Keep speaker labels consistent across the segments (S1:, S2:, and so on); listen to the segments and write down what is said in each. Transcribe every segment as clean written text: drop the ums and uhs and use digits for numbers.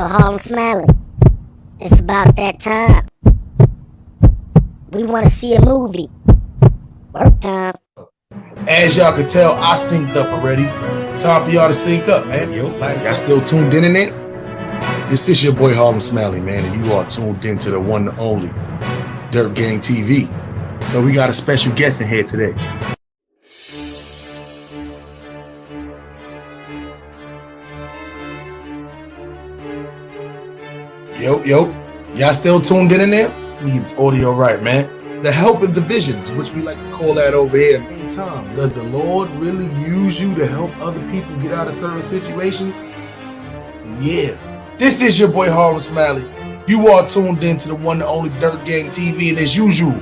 S1: Yo, Harlem Smiley, it's about that time. We want to see a movie. Work time.
S2: As y'all can tell, I synced up already. Time for y'all to sync up, man.
S3: Yo, y'all still tuned in it? This is your boy Harlem Smiley, man, and you are tuned in to the one and only Dirt Gang TV. So we got a special guest in here today. Yo, y'all still tuned in there? We get this audio right, man.
S2: The helping divisions, which we like to call that over here. Time. Does the Lord really use you to help other people get out of certain situations? Yeah. This is your boy Harlem Smiley. You are tuned in to the one and only Dirt Gang TV, and as usual,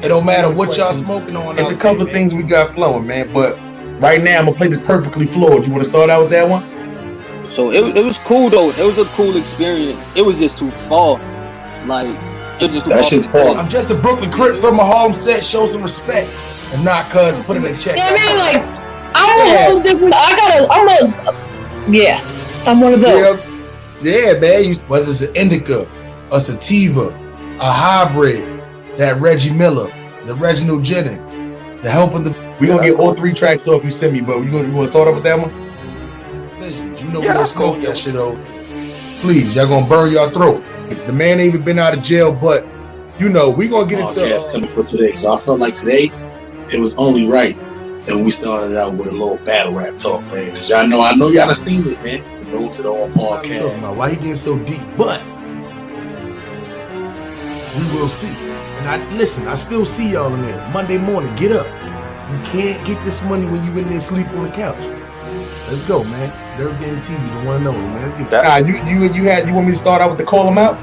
S2: it don't matter what y'all smoking on.
S3: There's a couple of things we got flowing, man, but right now I'm gonna play this perfectly flawed. You want to start out with that one?
S4: So it was cool though. It was a cool experience. It was just too far. Like it was just
S3: that shit's far.
S2: I'm just a Brooklyn Crip from a Harlem set. Show some respect, and not cuz put him in check.
S5: Yeah, man. Like I'm a whole different. I'm one of those.
S2: Yeah, man. Whether it's an indica, a sativa, a hybrid, that Reggie Miller, the Reginald Jennings, the helping the.
S3: We gonna get all three tracks off you send me, but you wanna start off with that one?
S2: You know we gonna smoke that shit over. Please, y'all gonna burn your throat. The man ain't even been out of jail, but you know we gonna get into.
S3: It's coming for today, so I felt like today it was only right that we started out with a little battle rap talk, man. Cause I know y'all done seen it, man. You know, to the all podcast.
S2: Why he getting so deep? But we will see. And I still see y'all in there. Monday morning, get up. You can't get this money when you in there sleep on the couch. Let's go, man. Dirt Gang TV, the one and only, man. Let's get
S3: that. You want me to start out with the call them out?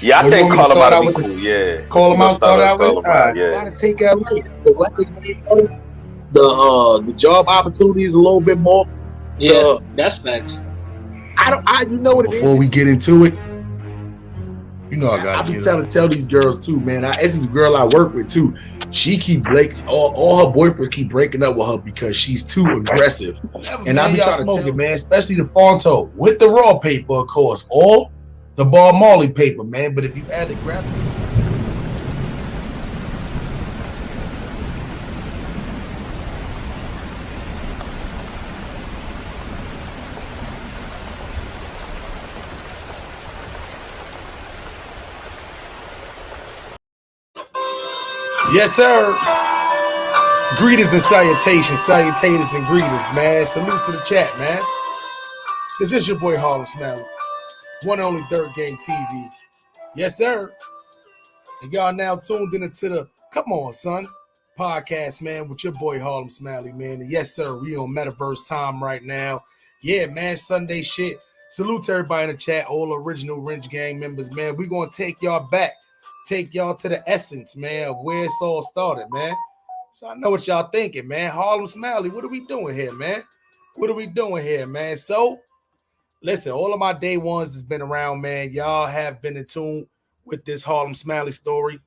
S6: Yeah, I think call them out would be cool. Yeah,
S3: call them out. Start out with.
S6: Yeah.
S3: Gotta take out the weapons, the job opportunities a little bit more.
S4: Yeah, that's facts.
S3: You know what it is. Before we get into it, you know I be tell these girls too, man. This is a girl I work with too. She keep all her boyfriends keep breaking up with her because she's too aggressive.
S2: And I be trying to smoke it, man. Especially the Fonto with the raw paper, of course, or the Bob Marley paper, man. But if you add the graphic. Yes, sir. Greetings and salutations, salutators and greetings, man. Salute to the chat, man. This is your boy Harlem Smiley, one and only Dirt Gang TV. Yes, sir. And y'all now tuned into the Come On, Son podcast, man, with your boy Harlem Smiley, man. And yes, sir, we on Metaverse time right now. Yeah, man, Sunday shit. Salute to everybody in the chat, all original Wrench Gang members, man. We gonna take y'all back. Take y'all to the essence, man, of where it's all started, man. So I know what y'all thinking, man. Harlem Smiley, what are we doing here, man? What are we doing here, man? So, listen, all of my day ones has been around, man. Y'all have been in tune with this Harlem Smiley story.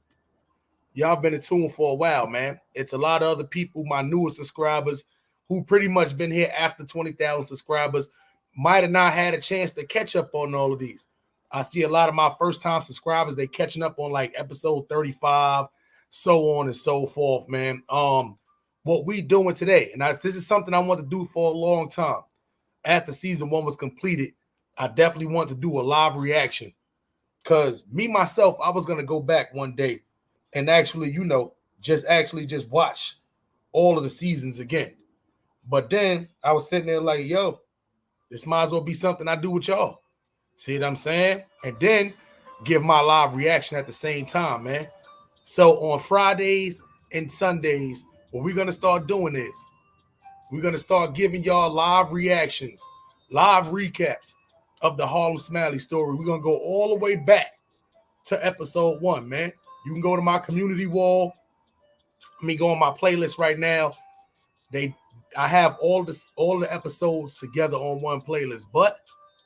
S2: Y'all been in tune for a while, man. It's a lot of other people, my newest subscribers, who pretty much been here after 20,000 subscribers, might have not had a chance to catch up on all of these. I see a lot of my first-time subscribers, they catching up on like episode 35, so on and so forth, man. What we doing today, and this is something I want to do for a long time. After season 1 was completed, I definitely want to do a live reaction because me, myself, I was going to go back one day and actually, just watch all of the seasons again. But then I was sitting there like, yo, this might as well be something I do with y'all. See what I'm saying? And then give my live reaction at the same time, man. So on Fridays and Sundays, what we're going to start doing is we're going to start giving y'all live reactions, live recaps of the Harlem Smiley story. We're going to go all the way back to episode 1, man. You can go to my community wall. Let me go on my playlist right now. I have all the episodes together on one playlist, but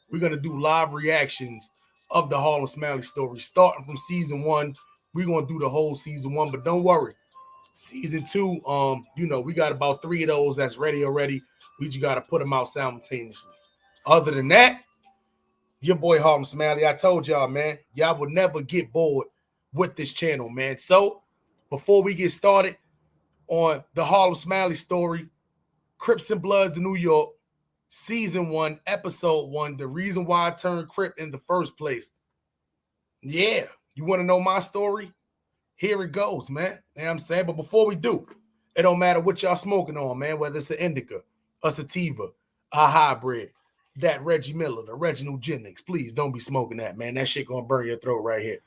S2: we're going to do live reactions of the Harlem Smiley story. Starting from season 1, we're going to do the whole season 1. But don't worry. Season 2, we got about 3 of those that's ready already. We just got to put them out simultaneously. Other than that, Your boy Harlem Smiley. I told y'all, man, y'all will never get bored with this channel, man. So before we get started on the Harlem Smiley story, Crips and Bloods in New York, Season 1, Episode 1, the reason why I turned Crip in the first place. Yeah, you want to know my story? Here it goes, man. You know what I'm saying? But before we do, it don't matter what y'all smoking on, man, whether it's an indica, a sativa, a hybrid, that Reggie Miller, the Reginald Jennings. Please don't be smoking that, man. That shit gonna burn your throat right here.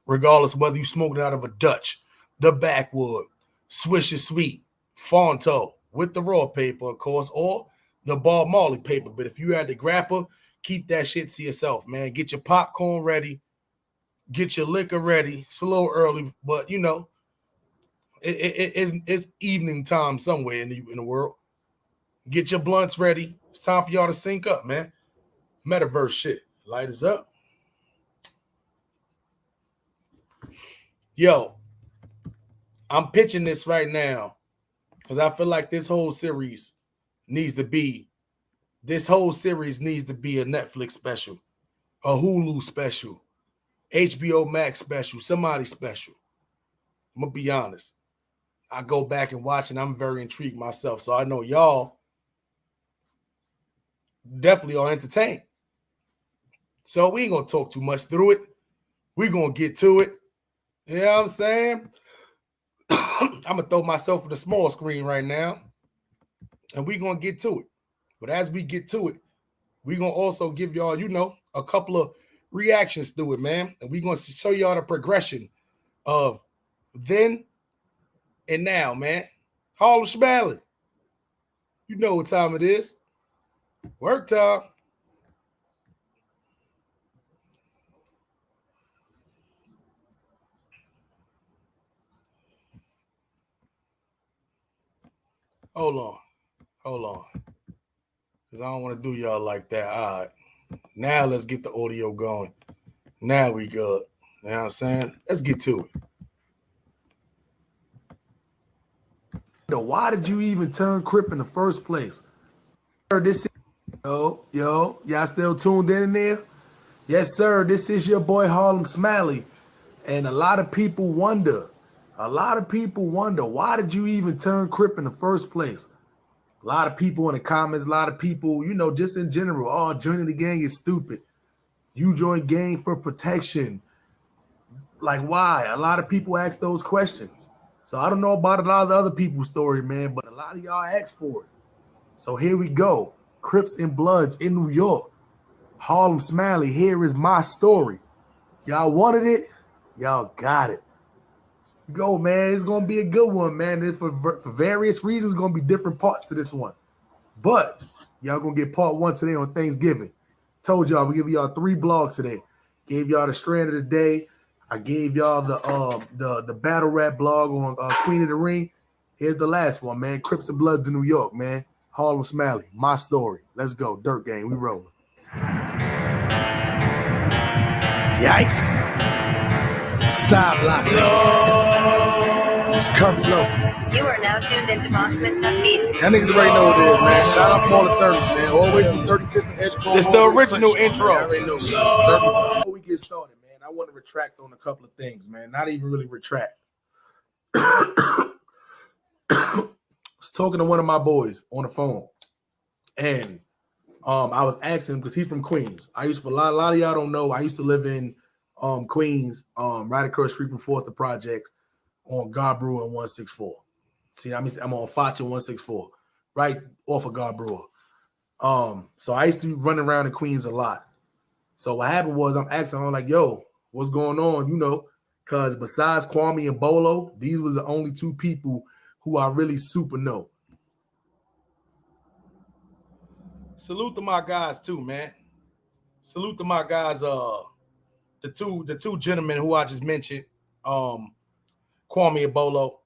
S2: Regardless of whether you smoking out of a Dutch, the backwood, Swisher Sweet, Fonto, with the raw paper, of course, or the Bob Marley paper. But if you had the grapper, keep that shit to yourself, man. Get your popcorn ready. Get your liquor ready. It's a little early, but you know, it's evening time somewhere in the world. Get your blunts ready. It's time for y'all to sync up, man. Metaverse shit. Light us up. Yo, I'm pitching this right now because I feel like this whole series needs to be a Netflix special, a Hulu special, HBO Max special, somebody special. I'm going to be honest. I go back and watch and I'm very intrigued myself. So I know y'all definitely are entertained. So we ain't going to talk too much through it. We're going to get to it. You know what I'm saying? I'm going to throw myself on the small screen right now. And we're going to get to it. But as we get to it, we're going to also give y'all, you know, a couple of reactions to it, man. And we're going to show y'all the progression of then and now, man. Harlem Smiley. You know what time it is. Work time. Hold on. Because I don't want to do y'all like that. All right. Now let's get the audio going. Now we good. You know what I'm saying? Let's get to it. Why did you even turn Crip in the first place? Yo, y'all still tuned in there? Yes, sir. This is your boy Harlem Smiley. And a lot of people wonder, why did you even turn Crip in the first place? A lot of people in the comments, a lot of people, you know, just in general, oh, joining the gang is stupid. You join gang for protection. Like, why? A lot of people ask those questions. So I don't know about a lot of the other people's story, man, but a lot of y'all asked for it. So here we go. Crips and Bloods in New York. Harlem Smiley, here is my story. Y'all wanted it? Y'all got it. Go, man. It's going to be a good one, man. For various reasons, going to be different parts to this one. But y'all going to get part 1 today on Thanksgiving. Told y'all we give y'all 3 blogs today. Gave y'all the strand of the day. I gave y'all the battle rap blog on Queen of the Ring. Here's the last one, man. Crips and Bloods in New York, man. Harlem Smiley, my story. Let's go. Dirt Gang, we rolling. Yikes. Side block. No. It's curvy low.
S7: You are now tuned into Mossman Tough Beats.
S2: That niggas already know what it is, man. Shout out from all the 30s, man. All the way from 35th and Edgecombe. It's the original intro. Before we get started, man, I want to retract on a couple of things, man. Not even really retract. I was talking to one of my boys on the phone, and I was asking him because he's from Queens. A lot of y'all don't know. I used to live in Queens, right across the street from Forster Projects on God Brewer and 164. See, I'm on Foch and 164, right off of God Brewer. So I used to be running around in Queens a lot. So what happened was I'm asking, I'm like, yo, what's going on? You know, because besides Kwame and Bolo, these was the only 2 people who I really super know. Salute to my guys too, man. Salute to my guys, the two gentlemen who I just mentioned, Kwame and Bolo.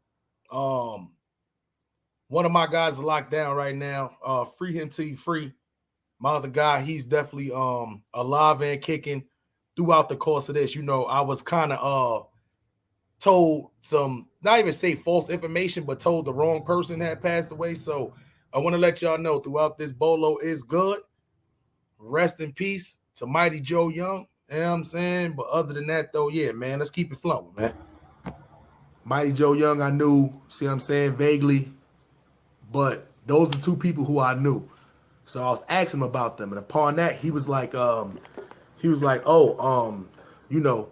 S2: One of my guys is locked down right now. Free him till you free. My other guy, he's definitely alive and kicking. Throughout the course of this, you know, I was kind of told some, not even say false information, but told the wrong person had passed away. So I want to let y'all know throughout this, Bolo is good. Rest in peace to Mighty Joe Young. You know what I'm saying? But other than that, though, yeah, man, let's keep it flowing, man. Mighty Joe Young, I knew, see what I'm saying, vaguely. But those are two people who I knew. So I was asking him about them. And upon that, he was like, oh, you know,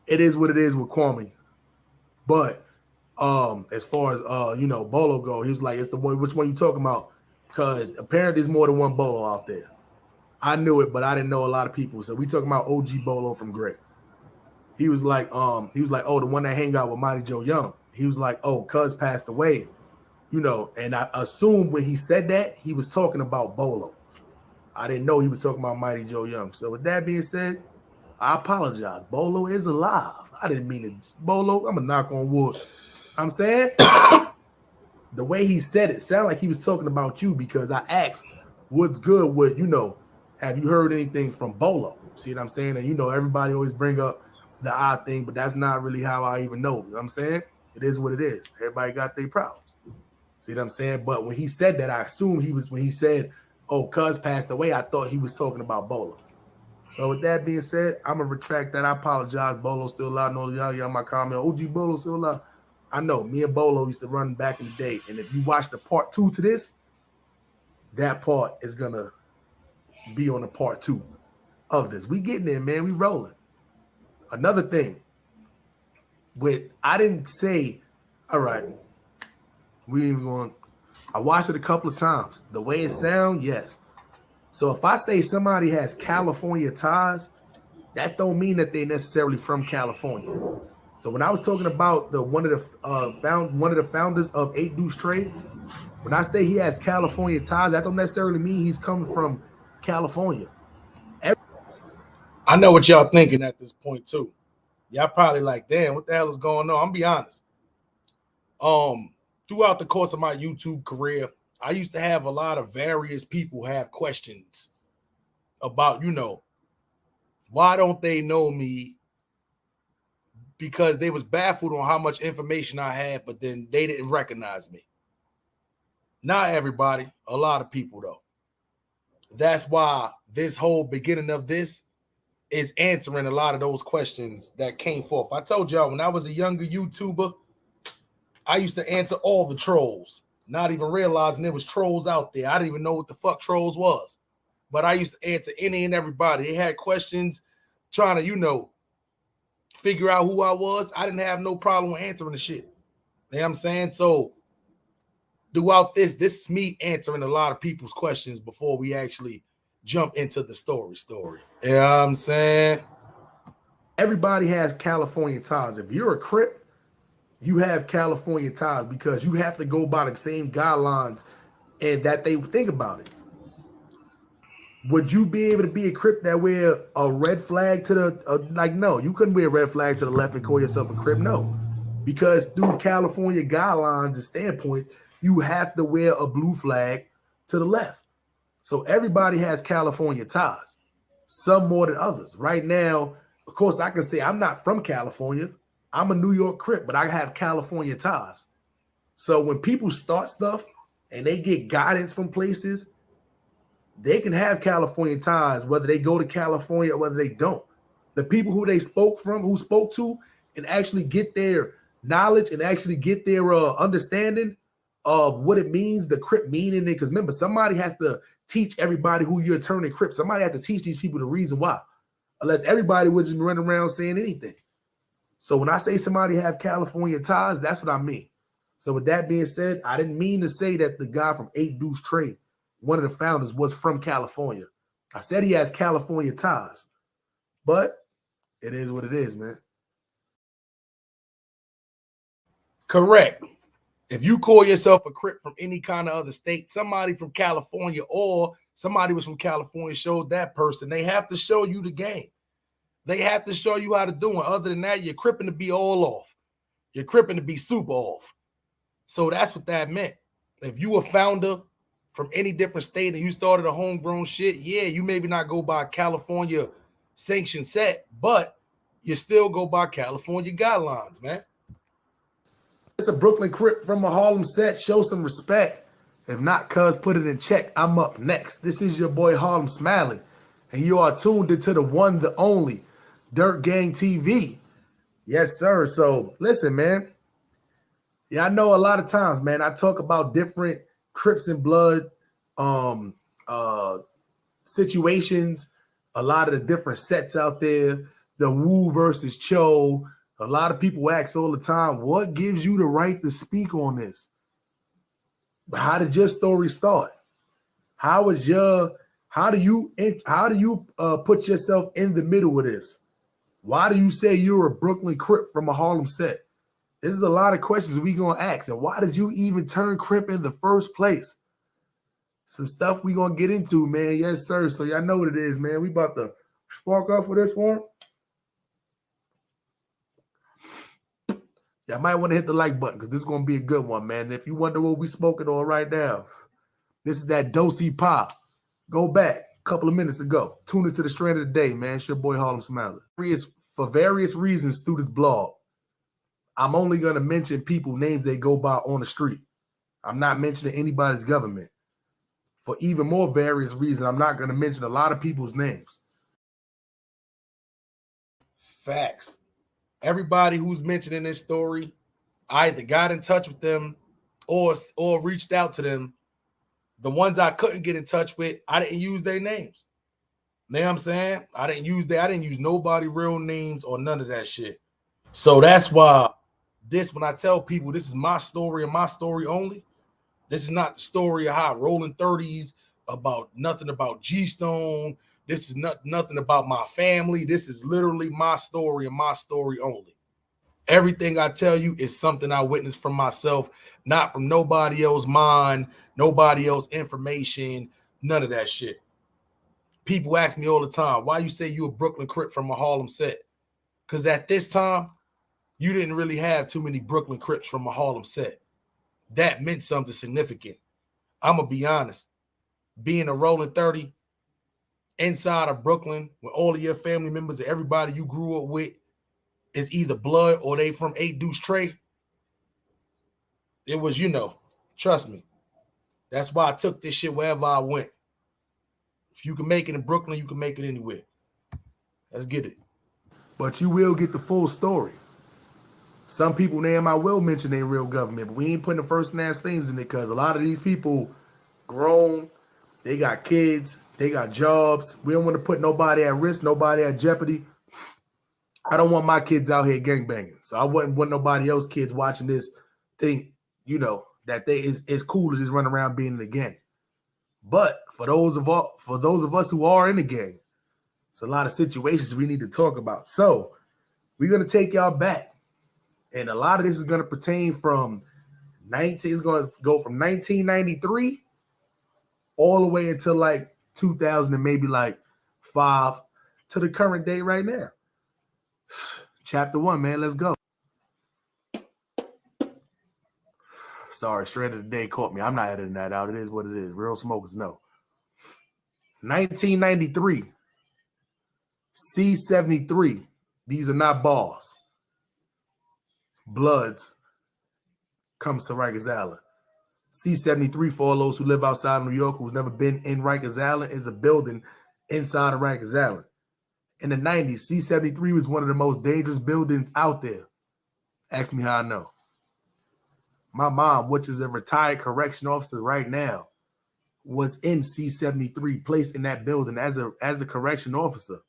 S2: it is what it is with Kwame. But as far as you know, Bolo go, he was like, it's the one, which one you talking about? Because apparently there's more than one Bolo out there. I knew it, but I didn't know a lot of people. So we talking about OG Bolo from Grip. He was like, oh, the one that hang out with Mighty Joe Young. He was like, oh, cuz passed away. You know, and I assumed when he said that, he was talking about Bolo. I didn't know he was talking about Mighty Joe Young. So with that being said, I apologize. Bolo is alive. I didn't mean it. Bolo, I'm a knock on wood. I'm saying the way he said it sounded like he was talking about you because I asked, what's good with, you know, have you heard anything from Bolo? See what I'm saying? And, you know, everybody always bring up the odd thing, but that's not really how I even know. You know what I'm saying? It is what it is. Everybody got their problems. See what I'm saying? But when he said that, I assumed when he said, oh, cuz passed away, I thought he was talking about Bolo. So with that being said, I'm going to retract that. I apologize. Bolo's still alive. No, y'all my comment. OG Bolo still alive. I know. Me and Bolo used to run back in the day. And if you watch the part 2 to this, that part is going to be on the part 2 of this. We getting there, man. We rolling. Another thing. I didn't say, all right, we ain't going. I watched it a couple of times. The way it sounds, yes. So if I say somebody has California ties, that don't mean that they're necessarily from California. So when I was talking about one of the founders of 8 Deuce Trade, when I say he has California ties, that don't necessarily mean he's coming from California. I know what y'all thinking at this point too. Y'all probably like, damn, what the hell is going on? I'm gonna be honest. Throughout the course of my YouTube career, I used to have a lot of various people have questions about, you know, why don't they know me? Because they was baffled on how much information I had, but then they didn't recognize me. Not everybody, a lot of people though. That's why this whole beginning of this is answering a lot of those questions that came forth. I told y'all when I was a younger YouTuber, I used to answer all the trolls, not even realizing there was trolls out there. I didn't even know what the fuck trolls was. But I used to answer any and everybody. They had questions trying to, you know, figure out who I was. I didn't have no problem with answering the shit. You know what I'm saying? So throughout this is me answering a lot of people's questions before we actually jump into the story. You know what I'm saying? Everybody has California ties. If you're a Crip, you have California ties because you have to go by the same guidelines and that they think about it. Would you be able to be a Crip that wear a red flag to the, no, you couldn't wear a red flag to the left and call yourself a Crip, no. Because through California guidelines and standpoints, you have to wear a blue flag to the left. So everybody has California ties, some more than others. Right now, of course, I can say I'm not from California. I'm a New York Crip, but I have California ties. So when people start stuff and they get guidance from places, they can have California ties, whether they go to California or whether they don't. The people who they spoke to, and actually get their knowledge and actually get their understanding of what it means, the Crip meaning it. Because remember, somebody has to teach everybody who you're turning Crip. Somebody has to teach these people the reason why. Unless everybody would just run around saying anything. So when I say somebody have California ties, that's what I mean. So with that being said, I didn't mean to say that the guy from 8 Deuce Trade, one of the founders, was from California. I said he has California ties. But it is what it is, man. Correct. If you call yourself a Crip from any kind of other state, somebody from California or somebody was from California showed that person, they have to show you the game. They have to show you how to do it. Other than that, you're Cripping to be all off. You're Cripping to be super off. So that's what that meant. If you a founder from any different state and you started a homegrown shit, yeah, you maybe not go by California sanctioned set, but you still go by California guidelines, man. It's a Brooklyn Crip from a Harlem set. Show some respect. If not, cuz put it in check. I'm up next. This is your boy Harlem Smiley. and you are tuned into the one, the only Dirt Gang TV. Yes, sir. So listen, man. Yeah, I know a lot of times, man, I talk about different Crips and Blood situations, a lot of the different sets out there, the Wu versus Cho. A lot of people ask all the time, what gives you the right to speak on this? How did your story start? How do you put yourself in the middle of this? Why do you say you're a Brooklyn Crip from a Harlem set? This is a lot of questions we gonna ask. And why did you even turn Crip in the first place? Some stuff we gonna get into, man. Yes, sir. So y'all know what it is, man. We about to spark up for this one. Y'all might want to hit the like button because this is gonna be a good one, man. And if you wonder what we smoking on right now, this is that Dosey Pop. Go back a couple of minutes ago. Tune into the strand of the day, man. It's your boy Harlem Smiley. For various reasons through this blog, I'm only gonna mention people names they go by on the street. I'm not mentioning anybody's government. For even more various reasons, I'm not gonna mention a lot of people's names. Facts. Everybody who's mentioned in this story, I either got in touch with them or reached out to them. The ones I couldn't get in touch with, I didn't use their names. You know what I'm saying? I didn't use nobody real names or none of that shit. So that's why when I tell people this is my story and my story only, this is not the story of how rolling 30s about nothing about G-Stone. This is nothing about my family. This is literally my story and my story only. Everything I tell you is something I witnessed from myself, not from nobody else's mind, nobody else's information, none of that shit. People ask me all the time, why you say you a Brooklyn Crip from a Harlem set? Because at this time, you didn't really have too many Brooklyn Crips from a Harlem set. That meant something significant. I'm going to be honest. Being a rolling 30 inside of Brooklyn with all of your family members and everybody you grew up with is either blood or they from 8 Deuce Trey. It was, trust me. That's why I took this shit wherever I went. If you can make it in Brooklyn, you can make it anywhere. Let's get it. But you will get the full story. Some people name I will mention their real government, but we ain't putting the first and last names in it because a lot of these people grown, they got kids, they got jobs. We don't want to put nobody at risk, nobody at jeopardy. I don't want my kids out here gangbanging. So I wouldn't want nobody else kids watching this think, that they is cool to just run around being in the gang. But for those of us who are in the gang, it's a lot of situations we need to talk about. So we're gonna take y'all back. And a lot of this is going to pertain from 1993 all the way until like 2000 and maybe like 5 to the current day right now. Chapter 1, man. Let's go. Sorry, straight of the day caught me. I'm not editing that out. It is what it is. Real smokers know. 1993. C73. These are not balls. Bloods comes to Rikers Island. C73, for all those who live outside of New York who's never been in Rikers Island, is a building inside of Rikers Island. In the 90s, C73 was one of the most dangerous buildings out there. Ask me how I know. My mom, which is a retired correction officer right now, was in C73, placed in that building as a correction officer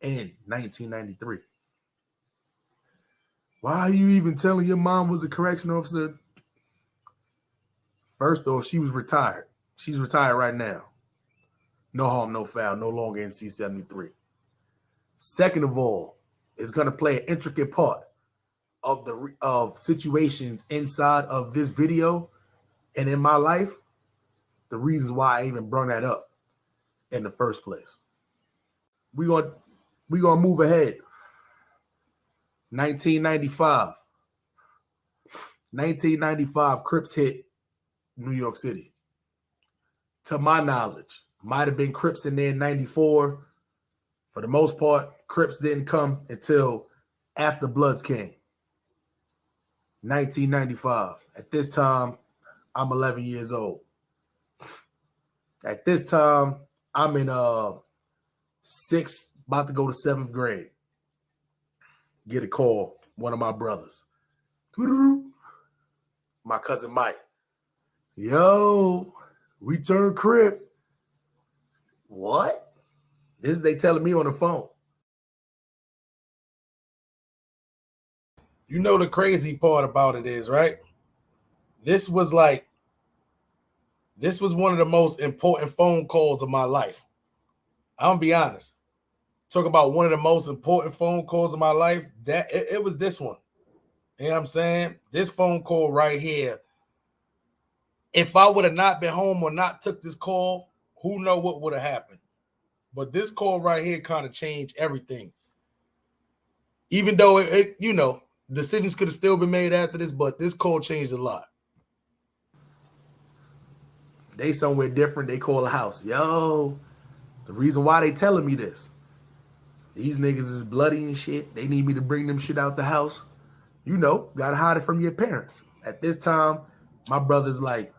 S2: in 1993. Why are you even telling your mom was a correction officer? First off, she was retired. She's retired right now. No harm, no foul, no longer in C73. Second of all, it's going to play an intricate part of situations inside of this video and in my life, the reasons why I even brought that up in the first place. We're gonna move ahead. 1995, Crips hit New York City. To my knowledge, might have been Crips in there in 94. For the most part, Crips didn't come until after Bloods came. 1995. At this time, I'm 11 years old. At this time, I'm in 6th, about to go to 7th grade. Get a call, one of my brothers. My cousin Mike. Yo, we turned Crip. What? This is they telling me on the phone. You know the crazy part about it is, right? This was one of the most important phone calls of my life. I'm gonna be honest. Talk about one of the most important phone calls of my life. That it was this one. You know what I'm saying? This phone call right here. If I would have not been home or not took this call, who know what would have happened? But this call right here kind of changed everything. Even though it decisions could have still been made after this, but this call changed a lot. They somewhere different. They call a house. Yo, the reason why they telling me this. These niggas is bloody and shit. They need me to bring them shit out the house. Gotta hide it from your parents. At this time, my brother's like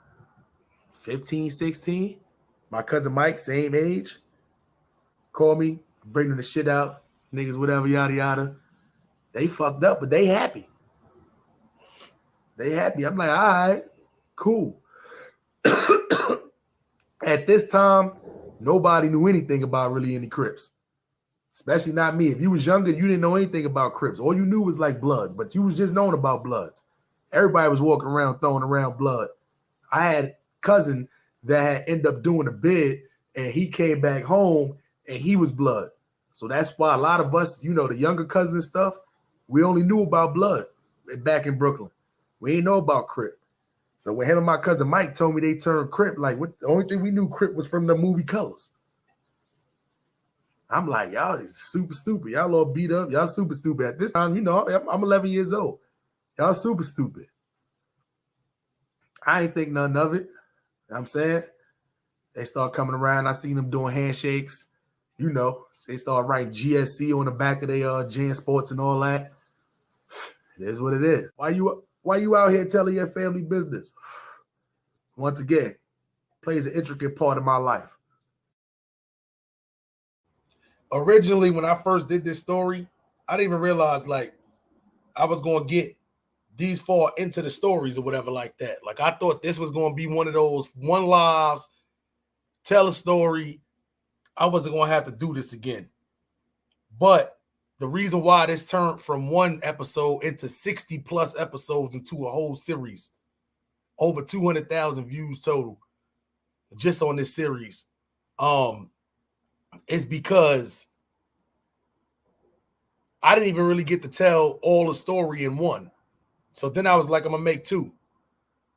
S2: 15, 16. My cousin Mike, same age. Call me, bring them the shit out. Niggas, whatever, yada, yada. They fucked up, but they happy. They happy. I'm like, all right, cool. At this time, nobody knew anything about really any Crips. Especially not me. If you was younger, you didn't know anything about Crips. All you knew was like Bloods, but you was just knowing about Bloods. Everybody was walking around throwing around blood. I had a cousin that had ended up doing a bid, and he came back home, and he was Blood. So that's why a lot of us, the younger cousins and stuff, we only knew about Blood back in Brooklyn. We ain't know about Crip. So when him and my cousin Mike told me they turned Crip, the only thing we knew Crip was from the movie Colors. I'm like, y'all is super stupid. Y'all all beat up. Y'all super stupid. At this time, I'm 11 years old. Y'all super stupid. I ain't think nothing of it. You know what I'm saying? They start coming around. I seen them doing handshakes. They start writing GSC on the back of their Jan Sports and all that. It is what it is. Why you out here telling your family business? Once again, plays an intricate part of my life. Originally, when I first did this story, I didn't even realize I was going to get these far into the stories or whatever like that. I thought this was going to be one of those one lives, tell a story. I wasn't going to have to do this again. But the reason why this turned from one episode into 60 plus episodes into a whole series, over 200,000 views total just on this series, is because I didn't even really get to tell all the story in one. So then I was like, I'm going to make 2.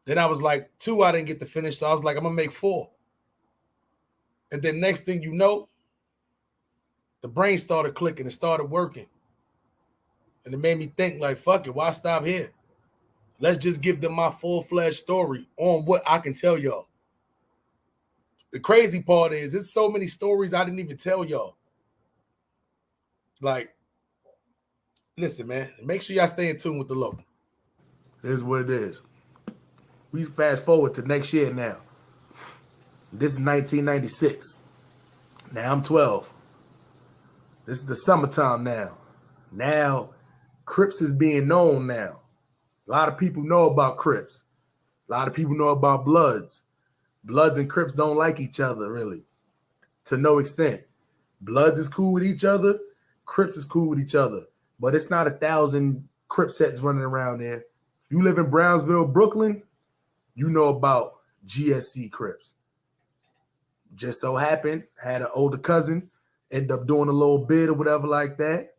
S2: Then I was like, 2 I didn't get to finish. So I was like, I'm going to make 4. And then next thing you know, the brain started clicking. It started working. And it made me think fuck it, why stop here? Let's just give them my full-fledged story on what I can tell y'all. The crazy part is there's so many stories I didn't even tell y'all. Listen, man, make sure y'all stay in tune with the local. Here's what it is. We fast forward to next year now. This is 1996. Now I'm 12. This is the summertime now. Now, Crips is being known now. A lot of people know about Crips. A lot of people know about Bloods. Bloods and Crips don't like each other, really, to no extent. Bloods is cool with each other. Crips is cool with each other. But it's not 1,000 Crip sets running around there. You live in Brownsville, Brooklyn, you know about GSC Crips. Just so happened, had an older cousin, ended up doing a little bit or whatever like that.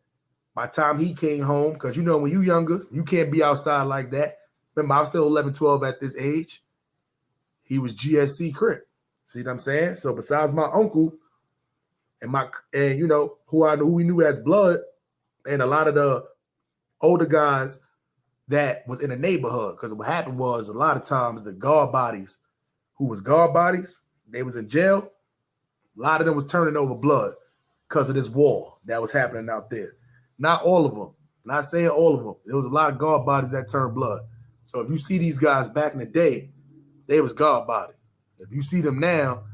S2: By the time he came home, because when you younger, you can't be outside like that. Remember, I was still 11, 12 at this age. He was GSC Crip. See what I'm saying? So besides my uncle and who we knew as Blood, and a lot of the older guys that was in the neighborhood, because what happened was a lot of times the guard bodies, who was guard bodies, they was in jail. A lot of them was turning over blood because of this war that was happening out there. Not all of them. Not saying all of them. There was a lot of guard bodies that turned blood. So if you see these guys back in the day, they was guard body. If you see them now,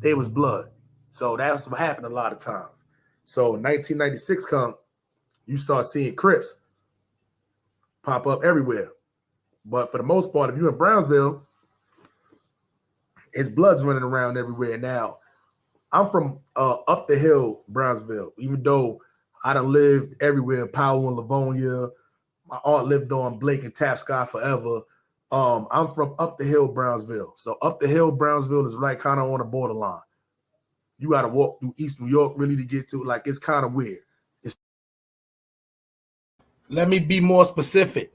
S2: they was blood. So that's what happened a lot of times. So 1996 come, you start seeing Crips pop up everywhere. But for the most part, if you're in Brownsville, it's Bloods running around everywhere. Now, I'm from up the hill, Brownsville, even though I done lived everywhere, Powell and Livonia. My aunt lived on Blake and Tapscott forever. I'm from up the hill, Brownsville. So up the hill, Brownsville is right kind of on the borderline. You got to walk through East New York really to get to it. Like, it's kind of weird. Let me be more specific.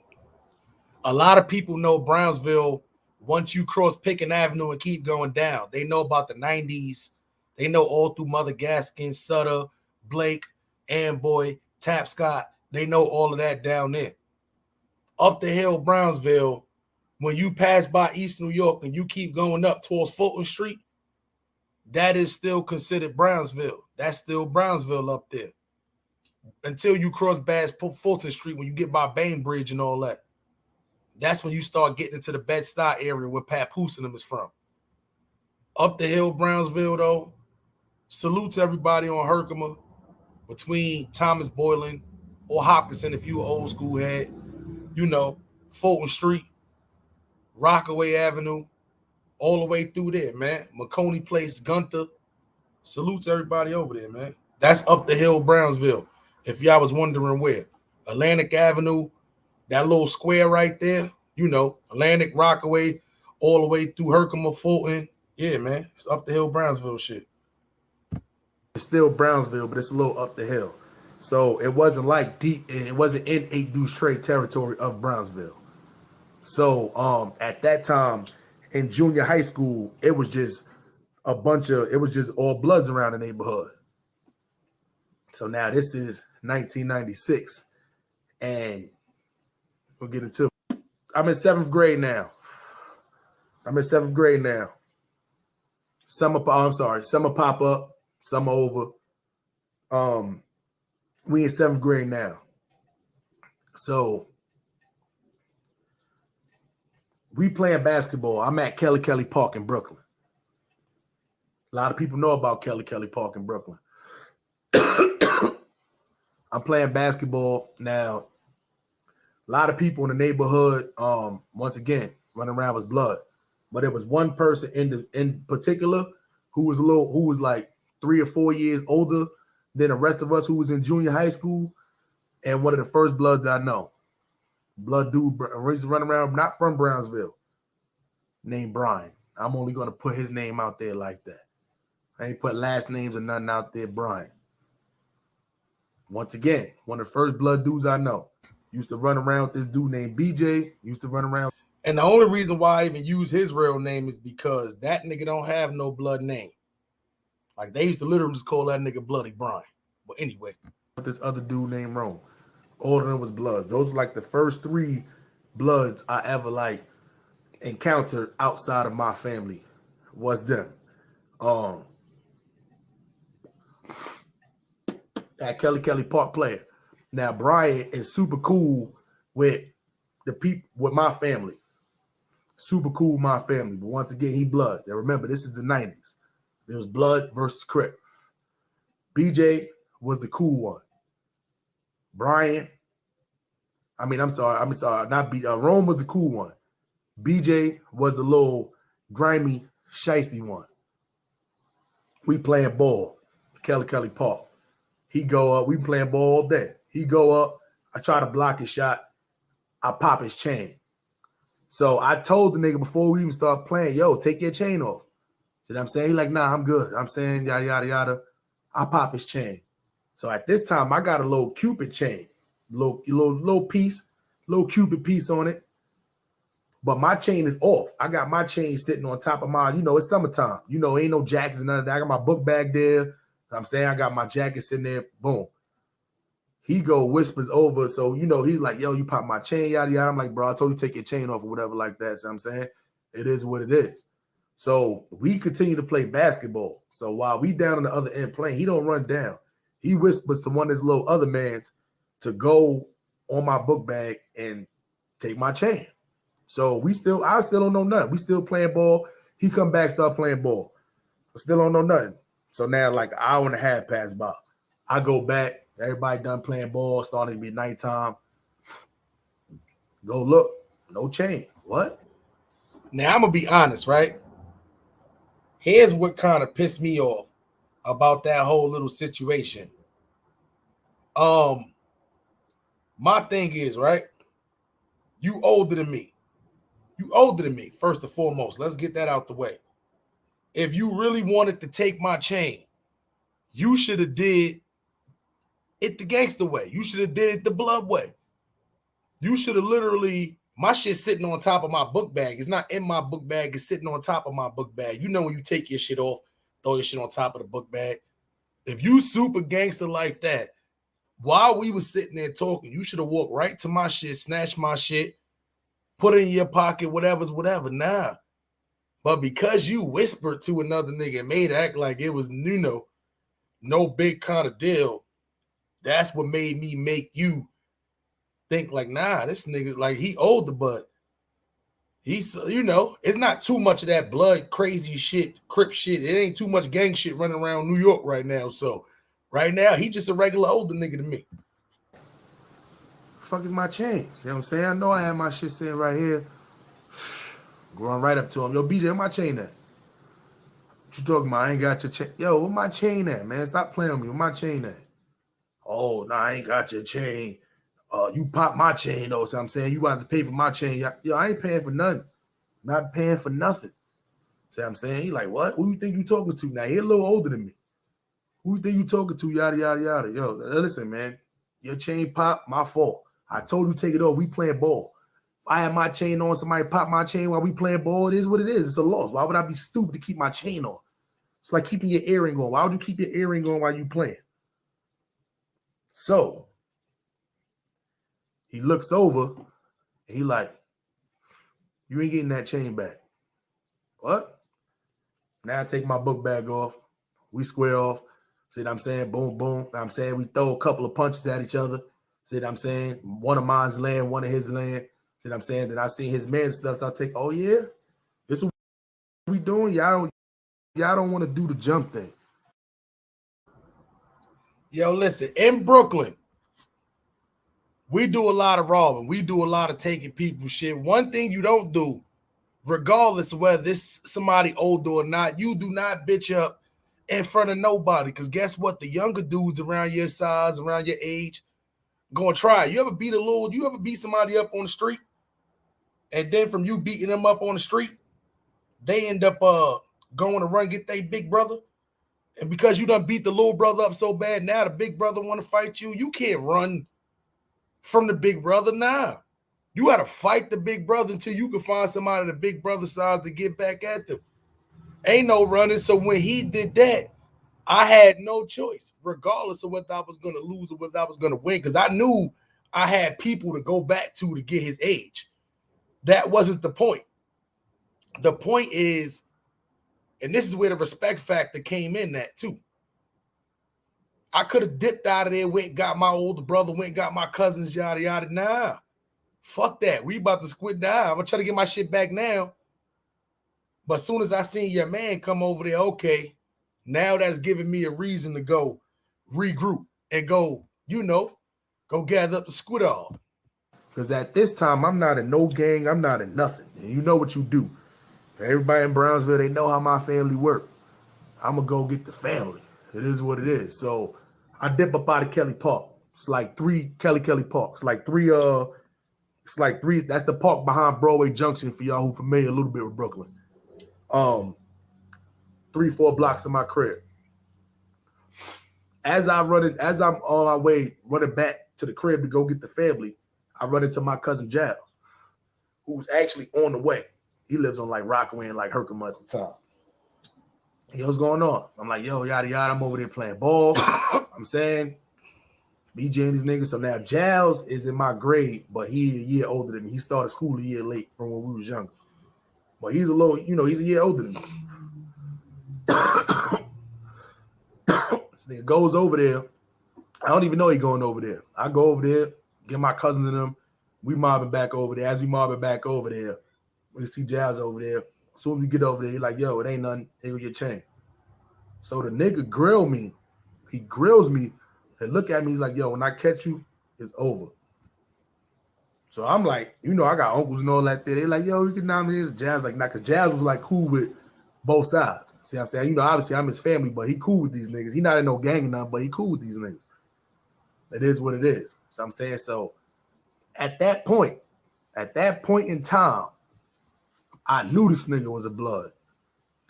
S2: A lot of people know Brownsville once you cross Pickens Avenue and keep going down. They know about the 90s. They know all through Mother Gaskin, Sutter, Blake, Amboy, Tapscott. They know all of that down there. Up the hill, Brownsville, when you pass by East New York and you keep going up towards Fulton Street, that is still considered Brownsville. That's still Brownsville up there. Until you cross Fulton Street, when you get by Bainbridge and all that. That's when you start getting into the Bed-Stuy area where Pat Poose and them is from. Up the hill, Brownsville, though, salute to everybody on Herkimer between Thomas Boylan or Hopkinson if you an old school head. You know, Fulton Street, Rockaway Avenue, all the way through there, man. McConey Place, Gunther. Salute to everybody over there, man. That's up the hill, Brownsville. If y'all was wondering where. Atlantic Avenue, that little square right there, you know, Atlantic, Rockaway, all the way through Herkimer, Fulton. Yeah, man. It's up the hill, Brownsville shit. It's still Brownsville, but it's a little up the hill. So it wasn't like deep, it wasn't in 8 Deuce Trade territory of Brownsville. So at that time in junior high school, it was just it was just all Bloods around the neighborhood. So now this is 1996, and we'll get into it. I'm in 7th grade now. Summer pop up, summer over. We in 7th grade now. So we playing basketball. I'm at Kelly Park in Brooklyn. A lot of people know about Kelly Park in Brooklyn. I'm playing basketball now. A lot of people in the neighborhood, once again, running around with blood. But there was one person in particular who was like 3 or 4 years older than the rest of us who was in junior high school, and one of the first Bloods I know. Blood dude, running around, not from Brownsville, named Brian. I'm only going to put his name out there like that. I ain't put last names or nothing out there, Brian. Once again, one of the first Blood dudes I know. Used to run around with this dude named BJ. Used to run around. And the only reason why I even use his real name is because that nigga don't have no Blood name. Like, they used to literally just call that nigga Bloody Brian. But anyway, this other dude named Rome. All of them was Bloods. Those were like the first 3 Bloods I ever like encountered outside of my family was them. That Kelly Park player. Now Brian is super cool with the people, with my family. Super cool with my family. But once again, he Blood. Now remember, this is the 90s. There was Blood versus Crip. BJ was the cool one. Brian, I'm sorry, not B. Rome was the cool one. BJ was the little grimy, shiesty one. We playing ball, Kelly Park. He go up, we playing ball all day. He go up, I try to block his shot, I pop his chain. So I told the nigga before we even start playing, yo, take your chain off. See what I'm saying? He like, nah, I'm good. I'm saying yada, yada, yada. I pop his chain. So at this time, I got a little Cupid chain, little piece, little Cupid piece on it. But my chain is off. I got my chain sitting on top of my, it's summertime. Ain't no jackets and none of that. I got my book bag there. I'm saying I got my jacket sitting there. Boom. He whispers over. So, he's like, yo, you pop my chain, yada, yada. I'm like, bro, I told you to take your chain off or whatever like that. So I'm saying it is what it is. So we continue to play basketball. So while we down on the other end playing, he don't run down. He whispers to one of his little other mans to go on my book bag and take my chain. So I still don't know nothing. We still playing ball. He come back, start playing ball. I still don't know nothing. So now like an hour and a half passed by. I go back. Everybody done playing ball. Starting to be nighttime. Go look. No chain. What? Now, I'm going to be honest, right? Here's what kind of pissed me off about that whole little situation. My thing is, right? You older than me. You older than me, first and foremost. Let's get that out the way. If you really wanted to take my chain, you should have did it the gangster way. You should have did it the blood way. You should have literally, my shit sitting on top of my book bag. It's not in my book bag. It's sitting on top of my book bag. You know when you take your shit off, throw your shit on top of the book bag. If you super gangster like that, while we was sitting there talking, you should have walked right to my shit, snatched my shit, put it in your pocket, whatever's whatever. Nah. But because you whispered to another nigga and made it act like it was, no big kind of deal, that's what made me make you think like, nah, this nigga, like, he older, but he's, it's not too much of that blood crazy shit, Crip shit. It ain't too much gang shit running around New York right now. So right now, he just a regular older nigga to me. The fuck is my chain? You know what I'm saying? I know I have my shit sitting right here. Going right up to him. Yo, BJ, where my chain at? What you talking about? I ain't got your chain. Yo, where my chain at, man? Stop playing with me. Where my chain at? Oh, no, I ain't got your chain. You pop my chain, though. So I'm saying you want to pay for my chain. Yo, I ain't paying for nothing. Not paying for nothing. See what I'm saying? He like, what? Who you think you talking to now? He a little older than me. Who you think you talking to? Yada, yada, yada. Yo, listen, man. Your chain pop, my fault. I told you take it off. We playing ball. If I have my chain on, somebody pop my chain while we playing ball. It is what it is. It's a loss. Why would I be stupid to keep my chain on? It's like keeping your earring on. Why would you keep your earring on while you playing? So he looks over and he like, you ain't getting that chain back. What? Now I take my book bag off. We square off. See what I'm saying? Boom, boom. I'm saying we throw a couple of punches at each other. See what I'm saying? One of mine's land, one of his land. See what I'm saying? Then I see his man's stuff. So I take, oh yeah? This is what we doing? Y'all don't want to do the jump thing. Yo, listen, in Brooklyn, we do a lot of robbing. We do a lot of taking people's shit. One thing you don't do, regardless of whether this somebody older or not, you do not bitch up in front of nobody. Because guess what? The younger dudes around your size, around your age, gonna try. You ever beat somebody up on the street? And then from you beating them up on the street, they end up going to run get their big brother. And because you done beat the little brother up so bad, now the big brother want to fight you. You can't run from the big brother now. You got to fight the big brother until you can find somebody the big brother size to get back at them. Ain't no running. So when he did that, I had no choice, regardless of whether I was going to lose or whether I was going to win, because I knew I had people to go back to get his age. That wasn't the point. The point is, and this is where the respect factor came in that too. I could have dipped out of there, went and got my older brother, went and got my cousins, yada, yada. Nah, fuck that. We about to squid down. I'm going to try to get my shit back now. But as soon as I seen your man come over there, okay, now that's giving me a reason to go regroup and go, go gather up the squid all. Because at this time, I'm not in no gang. I'm not in nothing. And you know what you do. Everybody in Brownsville, they know how my family work. I'm going to go get the family. It is what it is. So I dip up out of Kelly Park. It's like 3 Kelly Park. It's like three, that's the park behind Broadway Junction for y'all who familiar a little bit with Brooklyn. 3-4 blocks of my crib. As I'm on my way running back to the crib to go get the family, I run into my cousin Giles, who's actually on the way. He lives on like Rockaway and like Herkimer at the time. Yo, what's going on? I'm like, yo, yada, yada. I'm over there playing ball. I'm saying, BJ and these niggas. So now Giles is in my grade, but he a year older than me. He started school a year late from when we was younger. But he's a little, he's a year older than me. This nigga goes over there. I don't even know he going over there. I go over there, get my cousins and them. We mobbing back over there. As we mobbing back over there, we see Giles over there. As soon as we get over there, he's like, yo, it ain't nothing. Here go your chain. So the nigga grill me. He grills me and look at me. He's like, yo, when I catch you, it's over. So I'm like, you know, I got uncles and all that there. They like, yo, you can nominate this. Jazz like, nah, because Jazz was like cool with both sides. See what I'm saying? You know, obviously I'm his family, but he cool with these niggas. He not in no gang or nothing, but he cool with these niggas. It is what it is. So I'm saying, so at that point in time, I knew this nigga was a blood.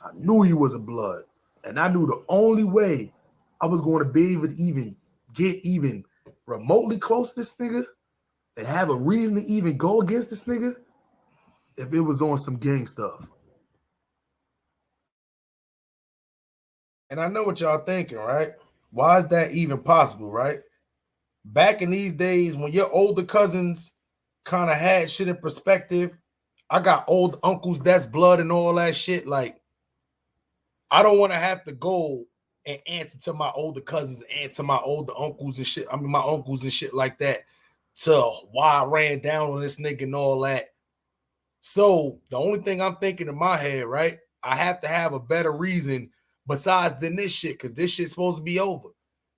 S2: I knew he was a blood. And I knew the only way I was going to be able to even get even remotely close to this nigga and have a reason to even go against this nigga if it was on some gang stuff. And I know what y'all thinking, right? Why is that even possible, right? Back in these days, when your older cousins kind of had shit in perspective, I got old uncles that's blood and all that shit. Like, I don't want to have to go and answer to my older cousins and to my older uncles and shit. I mean, my uncles and shit like that. To why I ran down on this nigga and all that. So the only thing I'm thinking in my head, right? I have to have a better reason besides than this shit, because this shit's supposed to be over.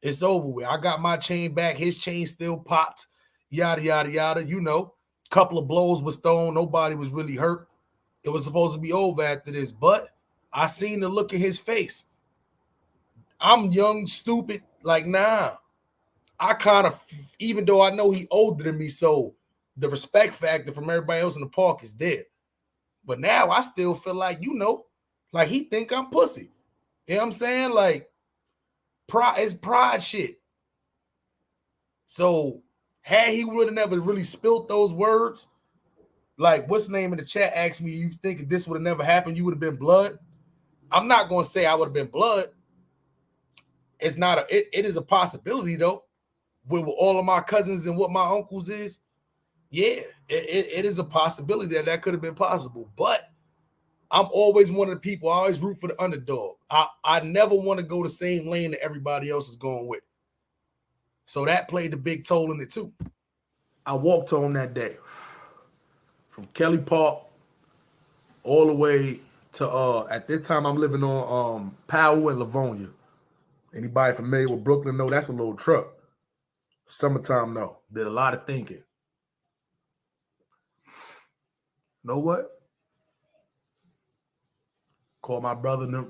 S2: It's over with. I got my chain back. His chain still popped. Yada, yada, yada. You know, couple of blows was thrown. Nobody was really hurt. It was supposed to be over after this, but I seen the look in his face. I'm young, stupid. Like, nah. I kind of, even though I know he older than me, so the respect factor from everybody else in the park is there. But now I still feel like, you know, like he think I'm pussy. You know what I'm saying? Like, pride is pride shit. So had he would have never really spilled those words, like what's the name in the chat asked me, you think if this would have never happened, you would have been blood? I'm not going to say I would have been blood. It's not it is a possibility though. With all of my cousins and what my uncles is, yeah, it is a possibility that could have been possible. But I'm always one of the people, I always root for the underdog. I never want to go the same lane that everybody else is going with. So that played a big toll in it too. I walked home that day from Kelly Park all the way to, at this time I'm living on Powell and Livonia. Anybody familiar with Brooklyn know that's a little truck. Summertime, no. Did a lot of thinking. Know what? Called my brother. My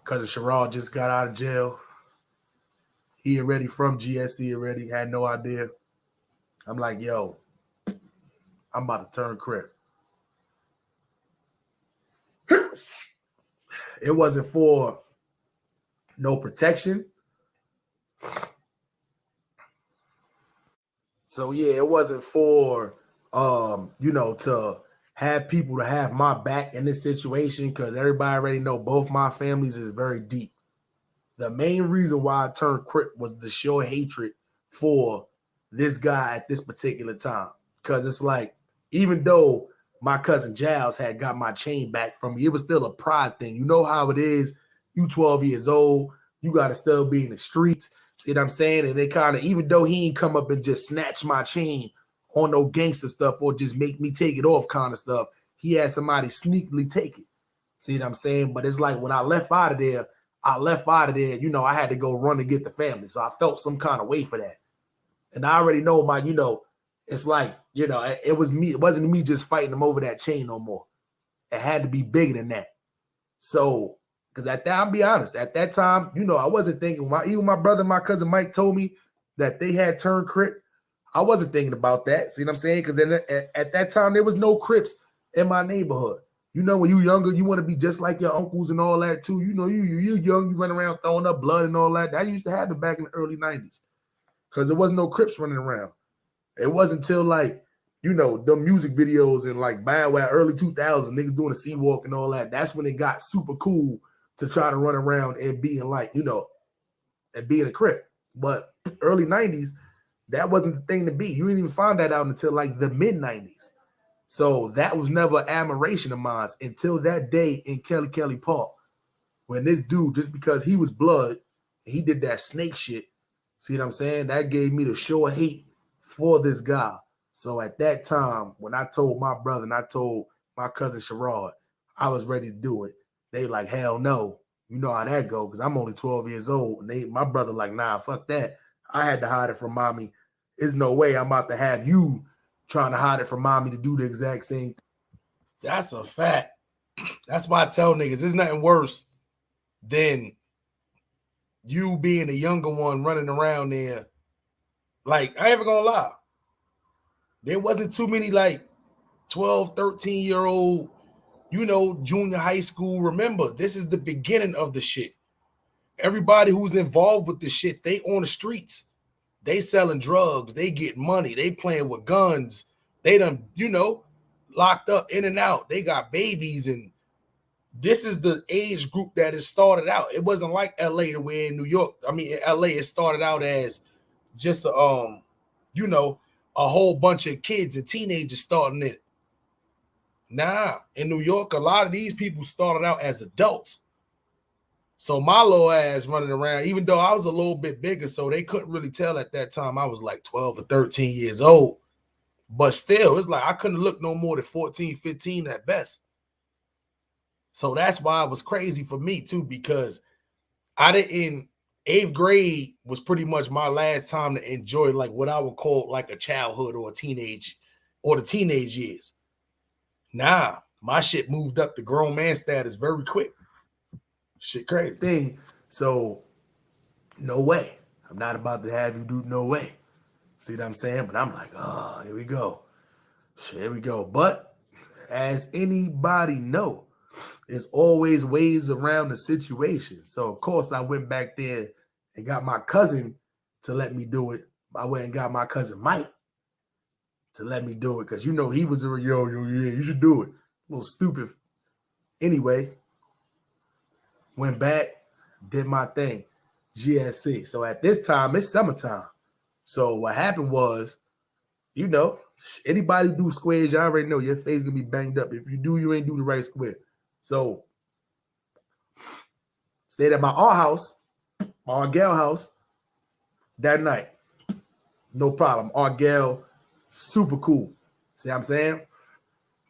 S2: cousin Sherrod just got out of jail. He already from GSC already. Had no idea. I'm like, yo, I'm about to turn Crip. It wasn't for no protection. So yeah, it wasn't for you know, to have people to have my back in this situation, because everybody already know both my families is very deep. The main reason why I turned Crip was the show hatred for this guy at this particular time. Because it's like, even though my cousin Giles had got my chain back from me, it was still a pride thing. You know how it is. You 12 years old, you got to still be in the streets. See what I'm saying? And they kind of, even though he ain't come up and just snatch my chain on no gangster stuff or just make me take it off kind of stuff, he had somebody sneakily take it. See what I'm saying? But it's like when I left out of there, you know, I had to go run and get the family. So I felt some kind of way for that. And I already know my, you know, it's like, you know, it was me. It wasn't me just fighting him over that chain no more. It had to be bigger than that. So, because at that, I'll be honest, at that time, you know, I wasn't thinking, even my brother and my cousin Mike told me that they had turned Crip. I wasn't thinking about that. See what I'm saying? Because then at that time, there was no Crips in my neighborhood. You know, when you're younger, you want to be just like your uncles and all that too. You know, you're young, you run around throwing up blood and all that. That used to happen back in the early 90s because there wasn't no Crips running around. It wasn't until like, you know, the music videos in like Bad Wow, early 2000s, niggas doing a C-walk and all that. That's when it got super cool to try to run around and being like, you know, and being a Crip. But early 90s, that wasn't the thing to be. You didn't even find that out until like the mid-90s. So that was never an admiration of mine until that day in Kelly Park, when this dude, just because he was blood, and he did that snake shit, see what I'm saying? That gave me the sure hate for this guy. So at that time, when I told my brother and I told my cousin Sherrod, I was ready to do it. They like, hell no, You know how that go, because I'm only 12 years old. And my brother like, nah, fuck that. I had to hide it from mommy. There's no way I'm about to have you trying to hide it from mommy to do the exact same thing. That's a fact. That's why I tell niggas, there's nothing worse than you being the younger one running around there. Like, I ain't even gonna lie. There wasn't too many like 12, 13-year-old, junior high school. Remember, this is the beginning of the shit. Everybody who's involved with this shit, they on the streets. They selling drugs. They get money. They playing with guns. They done, locked up in and out. They got babies, and this is the age group that it started out. It wasn't like LA the way in New York. I mean, in LA, it started out as just a whole bunch of kids and teenagers starting it. Nah, in New York, a lot of these people started out as adults. So my little ass running around, even though I was a little bit bigger, so they couldn't really tell at that time I was like 12 or 13 years old. But still, it's like I couldn't look no more than 14, 15 at best. So that's why it was crazy for me too, because I didn't, 8th grade was pretty much my last time to enjoy like what I would call like a childhood or a teenage or the teenage years. Nah, my shit moved up to grown man status very quick. Shit crazy thing. So no way. I'm not about to have you do no way. See what I'm saying? But I'm like, oh, here we go. Here we go. But as anybody know, there's always ways around the situation. So of course I went back there and got my cousin to let me do it. I went and got my cousin Mike to let me do it, because he was yeah, you should do it. A little stupid. Anyway, went back, did my thing, GSC. So at this time, it's summertime. So what happened was, anybody do squares, you already know your face gonna be banged up. If you do, you ain't do the right square. So stayed at my aunt house, my aunt gal house that night. No problem. Aunt gal, super cool. See what I'm saying?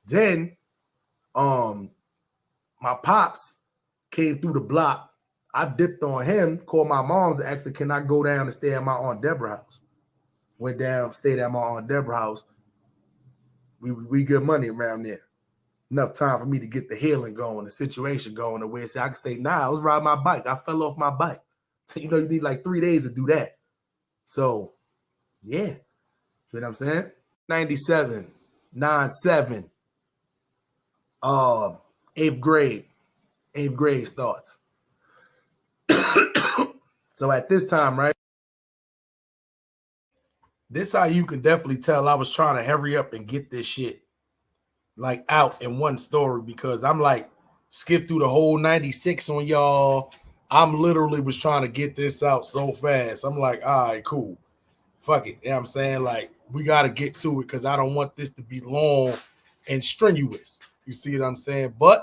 S2: Then my pops came through the block. I dipped on him, called my mom's and asked her, can I go down and stay at my Aunt Deborah's house? Went down, stayed at my Aunt Deborah's house. We good money around there. Enough time for me to get the healing going, the situation going, the way I could say, nah, I was riding my bike. I fell off my bike. You need like 3 days to do that. So, yeah. You know what I'm saying? 97, 97. 8th grade starts. So at this time, right? This how you can definitely tell I was trying to hurry up and get this shit like out in one story, because I'm like skip through the whole 96 on y'all. I'm literally was trying to get this out so fast. I'm like, all right, cool. Fuck it. You know what I'm saying? Like, we got to get to it because I don't want this to be long and strenuous. You see what I'm saying? But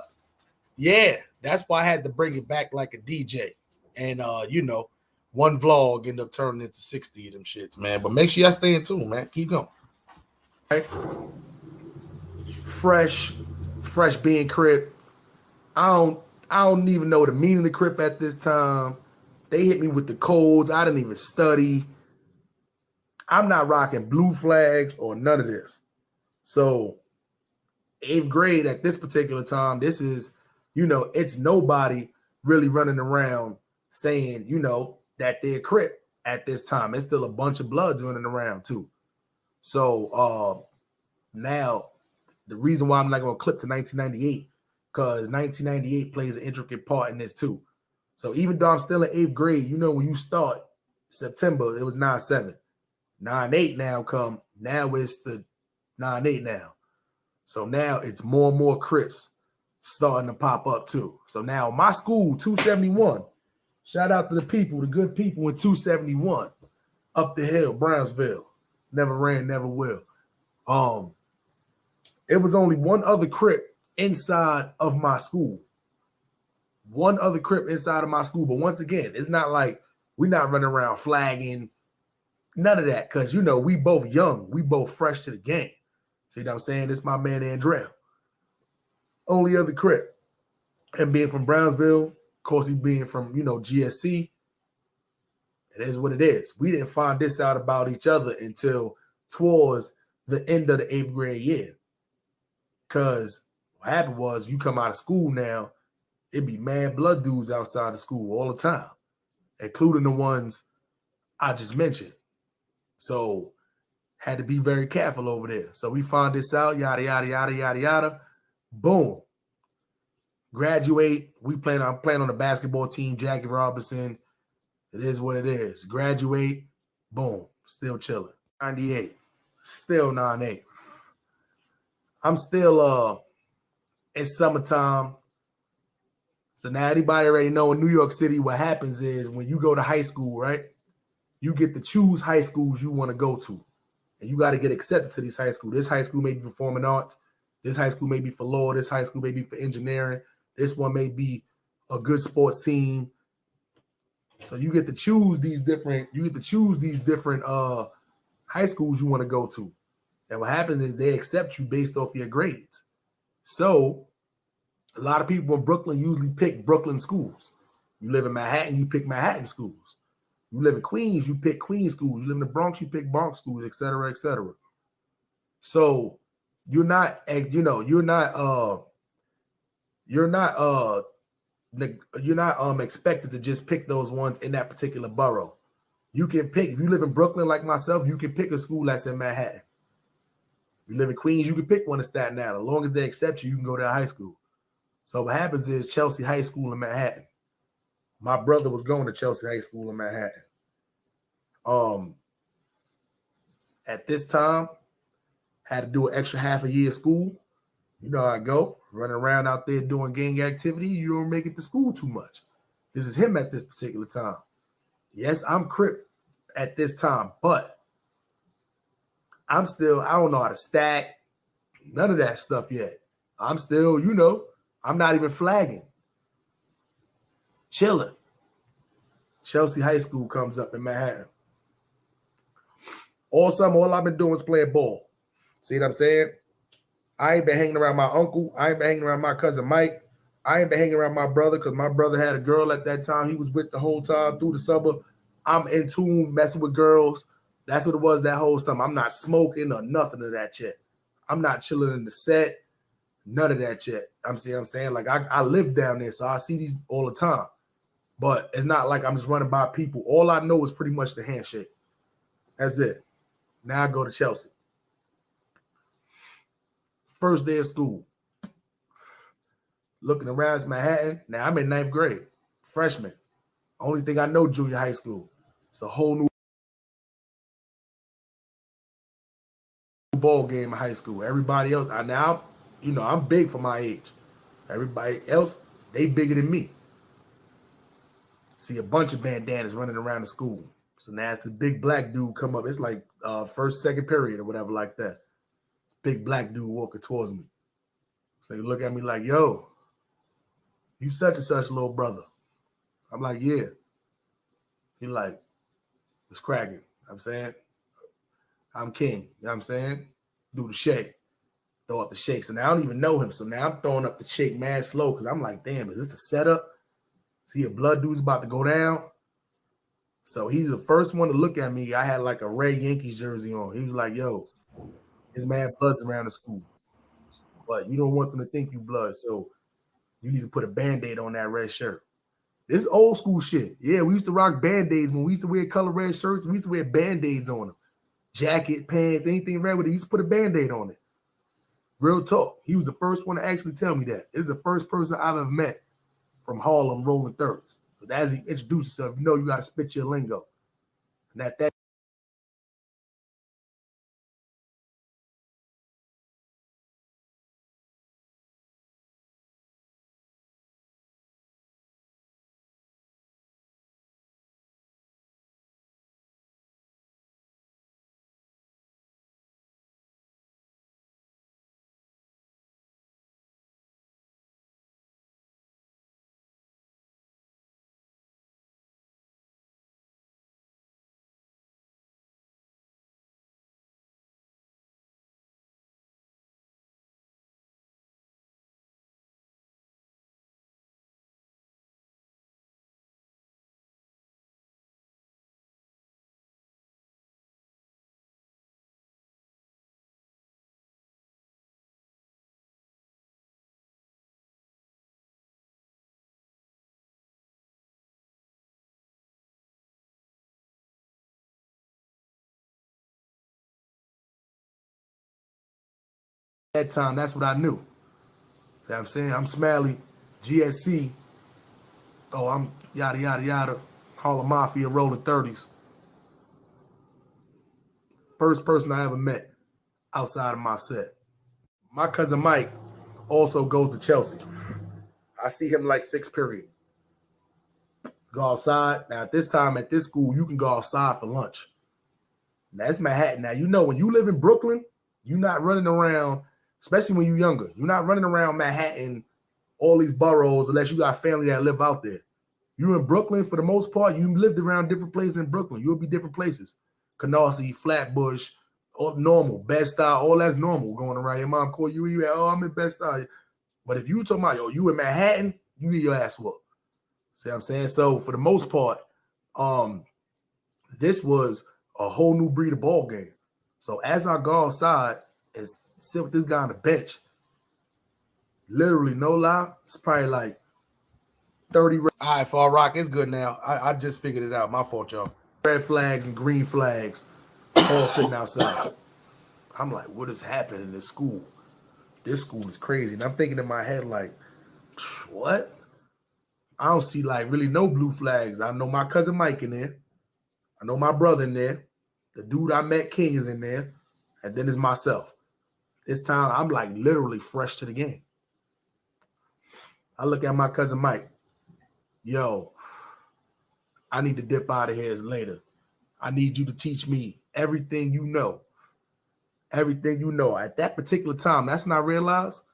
S2: yeah, that's why I had to bring it back like a DJ. And one vlog ended up turning into 60 of them shits, man. But make sure y'all stay in tune, man. Keep going. All right. Fresh being Crip. I don't even know the meaning of Crip at this time. They hit me with the codes. I didn't even study. I'm not rocking blue flags or none of this. So 8th grade at this particular time, this is, it's nobody really running around saying, that they're Crip at this time. It's still a bunch of Bloods running around too. So now the reason why I'm not going to clip to 1998, because 1998 plays an intricate part in this too. So even though I'm still in 8th grade, when you start September, it was 9-7. 9-8 now come. Now it's the 9-8 now. So now it's more and more Crips starting to pop up too. So now my school, 271. Shout out to the people, the good people in 271. Up the hill, Brownsville. Never ran, never will. It was only one other Crip inside of my school. One other Crip inside of my school. But once again, it's not like we're not running around flagging. None of that. Because, we both young. We both fresh to the game. See what I'm saying? It's my man, Andrell. Only other Crip. And being from Brownsville, course, he being from, GSC, it is what it is. We didn't find this out about each other until towards the end of the 8th grade year. Because what happened was you come out of school now, it'd be mad blood dudes outside of school all the time, including the ones I just mentioned. So had to be very careful over there. So we found this out, yada, yada, yada, yada, yada. Boom. Graduate. I'm playing on the basketball team, Jackie Robinson. It is what it is. Graduate. Boom. Still chilling. 98. Still 98. I'm still it's summertime. So now everybody already know in New York City what happens is when you go to high school, right? You get to choose high schools you want to go to. And you got to get accepted to these high schools. This high school may be performing arts. This high school may be for law. This high school may be for engineering. This one may be a good sports team. So you get to choose these different high schools you want to go to. And what happens is they accept you based off your grades. So a lot of people in Brooklyn usually pick Brooklyn schools. You live in Manhattan, you pick Manhattan schools. You live in Queens, you pick Queens schools. You live in the Bronx, you pick Bronx schools, et cetera, et cetera. So you're not expected to just pick those ones in that particular borough. You can pick, if you live in Brooklyn like myself, you can pick a school that's in Manhattan. If you live in Queens, you can pick one in Staten Island. As long as they accept you, you can go to high school. So what happens is Chelsea High School in Manhattan. My brother was going to Chelsea High School in Manhattan. At this time, had to do an extra half a year of school. You know how I go, running around out there doing gang activity. You don't make it to school too much. This is him at this particular time. Yes, I'm Crip at this time, but I don't know how to stack, none of that stuff yet. I'm still, I'm not even flagging. Chilling. Chelsea High School comes up in Manhattan. All I've been doing is playing ball. See what I'm saying? I ain't been hanging around my uncle. I ain't been hanging around my cousin Mike. I ain't been hanging around my brother because my brother had a girl at that time. He was with the whole time through the summer. I'm in tune, messing with girls. That's what it was that whole summer. I'm not smoking or nothing of that shit. I'm not chilling in the set. None of that shit. I'm saying? Like, I live down there, so I see these all the time. But it's not like I'm just running by people. All I know is pretty much the handshake. That's it. Now I go to Chelsea. First day of school. Looking around, it's Manhattan. Now I'm in 9th grade. Freshman. Only thing I know, junior high school. It's a whole new ball game in high school. Everybody else, I'm big for my age. Everybody else, they bigger than me. See a bunch of bandanas running around the school. So now it's the big black dude come up. It's like first, second period or whatever like that. Big black dude walking towards me. So he look at me like, yo, you such and such little brother. I'm like, yeah. He like, it's cracking. I'm saying, I'm king. You know what I'm saying? Do the shake. Throw up the shake. So now I don't even know him. So now I'm throwing up the shake mad slow because I'm like, damn, is this a setup? See a blood dude's about to go down. So he's the first one to look at me. I had like a red Yankees jersey on. He was like, yo, his man blood's around the school. But you don't want them to think you blood. So you need to put a Band-Aid on that red shirt. This is old school shit. Yeah, we used to rock Band-Aids when we used to wear color red shirts. We used to wear Band-Aids on them. Jacket, pants, anything red with it. He used to put a Band-Aid on it. Real talk. He was the first one to actually tell me that. This is the first person I've ever met from Harlem rolling 30s. Because as he introduced himself, you got to spit your lingo. And at that That time, that's what I knew. You know what I'm saying? I'm Smiley, GSC. Oh, I'm yada, yada, yada. Harlem Mafia, rolling 30s. First person I ever met outside of my set. My cousin Mike also goes to Chelsea. I see him like 6th period. Go outside. Now, at this time, at this school, you can go outside for lunch. Now, it's Manhattan. Now, you know, when you live in Brooklyn, you're not running around, especially when you're younger. You're not running around Manhattan, all these boroughs, unless you got family that live out there. You in Brooklyn, for the most part, you lived around different places in Brooklyn. You'll be different places. Canarsie, Flatbush, all normal, Bed-Stuy, all that's normal going around. Your mom call you, oh, I'm in Bed-Stuy. But if you talking about, yo, you in Manhattan, you get your ass whooped. See what I'm saying? So for the most part, this was a whole new breed of ball game. So as I go outside and sit with this guy on the bench, literally, no lie, it's probably like 30. All right, Fall Rock, it's good now. I just figured it out. My fault, y'all. Red flags and green flags all sitting outside. I'm like, what is happening in this school? This school is crazy. And I'm thinking in my head, like, what? I don't see, like, really no blue flags. I know my cousin Mike in there. I know my brother in there. The dude I met, King, is in there. And then it's myself. This time, I'm, like, literally fresh to the game. I look at my cousin Mike. Yo, I need to dip out of here later. I need you to teach me everything you know. Everything you know. At that particular time, that's when I realized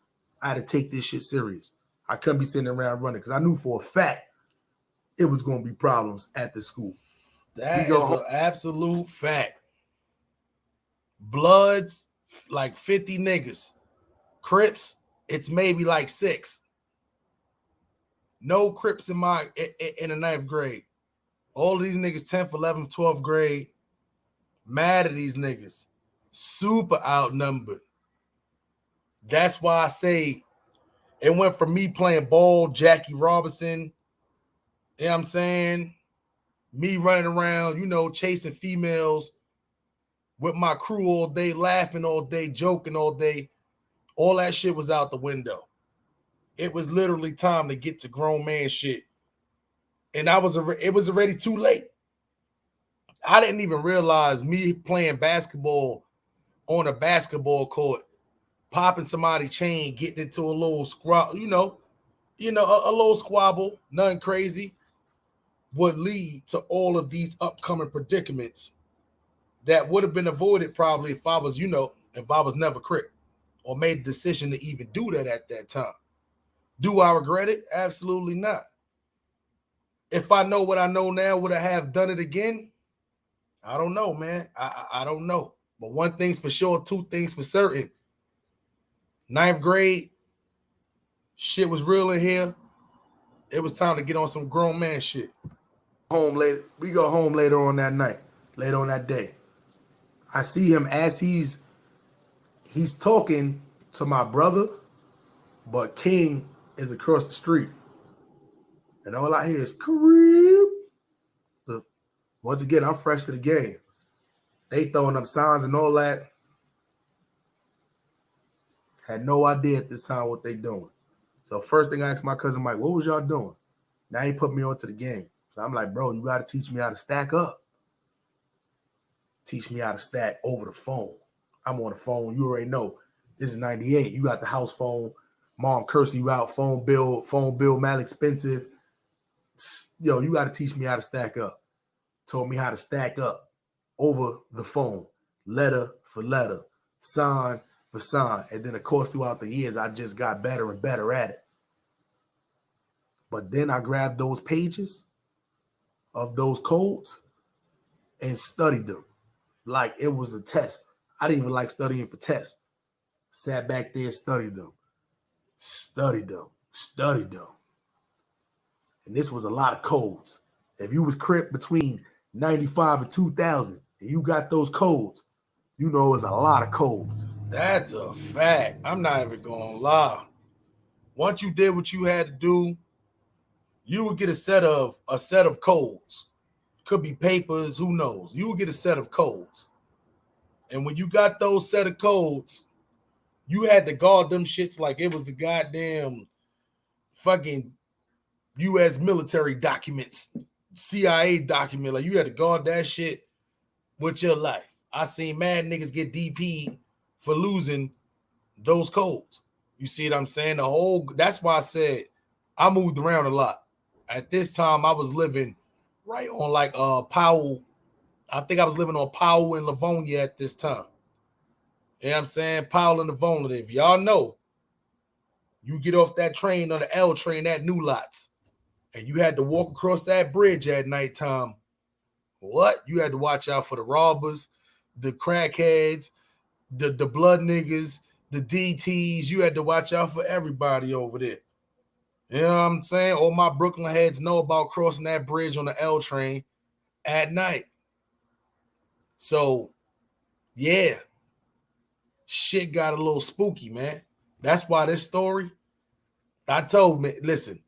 S2: I had to take this shit serious. I couldn't be sitting around running because I knew for a fact it was going to be problems at the school. That is an absolute fact. Bloods, like 50 niggas. Crips, it's maybe like 6. No Crips in the 9th grade. All of these niggas 10th, 11th, 12th grade. Mad at these niggas. Super outnumbered. That's why I say it went from me playing ball, Jackie Robinson, you know what I'm saying? Me running around, you know, chasing females with my crew all day, laughing all day, joking all day. All that shit was out the window. It was literally time to get to grown man shit. And it was already too late. I didn't even realize me playing basketball on a basketball court, popping somebody's chain, getting into a little squabble, a little squabble, nothing crazy, would lead to all of these upcoming predicaments that would have been avoided probably if I was never Crip or made the decision to even do that at that time. Do I regret it? Absolutely not. If I know what I know now, would I have done it again? I don't know, man. I don't know. But one thing's for sure, two things for certain. 9th grade, shit was real in here. It was time to get on some grown man shit. Home later. We go home later on that night, later on that day. I see him as he's talking to my brother, but King is across the street. And all I hear is Crip. Look, once again, I'm fresh to the game. They throwing up signs and all that. Had no idea at this time what they doing. So first thing I asked my cousin Mike, what was y'all doing? Now he put me onto the game. So I'm like, bro, you got to teach me how to stack up. Teach me how to stack over the phone. I'm on the phone. You already know. This is 98. You got the house phone. Mom cursing you out. Phone bill, mal expensive. Yo, you got to teach me how to stack up. Told me how to stack up over the phone. Letter for letter. Sign for sign. And then, of course, throughout the years, I just got better and better at it. But then I grabbed those pages of those codes and studied them like it was a test. I didn't even like studying for tests. Sat back there, studied them. And this was a lot of codes. If you was Crip between 95 and 2000 and you got those codes, you know it was a lot of codes. That's a fact. I'm not even gonna lie. Once you did what you had to do, you would get a set of codes. Could be papers, who knows? You would get a set of codes. And when you got those set of codes, You had to guard them shits like it was the goddamn fucking U.S. military documents, CIA document. Like you had to guard that shit with your life. I seen mad niggas get DP'd for losing those codes. You see what I'm saying? That's why I said I moved around a lot. At this time, I was living right on like Powell. I think I was living on Powell and Livonia at this time. You know what I'm saying? Powell and Livonia. If y'all know, you get off that train on the L train at New Lots, and you had to walk across that bridge at nighttime. What? You had to watch out for the robbers, the crackheads, the blood niggas, the DTs. You had to watch out for everybody over there. You know what I'm saying? All my Brooklyn heads know about crossing that bridge on the L train at night. So, yeah, shit got a little spooky, man. That's why this story, I told me, listen,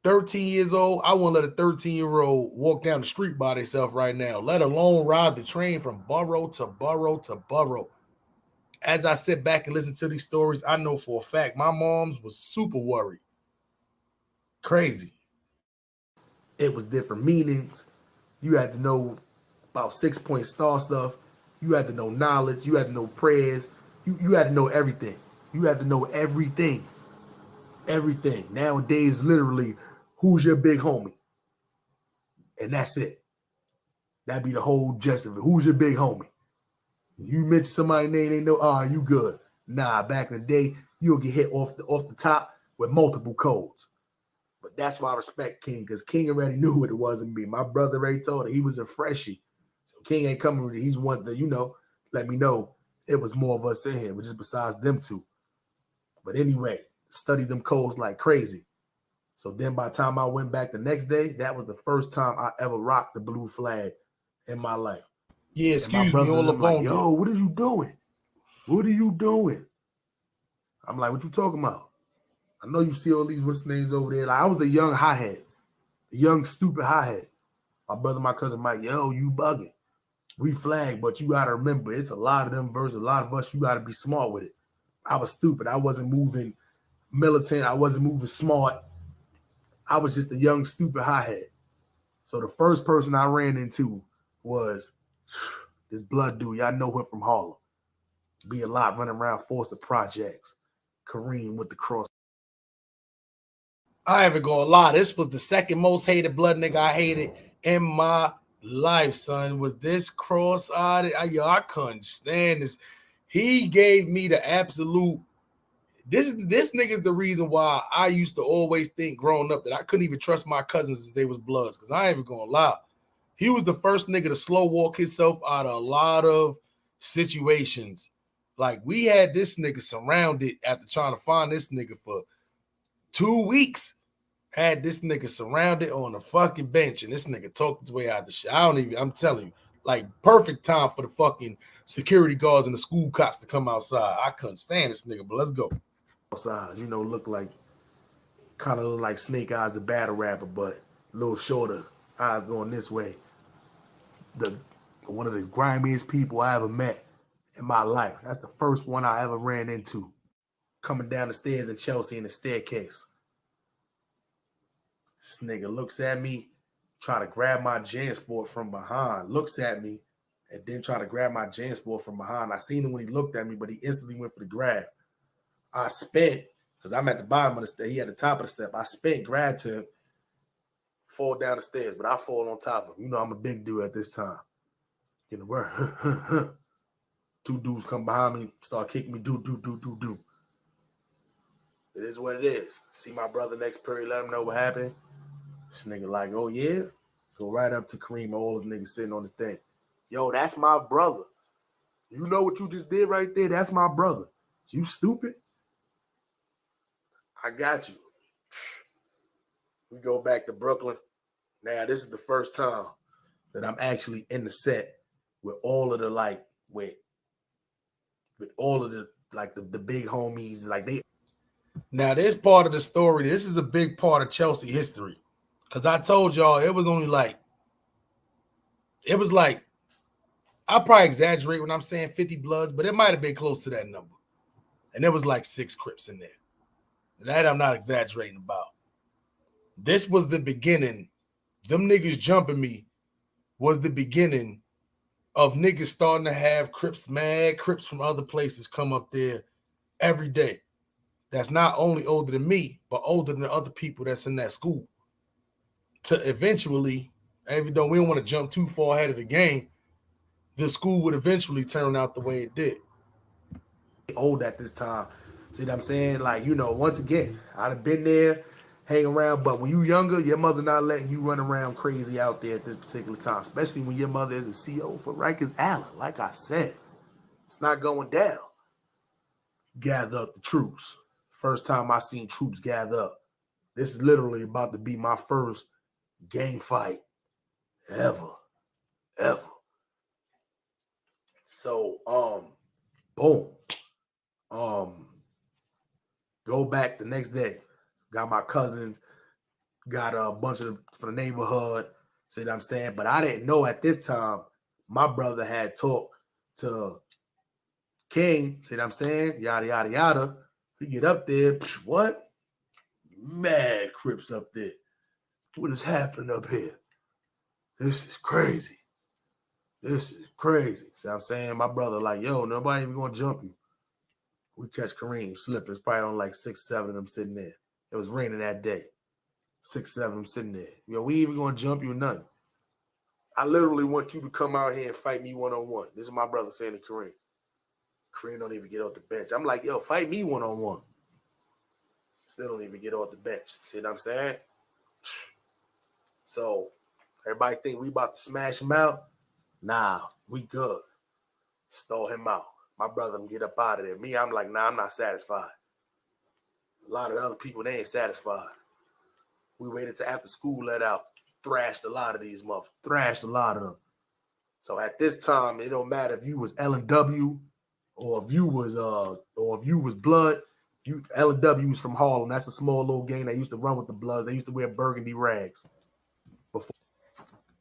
S2: 13 years old, I won't let a 13-year-old walk down the street by themselves right now, let alone ride the train from borough to borough to borough. As I sit back and listen to these stories, I know for a fact my mom's was super worried. Crazy. It was different meanings. You had to know about 6-point star stuff. You had to know knowledge. You had to know prayers. You had to know everything. You had to know everything. Everything. Nowadays, literally, who's your big homie? And that's it. That'd be the whole gist of it. Who's your big homie? You mention somebody's name, they know, you good. Nah, back in the day, you'll get hit off the top with multiple codes. But that's why I respect King, because King already knew what it was in me. My brother already told her he was a freshie. So King ain't coming with it. He's one to, let me know it was more of us in here, but just besides them two. But anyway, studied them codes like crazy. So then by the time I went back the next day, that was the first time I ever rocked the blue flag in my life. Yeah, excuse me, all up on yo, what are you doing? What are you doing? I'm like, what you talking about? I know you see all these what's names over there. Like, I was the young hothead, the young stupid hothead. My brother, my cousin Mike, yo, you bugging. We flag, but you gotta remember, it's a lot of them versus a lot of us. You gotta be smart with it. I was stupid. I wasn't moving militant. I wasn't moving smart. I was just a young stupid hothead. So the first person I ran into was this blood dude. Y'all know him from Harlem. Be a lot running around Forster Projects. Kareem with the cross. I haven't gonna lie. This was the second most hated blood nigga I hated in my life, son. Was this cross-eyed? I couldn't stand this. He gave me the absolute. This nigga's the reason why I used to always think growing up that I couldn't even trust my cousins if they was bloods. Because I ain't even gonna lie. He was the first nigga to slow walk himself out of a lot of situations. Like, we had this nigga surrounded after trying to find this nigga for 2 weeks. Had this nigga surrounded on a fucking bench, and this nigga talked his way out the shit. I'm telling you, like, perfect time for the fucking security guards and the school cops to come outside. I couldn't stand this nigga, but let's go. Outside, look like, kind of look like Snake Eyes, the battle rapper, but a little shorter, eyes going this way. One of the grimiest people I ever met in my life. That's the first one I ever ran into. Coming down the stairs in Chelsea in the staircase. This nigga looks at me, try to grab my JanSport from behind, looks at me, and then try to grab my JanSport from behind. I seen him when he looked at me, but he instantly went for the grab. I spent, because I'm at the bottom of the step, he at the top of the step. I spent, grabbed him, fall down the stairs, but I fall on top of him. I'm a big dude at this time. Get the word. Two dudes come behind me, start kicking me, do. It is what it is. See my brother next period, let him know what happened. This nigga like, oh yeah? Go right up to Kareem, all his niggas sitting on the thing. Yo, that's my brother. You know what you just did right there? That's my brother. You stupid? I got you. We go back to Brooklyn. Now, this is the first time that I'm actually in the set with all of the, like, with all of the, like, the big homies. Like, they. Now, this part of the story, this is a big part of Chelsea history. Because I told y'all it was only like, I probably exaggerate when I'm saying 50 Bloods, but it might have been close to that number. And there was like 6 Crips in there. That I'm not exaggerating about. This was the beginning. Them niggas jumping me was the beginning of niggas starting to have Crips, mad Crips from other places come up there every day. That's not only older than me, but older than the other people that's in that school. To eventually, even though we don't want to jump too far ahead of the game, the school would eventually turn out the way it did. Old at this time. See what I'm saying? Like, you know, once again, I'd have been there, hang around, but when you younger, your mother not letting you run around crazy out there at this particular time, especially when your mother is a CO for Rikers Island. Like I said, it's not going down. Gather up the troops. First time I seen troops gather up. This is literally about to be my first gang fight ever. So, boom. Go back the next day. Got my cousins, got a bunch of from the neighborhood. See what I'm saying? But I didn't know at this time my brother had talked to King. See what I'm saying? Yada, yada, yada. We get up there. What? Mad Crips up there. What is happening up here? This is crazy. This is crazy. See what I'm saying? My brother like, yo, nobody even going to jump you. We catch Kareem slipping. It's probably on like 6, 7 of them sitting there. It was raining that day. 6, 7 of them sitting there. Yo, we even going to jump you or nothing. I literally want you to come out here and fight me one-on-one. This is my brother saying to Kareem. Kareem don't even get off the bench. I'm like, yo, fight me one-on-one. Still don't even get off the bench. See what I'm saying? So, everybody think we about to smash him out? Nah, we good. Stole him out. My brother get up out of there. Me, I'm like, nah, I'm not satisfied. A lot of the other people, they ain't satisfied. We waited till after school let out. Thrashed a lot of these motherfuckers. Thrashed a lot of them. So at this time, it don't matter if you was L&W or if you was Blood. L&W was from Harlem. That's a small little gang that used to run with the Bloods. They used to wear burgundy rags before.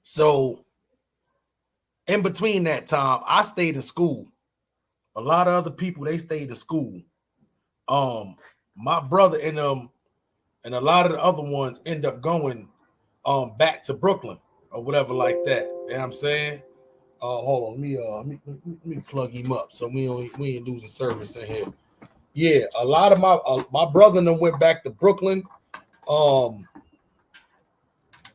S2: So in between that time, I stayed in school. A lot of other people, they stayed in school. My brother and a lot of the other ones end up going back to Brooklyn or whatever like that. You know what I'm saying? Hold on, let me plug him up so we ain't losing service in here. Yeah, a lot of my brother and them went back to Brooklyn.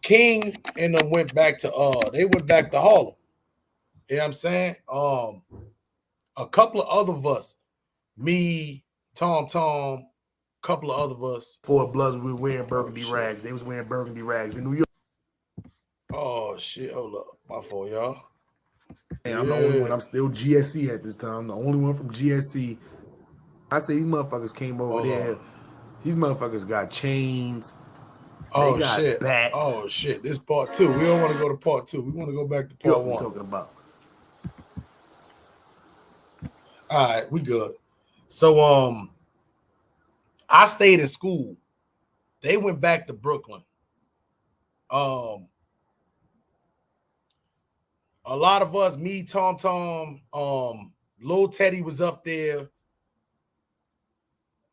S2: King and them went back to they went back to Harlem. You know what I'm saying? A couple of other of us, me, Tom, a couple of other of us, 4 Bloods, we were wearing burgundy rags. They was wearing burgundy rags in New York. Oh shit, hold up. My fault, y'all. And I'm the only one. I'm still GSC at this time. I'm the only one from GSC. I say these motherfuckers came over there. These motherfuckers got chains. They got shit. Bats. Oh shit. This part 2. We don't want to go to part 2. We want to go back to part 1. Talking about. All right, we good. So I stayed in school. They went back to Brooklyn. A lot of us, me, Tom, Lil Teddy was up there.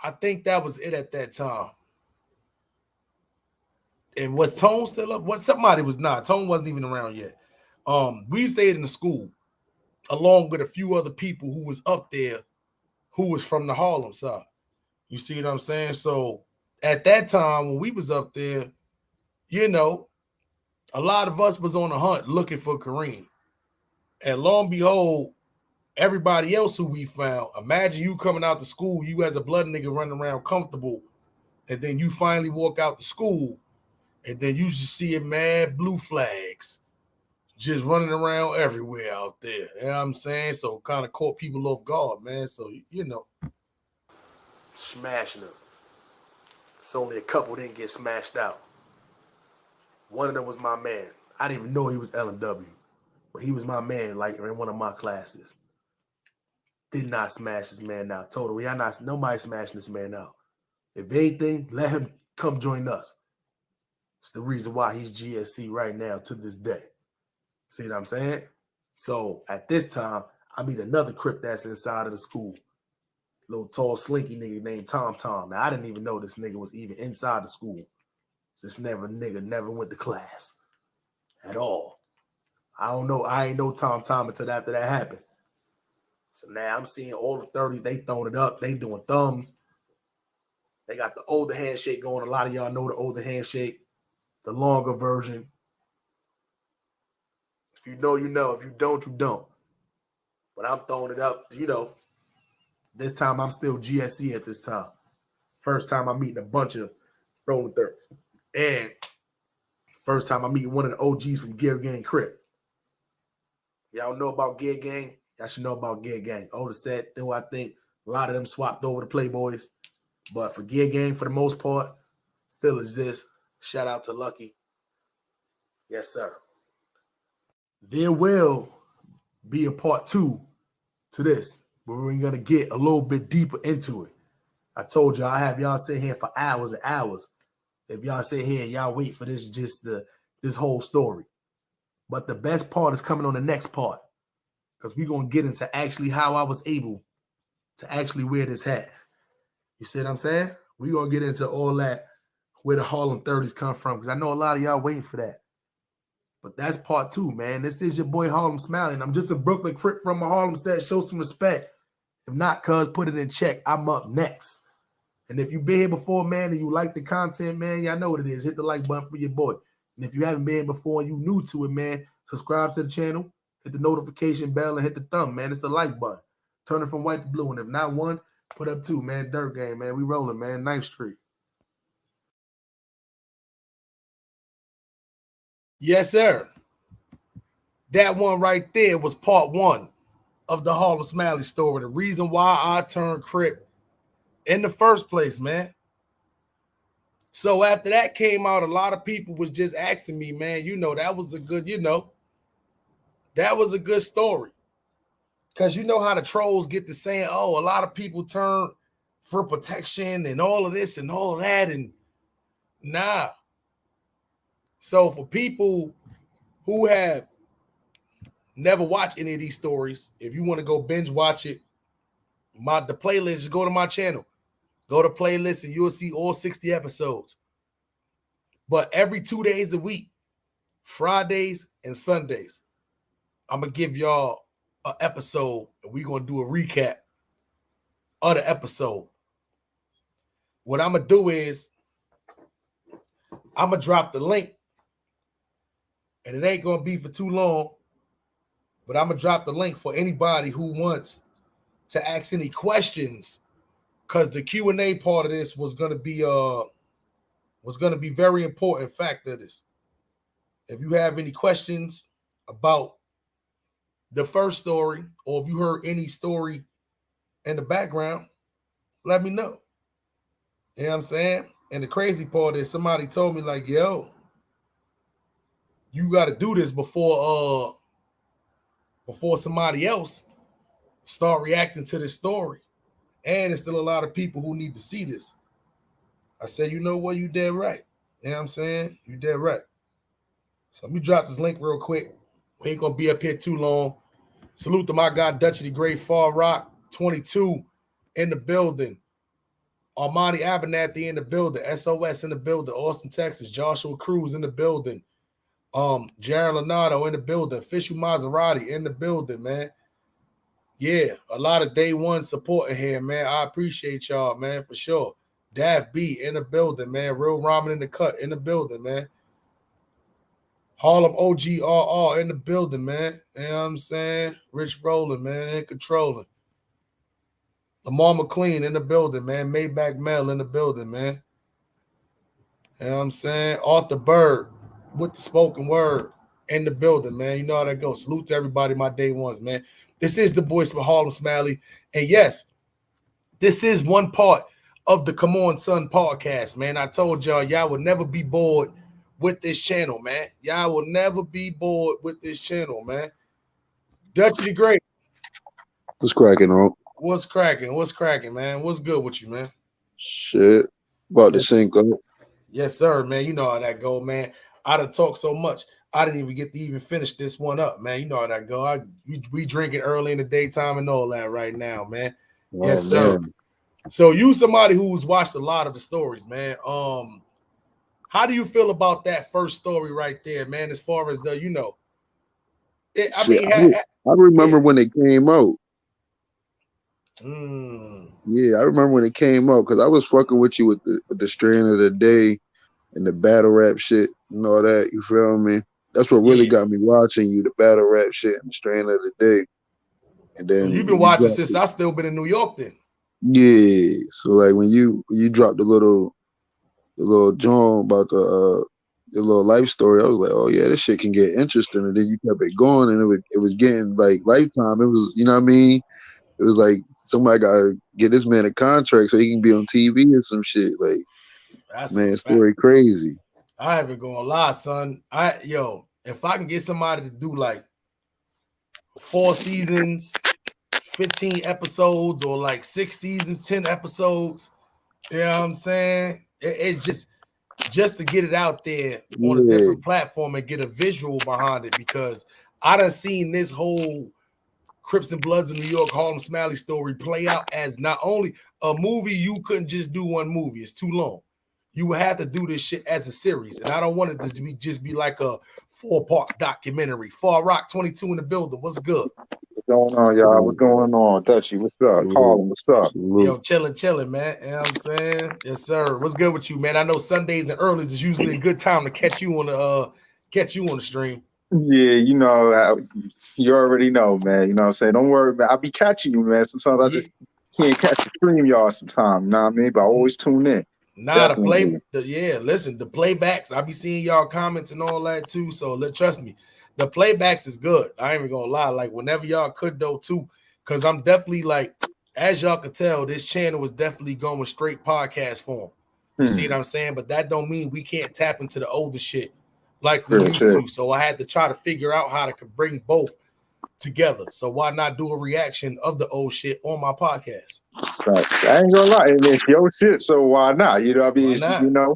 S2: I think that was it at that time. And was Tone still up? What somebody was not. Tone wasn't even around yet. We stayed in the school along with a few other people who was up there who was from the Harlem side. You see what I'm saying? So at that time when we was up there, you know, a lot of us was on the hunt looking for Kareem. And lo and behold, everybody else who we found, imagine you coming out to school, you as a blood nigga running around comfortable, and then you finally walk out to school, and then you just see mad blue flags just running around everywhere out there. You know what I'm saying? So kind of caught people off guard, man. So, you know, smashing them. It's only a couple didn't get smashed out. One of them was my man. I didn't even know he was L&W, but he was my man, like in one of my classes. Did not smash this man out. Told him, nobody smashing this man out. If anything, let him come join us. It's the reason why he's GSC right now to this day. See what I'm saying? So at this time, I meet another Crip that's inside of the school. Little tall, slinky nigga named Tom Tom. Now, I didn't even know this nigga was even inside the school. This nigga never went to class at all. I don't know. I ain't know Tom Tom until after that happened. So now I'm seeing all the 30s. They throwing it up. They doing thumbs. They got the older handshake going. A lot of y'all know the older handshake, the longer version. If you know, you know. If you don't, you don't. But I'm throwing it up, you know. This time I'm still GSC at this time. First time I'm meeting a bunch of rolling 30s. And first time I'm meeting one of the OGs from Gear Gang Crip. Y'all know about Gear Gang? Y'all should know about Gear Gang. Older set, though I think a lot of them swapped over to Playboys. But for Gear Gang, for the most part, still exists. Shout out to Lucky. Yes, sir. There will be a part 2 to this, where we're going to get a little bit deeper into it. I told y'all I have y'all sit here for hours and hours. If y'all sit here and y'all wait for this, this whole story. But the best part is coming on the next part, because we're going to get into actually how I was able to actually wear this hat. You see what I'm saying? We're going to get into all that, where the Harlem 30s come from, because I know a lot of y'all waiting for that. But that's part 2, man. This is your boy Harlem Smiley, and I'm just a Brooklyn Crip from a Harlem set. Show some respect. If not, cuz, put it in check. I'm up next. And if you've been here before, man, and you like the content, man, y'all know what it is. Hit the like button for your boy. And if you haven't been before and you new to it, man, subscribe to the channel, hit the notification bell, and hit the thumb, man. It's the like button. Turn it from white to blue. And if not one, put up 2, man. Dirt game, man. We rolling, man. 9th Street. Yes, sir. That one right there was part 1 of the Harlem Smiley story. The reason why I turned Crip in the first place, man. So after that came out, a lot of people was just asking me, man, you know, that was a good, that was a good story. Because you know how the trolls get to saying, oh, a lot of people turn for protection and all of this and all of that. And nah. So for people who have never watched any of these stories, if you want to go binge watch it, the playlist, just go to my channel. Go to playlist and you'll see all 60 episodes. But every 2 days a week, Fridays and Sundays, I'm going to give y'all an episode and we're going to do a recap of the episode. What I'm going to do is I'm going to drop the link, and it ain't going to be for too long, but I'm going to drop the link for anybody who wants to ask any questions, because the Q&A part of this was going to be very important factor of this. If you have any questions about the first story, or if you heard any story in the background, let me know. You know what I'm saying? And the crazy part is somebody told me, like, yo, you got to do this before somebody else start reacting to this story. And there's still a lot of people who need to see this. I said, you know what? You dead right. You know what I'm saying? You dead right. So let me drop this link real quick. We ain't going to be up here too long. Salute to my guy, Dutch of the Great Far Rock, 22 in the building. Armani Abernathy in the building. SOS in the building. Austin, Texas. Joshua Cruz in the building. Jared Leonardo in the building. Fishu Maserati in the building, man. Yeah, a lot of day one support in here, man. I appreciate y'all, man, for sure. Dav B in the building, man. Real Ramen in the cut in the building, man. Harlem OGRR in the building, man. You know what I'm saying? Rich Roller, man, and controlling. Lamar McLean in the building, man. Maybach Mel in the building, man. You know what I'm saying? Arthur Bird with the spoken word in the building, man. You know how that goes. Salute to everybody, my day ones, man. This is the voice for Harlem Smiley. And yes, this is one part of the Come On Son podcast, man. I told y'all would never be bored with this channel, man. Y'all will never be bored with this channel, man. Dutch the Great.
S8: What's cracking, Unc?
S2: What's cracking? What's cracking, man? What's good with you, man?
S8: Shit. About to sync up.
S2: Yes, sir, man. You know how that go, man. I done talk so much. I didn't even get to even finish this one up, man. You know how that go. We drinking early in the daytime and all that right now, man.
S8: Oh,
S2: Yes, sir.
S8: man.
S2: So you somebody who's watched a lot of the stories, man. How do you feel about that first story right there, man? As far as the,
S8: I remember when it came out. Yeah, I remember when it came out because I was fucking with you with the strain of the day and the battle rap shit and all that. You feel me? That's what really got me watching you, the battle rap shit and the strain of the day. And then
S2: so you've been watching since I still been in New York then.
S8: Yeah. So like when you dropped the little joint about the little life story, I was like, oh yeah, this shit can get interesting. And then you kept it going and it was getting like Lifetime. It was, you know what I mean? It was like somebody gotta get this man a contract so he can be on TV or some shit. Like,
S2: that's
S8: man, story crazy.
S2: I ain't even gonna lie, son. If I can get somebody to do like 4 seasons, 15 episodes, or like 6 seasons, 10 episodes, you know what I'm saying? It's just to get it out there on a different platform and get a visual behind it, because I done seen this whole Crips and Bloods in New York, Harlem Smiley story play out as not only a movie. You couldn't just do one movie. It's too long. You would have to do this shit as a series. And I don't want it to just be like a 4-part documentary. Far Rock 22 in the building. What's good?
S9: What's going on, y'all? What's going on? Dutchy, what's up? Harlem, what's up?
S2: Yo, chilling, man. You know what I'm saying? Yes, sir. What's good with you, man? I know Sundays and earlies is usually a good time to catch you on the stream.
S9: Yeah, you know, you already know, man. You know what I'm saying? Don't worry, man. I'll be catching you, man. Sometimes I just can't catch the stream, y'all, sometimes. You know what I mean? But I always tune in.
S2: Nah, listen, the playbacks, I be seeing y'all comments and all that too. So trust me, the playbacks is good. I ain't even gonna lie. Like whenever y'all could though too, because I'm definitely like, as y'all could tell, this channel is definitely going straight podcast form. You see what I'm saying? But that don't mean we can't tap into the older shit like we used to. So I had to try to figure out how to bring both together. So why not do a reaction of the old shit on my podcast?
S9: Right. I ain't gonna lie, and it's your shit, so why not? You know what I mean? You know,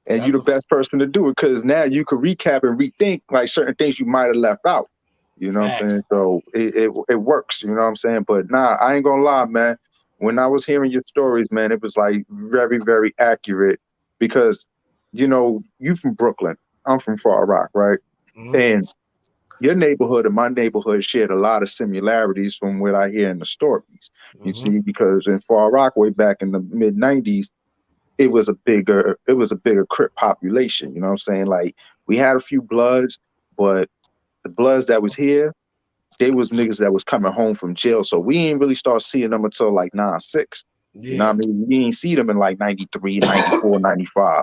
S9: and you're the best person to do it, because now you could recap and rethink like certain things you might have left out. You know what I'm saying? So it works, you know what I'm saying? But nah, I ain't gonna lie, man. When I was hearing your stories, man, it was like very, very accurate, because, you know, you from Brooklyn. I'm from Far Rock, right? And your neighborhood and my neighborhood shared a lot of similarities from what I hear in the stories. You see, because in Far Rock, way back in the mid 90s, it was a bigger Crip population. You know what I'm saying? Like, we had a few Bloods, but the Bloods that was here, they was niggas that was coming home from jail. So we ain't really start seeing them until like 96. You know what I mean? We ain't see them in like 93, 94, 95.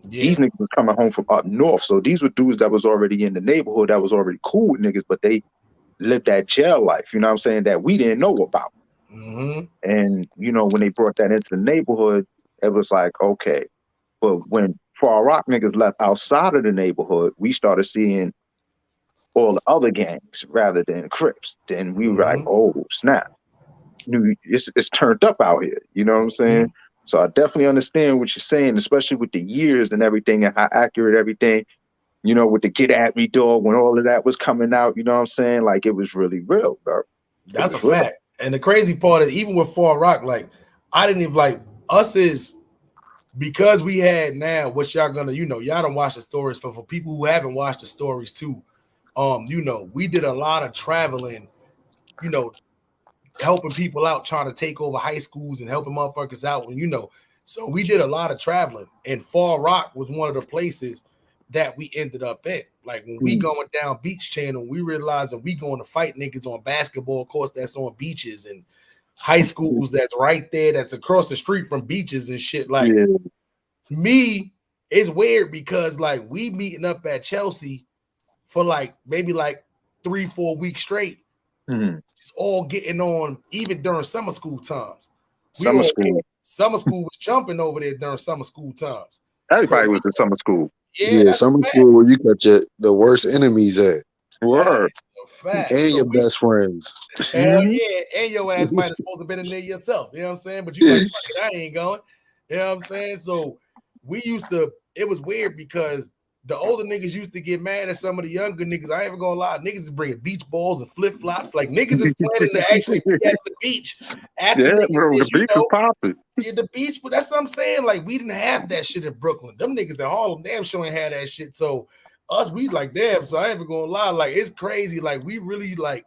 S9: These niggas was coming home from up north. So these were dudes that was already in the neighborhood, that was already cool with niggas, but they lived that jail life, you know what I'm saying, that we didn't know about. And, you know, when they brought that into the neighborhood, it was like, okay. But when Far Rock niggas left outside of the neighborhood, we started seeing all the other gangs rather than Crips. Then we were like, oh, snap. It's turned up out here, you know what I'm saying? So I definitely understand what you're saying, especially with the years and everything and how accurate everything, you know, with the Get At Me dog, when all of that was coming out, you know what I'm saying? Like, it was really real, bro.
S2: That's a fact. And the crazy part is, even with Far Rock, like, I didn't even like us is because we had now what y'all gonna, you know, y'all don't watch the stories. For people who haven't watched the stories too, you know, we did a lot of traveling, you know, helping people out, trying to take over high schools and helping motherfuckers out. And, you know, so we did a lot of traveling, and Far Rock was one of the places that we ended up in. Like, when we going down Beach Channel, we realizing we going to fight niggas on basketball courts that's on beaches, and high schools that's right there, that's across the street from beaches and shit. Like, me, it's weird because like we meeting up at Chelsea for like maybe like 3-4 weeks straight. It's all getting on, even during summer school times. Summer school was jumping over there during summer school times.
S9: Everybody was in summer school.
S8: Yeah, summer school where you catch the worst enemies at.
S9: Word.
S8: And your best friends.
S2: Hell yeah. And your ass might have supposed to have been in there yourself. You know what I'm saying? But you like, fuck it, I ain't going. You know what I'm saying? So we used to, it was weird because the older niggas used to get mad at some of the younger niggas. I ain't even gonna lie, niggas is bringing beach balls and flip flops. Like niggas is planning to actually be at the beach after niggas
S9: the beach was popping.
S2: Yeah, the beach, but that's what I'm saying. Like we didn't have that shit in Brooklyn. Them niggas in Harlem, damn sure ain't had that shit. So us, we like damn. So I ain't even gonna lie. Like it's crazy. Like we really like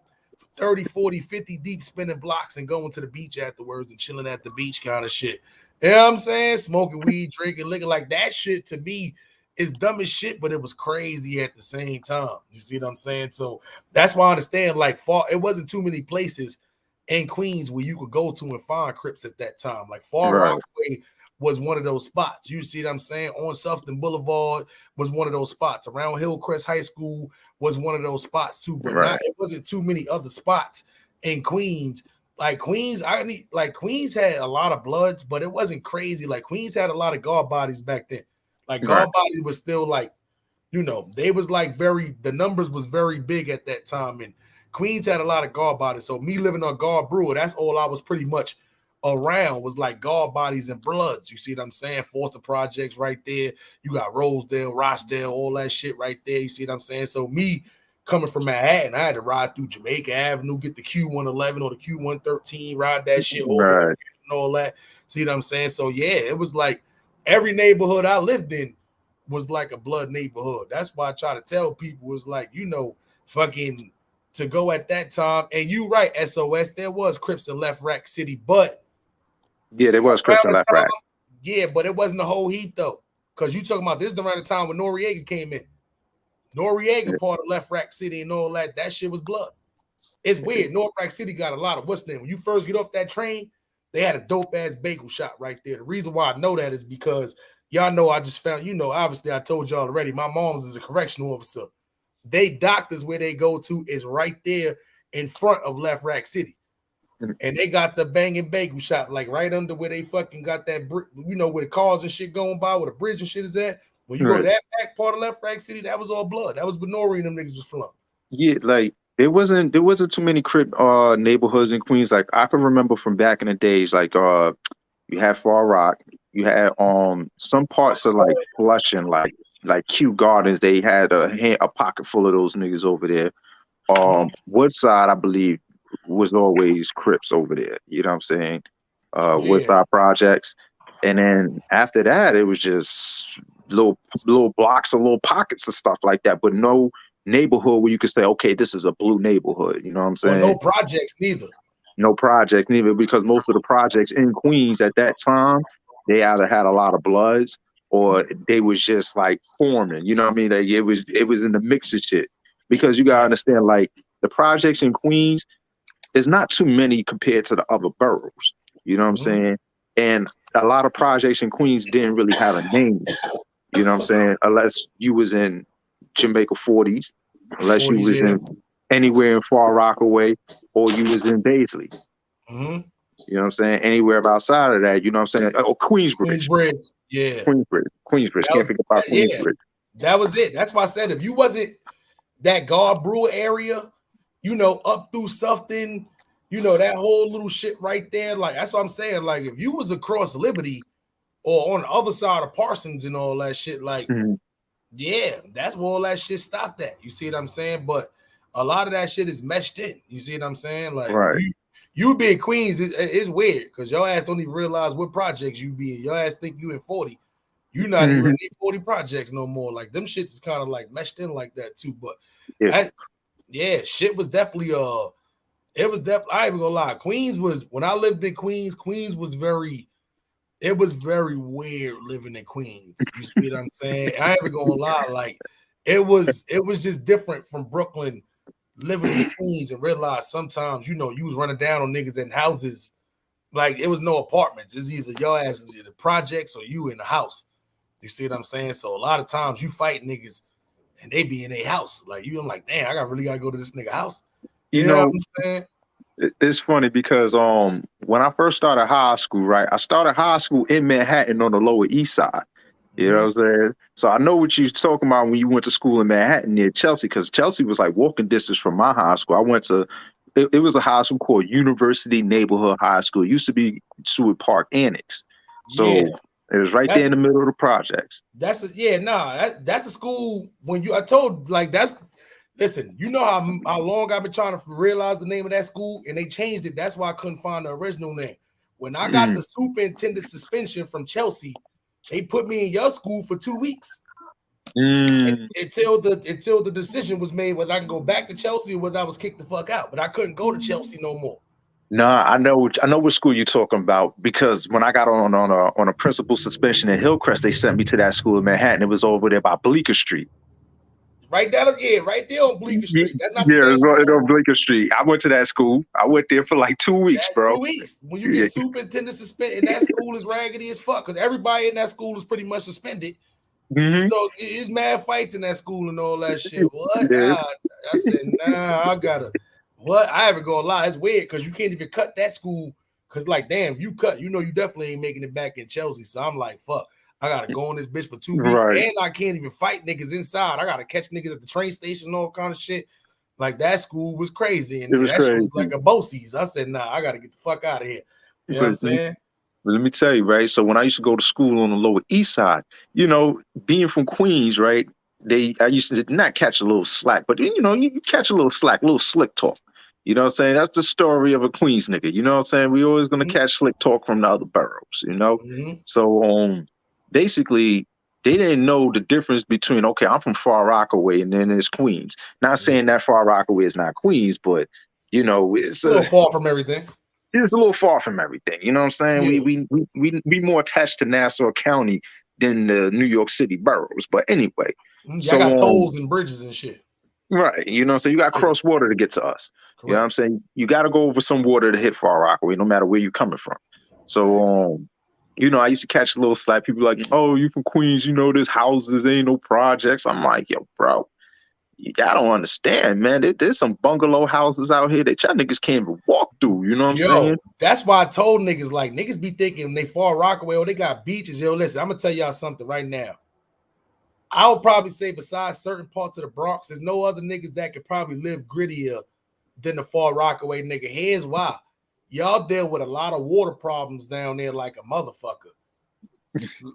S2: 30, 40, 50 deep spinning blocks and going to the beach afterwards and chilling at the beach kind of shit. You know what I'm saying? Smoking weed, drinking liquor, like that shit to me is dumb as shit, but it was crazy at the same time. You see what I'm saying? So that's why I understand, like, it wasn't too many places in Queens where you could go to and find Crips at that time. Like Far Rockaway was one of those spots. You see what I'm saying? On Sufton Boulevard was one of those spots. Around Hillcrest High School was one of those spots too. But it wasn't too many other spots in Queens. Like Queens, Queens had a lot of Bloods, but it wasn't crazy. Like Queens had a lot of guard bodies back then. Like guard bodies was still like, you know, they was like the numbers was very big at that time. And Queens had a lot of guard bodies. So me living on Guard Brewer, that's all I was pretty much around was like guard bodies and Bloods. You see what I'm saying? Foster Projects right there. You got Rosedale, Rochdale, all that shit right there. You see what I'm saying? So me coming from Manhattan, I had to ride through Jamaica Avenue, get the Q111 or the Q113, ride that shit over and all that. See what I'm saying? So yeah, it was like every neighborhood I lived in was like a Blood neighborhood. That's why I try to tell people was like, you know, fucking to go at that time. And you right, SOS, there was Crips in Left Rack City, but
S9: yeah, there was Crips in Left Rack.
S2: Yeah, but it wasn't the whole heat though. Because you talking about this is around the time when Noriega came in. Noriega part of Left Rack City and all that. That shit was Blood. It's weird. North Rack City got a lot of what's name. When you first get off that train, they had a dope ass bagel shop right there. The reason why I know that is because y'all know I just found, you know, obviously I told y'all already, my mom's is a correctional officer. They doctors where they go to is right there in front of Left Rack City. And they got the banging bagel shop, like right under where they fucking got that, you know, where the cars and shit going by, where the bridge and shit is at. When you go to that back part of Left Rack City, that was all Blood. That was Benori and them niggas was flung.
S9: Yeah, like there wasn't too many Crip neighborhoods in Queens. Like I can remember from back in the days, like you had Far Rock, you had some parts of like Flushing, like Kew Gardens, they had a pocket full of those niggas over there. Woodside, I believe, was always Crips over there. You know what I'm saying? Woodside Projects. And then after that, it was just little blocks of little pockets of stuff like that, but no neighborhood where you could say, okay, this is a blue neighborhood. You know what I'm saying?
S2: Well, no projects neither.
S9: No projects neither, because most of the projects in Queens at that time, they either had a lot of Bloods or they was just like forming. You know what I mean? Like it was in the mix of shit. Because you gotta understand, like the projects in Queens, there's not too many compared to the other boroughs. You know what I'm saying? And a lot of projects in Queens didn't really have a name. You know what I'm saying? Unless you was in Jamaica 40s, unless you was in anywhere in Far Rockaway, or you was in Baisley. You know what I'm saying? Anywhere outside of that, you know what I'm saying? Oh, Queensbridge.
S2: Yeah.
S9: Queensbridge. Can't forget about Queensbridge.
S2: That was it. That's why I said if you wasn't that Guard Brewer area, you know, up through something, you know, that whole little shit right there. Like, that's what I'm saying. Like, if you was across Liberty or on the other side of Parsons and all that shit, like, yeah, that's where all that shit stopped at. You see what I'm saying? But a lot of that shit is meshed in. You see what I'm saying? Like, you being Queens is weird because your ass don't even realize what projects you be in. Your ass think you in 40. You not even in 40 projects no more. Like, them shits is kind of like meshed in like that too. But shit was definitely it was definitely, I ain't even gonna lie. Queens was, when I lived in Queens was very, it was very weird living in Queens. You see what I'm saying? I ain't even gonna lie. Like, it was just different from Brooklyn living in Queens and realize sometimes, you know, you was running down on niggas in houses. Like, it was no apartments. It's either your ass is in the projects or you in the house. You see what I'm saying? So a lot of times you fight niggas and they be in a house. Like, I'm like, damn, I really gotta go to this nigga house. You know what I'm saying?
S9: It's funny because when I first started high school, right? I started high school in Manhattan on the Lower East Side. You know what I'm saying? So I know what you're talking about when you went to school in Manhattan near Chelsea, because Chelsea was like walking distance from my high school. I went to, it was a high school called University Neighborhood High School. It used to be Seward Park Annex. So It was right there in the middle of the projects.
S2: That's a school. Listen, you know how long I've been trying to realize the name of that school, and they changed it. That's why I couldn't find the original name. When I got the superintendent suspension from Chelsea, they put me in your school for 2 weeks until the decision was made whether I can go back to Chelsea or whether I was kicked the fuck out. But I couldn't go to Chelsea no more.
S9: Nah, I know what school you're talking about, because when I got on a principal suspension in Hillcrest, they sent me to that school in Manhattan. It was over there by Bleecker Street.
S2: Right there on Bleecker Street. That's not
S9: it was
S2: right
S9: on Bleecker Street. I went to that school. I went there for like 2 weeks, bro.
S2: 2 weeks. When you get superintendent suspended, and that school is raggedy as fuck, because everybody in that school is pretty much suspended. So it's mad fights in that school and all that shit. What?
S9: Yeah.
S2: I said, nah, I gotta. What? I haven't gonna lie. It's weird because you can't even cut that school. Because, like, damn, if you cut, you definitely ain't making it back in Chelsea. So I'm like, fuck, I gotta go on this bitch for 2 weeks.
S9: Right.
S2: And I can't even fight niggas inside. I gotta catch niggas at the train station and all kind of shit. Like, that school was crazy. And that shit was like a BOCES. I said, nah, I gotta get the fuck out of here. You know what I'm saying?
S9: But let me tell you, right? So when I used to go to school on the Lower East Side, being from Queens, right? I used to not catch a little slack, but you catch a little slack, a little slick talk. You know what I'm saying? That's the story of a Queens nigga. You know what I'm saying? We always gonna catch slick talk from the other boroughs, So basically they didn't know the difference between, okay, I'm from Far Rockaway and then there's Queens. Not saying that Far Rockaway is not Queens, but it's
S2: a little far from everything.
S9: It's a little far from everything. You know what I'm saying?
S2: Yeah.
S9: We more attached to Nassau County than the New York City boroughs. But anyway.
S2: I got tolls and bridges and shit.
S9: Right. You know what I'm saying? You got to cross water to get to us. Correct. You know what I'm saying? You got to go over some water to hit Far Rockaway, no matter where you're coming from. So, I used to catch a little slack. People like, oh, you from Queens, there's houses, ain't no projects. I'm like, yo, bro, I don't understand, man. There's some bungalow houses out here that y'all niggas can't even walk through. You know what I'm saying?
S2: That's why I told niggas, like, niggas be thinking they Far Rockaway, they got beaches. Yo, listen, I'm going to tell y'all something right now. I would probably say besides certain parts of the Bronx, there's no other niggas that could probably live grittier than the Far Rockaway nigga. Here's why. Y'all deal with a lot of water problems down there like a motherfucker.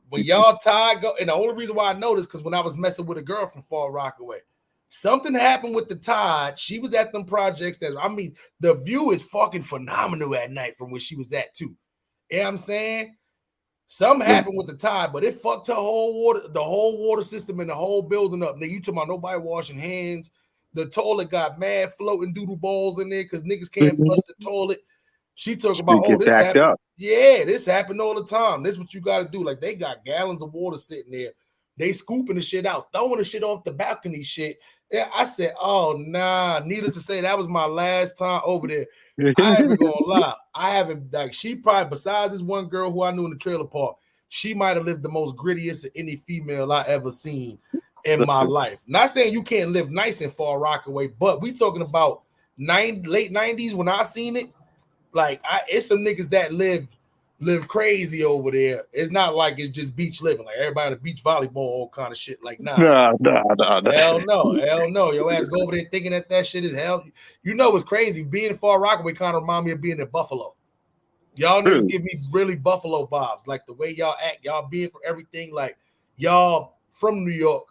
S2: When y'all tide go, and the only reason why I know this because when I was messing with a girl from Far Rockaway, something happened with the tide. She was at them projects the view is fucking phenomenal at night from where she was at too. You know what I'm saying? Something happened with the tide, but it fucked the whole water system and the whole building up. Nigga, you talking about nobody washing hands. The toilet got mad floating doodle balls in there because niggas can't flush the toilet. She talking about, this happened. Up. Yeah, this happened all the time. This is what you got to do. Like, they got gallons of water sitting there. They scooping the shit out, throwing the shit off the balcony shit. Yeah, I said, oh, nah. Needless to say, that was my last time over there. I haven't gonna lie. I haven't, like, she probably, besides this one girl who I knew in the trailer park, she might have lived the most grittiest of any female I ever seen in my life. Not saying you can't live nice in Far Rockaway, but we talking about late 90s when I seen it. Like, it's some niggas that live crazy over there. It's not like it's just beach living, like everybody on the beach volleyball, all kind of shit. Like, nah. Hell no. Your ass go over there thinking that shit is hell. You know what's crazy? Being in Far Rockaway kind of remind me of being in Buffalo. Y'all niggas give me really Buffalo vibes, like the way y'all act, y'all being for everything, like y'all from New York,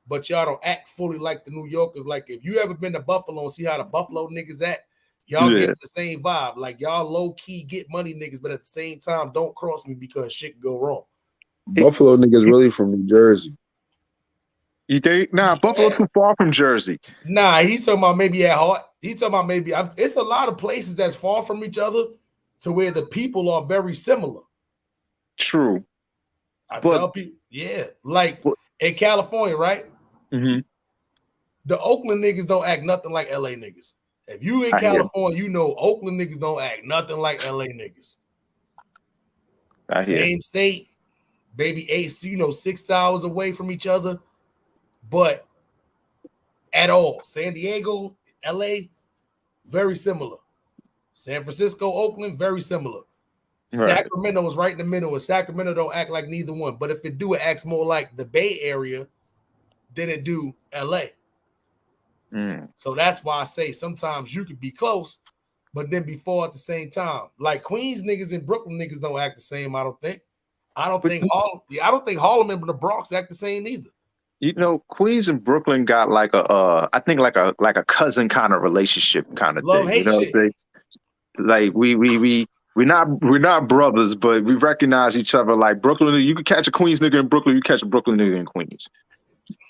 S2: but y'all don't act fully like the New Yorkers. Like, if you ever been to Buffalo and see how the Buffalo niggas act, y'all get the same vibe. Like, y'all low-key get money niggas, but at the same time, don't cross me because shit can go wrong.
S8: Buffalo niggas really from New Jersey.
S9: You think? Nah, Buffalo too far from Jersey.
S2: Nah, he's talking about maybe at heart. He's talking about maybe. It's a lot of places that's far from each other to where the people are very similar.
S9: True.
S2: I tell people, like in California, right?
S9: Mm-hmm.
S2: The Oakland niggas don't act nothing like LA niggas. If you in California, you know Oakland niggas don't act nothing like LA niggas. Same state, maybe 6 hours away from each other, but at all. San Diego, LA, very similar. San Francisco, Oakland, very similar. Right. Sacramento is right in the middle, and Sacramento don't act like neither one. But if it do, it acts more like the Bay Area than it do LA. So that's why I say sometimes you could be close, but then be far at the same time. Like Queens niggas and Brooklyn niggas don't act the same, I don't think. I don't think Harlem and the Bronx act the same either.
S9: You know, Queens and Brooklyn got like a I think like a cousin kind of relationship kind of thing. You know what I'm saying? Like we're not brothers, but we recognize each other. Like Brooklyn, you can catch a Queens nigga in Brooklyn, you catch a Brooklyn nigga in Queens.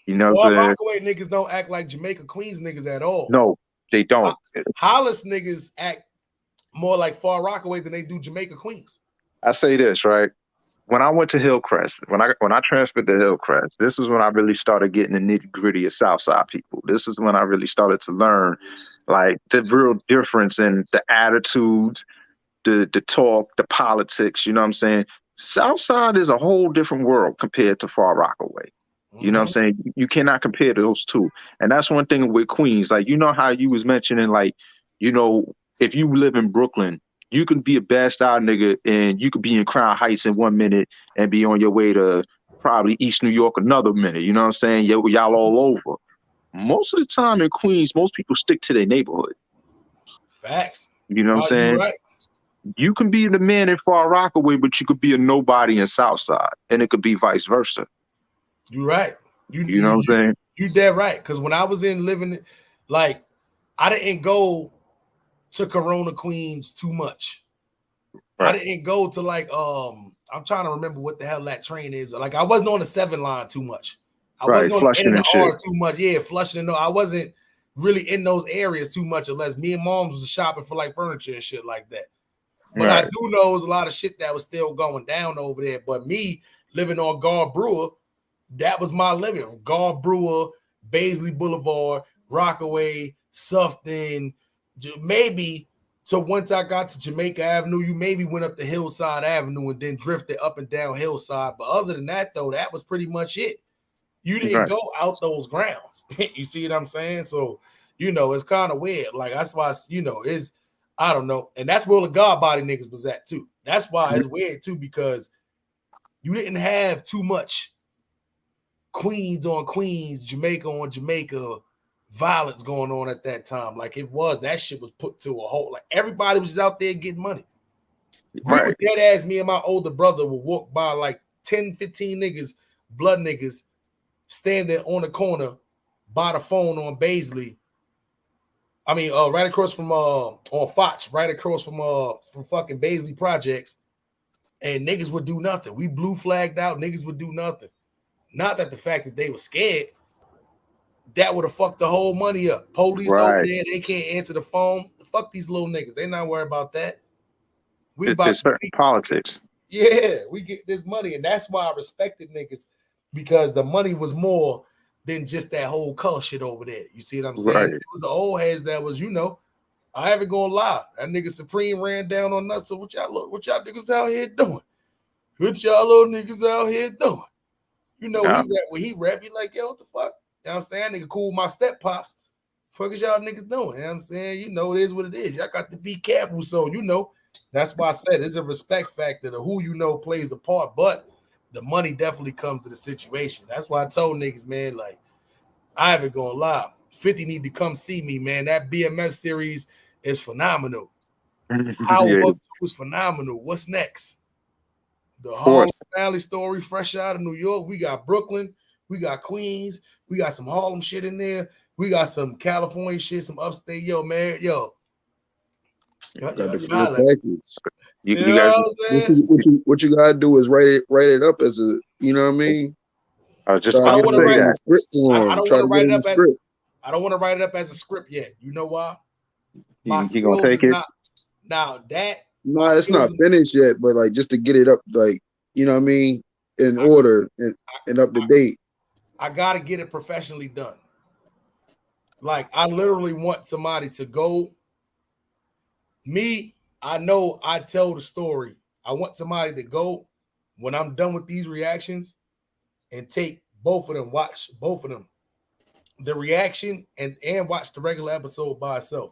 S9: You know what I'm saying?
S2: Rockaway niggas don't act like Jamaica Queens niggas at all.
S9: No, they don't.
S2: Hollis niggas act more like Far Rockaway than they do Jamaica Queens.
S9: I say this, right? When I went to Hillcrest, when I transferred to Hillcrest, this is when I really started getting the nitty-gritty of Southside people. This is when I really started to learn like the real difference in the attitudes, the talk, the politics, you know what I'm saying? Southside is a whole different world compared to Far Rockaway. You know what I'm saying? You cannot compare those two. And that's one thing with Queens. Like, you know how you was mentioning, like, you know, if you live in Brooklyn, you can be a bad style nigga and you could be in Crown Heights in 1 minute and be on your way to probably East New York another minute. You know what I'm saying? Y'all all over. Most of the time in Queens, most people stick to their neighborhood.
S2: Facts.
S9: You know what I'm saying?
S2: Right.
S9: You can be the man in Far Rockaway, but you could be a nobody in Southside. And it could be vice versa.
S2: You're right.
S9: You know what I'm saying?
S2: You dead right. Because when I was living, like, I didn't go to Corona Queens too much. Right. I didn't go to like I'm trying to remember what the hell that train is. Like I wasn't on the 7 line too much. I wasn't on the N and the R too much. Yeah, Flushing and I wasn't really in those areas too much unless me and moms was shopping for like furniture and shit like that. But I do know there's a lot of shit that was still going down over there. But me living on Guard Brewer, that was my living. Guard Brewer, Baisley Boulevard, Rockaway, Sufton, maybe. So once I got to Jamaica Avenue, you maybe went up to Hillside Avenue and then drifted up and down Hillside. But other than that, though, that was pretty much it. You didn't go out those grounds. You see what I'm saying? So, you know, it's kind of weird. Like, that's why, you know, I don't know. And that's where the God body niggas was at, too. That's why it's weird, too, because you didn't have too much Queens on Queens, Jamaica on Jamaica violence going on at that time. Like it was, that shit was put to a whole, like everybody was out there getting money. Right. We were dead ass, me and my older brother would walk by like 10, 15 niggas, blood niggas, standing on the corner by the phone on Baisley. I mean, right across from on Fox, right across from fucking Baisley Projects, and niggas would do nothing. We blue flagged out, niggas would do nothing. Not that the fact that they were scared, that would have fucked the whole money up. Police over there, they can't answer the phone. Fuck these little niggas. They not worried about that.
S9: It's certain politics.
S2: Yeah, we get this money. And that's why I respected niggas, because the money was more than just that whole color shit over there. You see what I'm saying? Right. It was the old heads that was, you know, I haven't gonna lie. That nigga Supreme ran down on us. So what y'all niggas out here doing? What y'all little niggas out here doing? You know, he rap, he like, yo, what the fuck? You know what I'm saying? Nigga cool my step pops. Fuck is y'all niggas doing? You know what I'm saying? You know, it is what it is. Y'all got to be careful. So, you know, that's why I said it's a respect factor to who you know plays a part, but the money definitely comes to the situation. That's why I told niggas, man, like, I haven't gonna lie. 50 need to come see me, man. That BMF series is phenomenal. How was phenomenal. What's next? The Harlem Smiley story, fresh out of New York. We got Brooklyn. We got Queens. We got some Harlem shit in there. We got some California shit, some upstate. Yo, man, yo.
S8: Got the full package. What you gotta do is write it up as a, you know what I mean?
S2: I don't want to write it up as a script yet. You know why?
S9: You gonna take it?
S2: Now that.
S8: No, it's not finished yet, but like just to get it up, like, you know what I mean, in order and up to date.
S2: I gotta get it professionally done. Like I literally want somebody to go. Me, I know I tell the story. I want somebody to go when I'm done with these reactions and take both of them, watch both of them, the reaction and watch the regular episode by itself,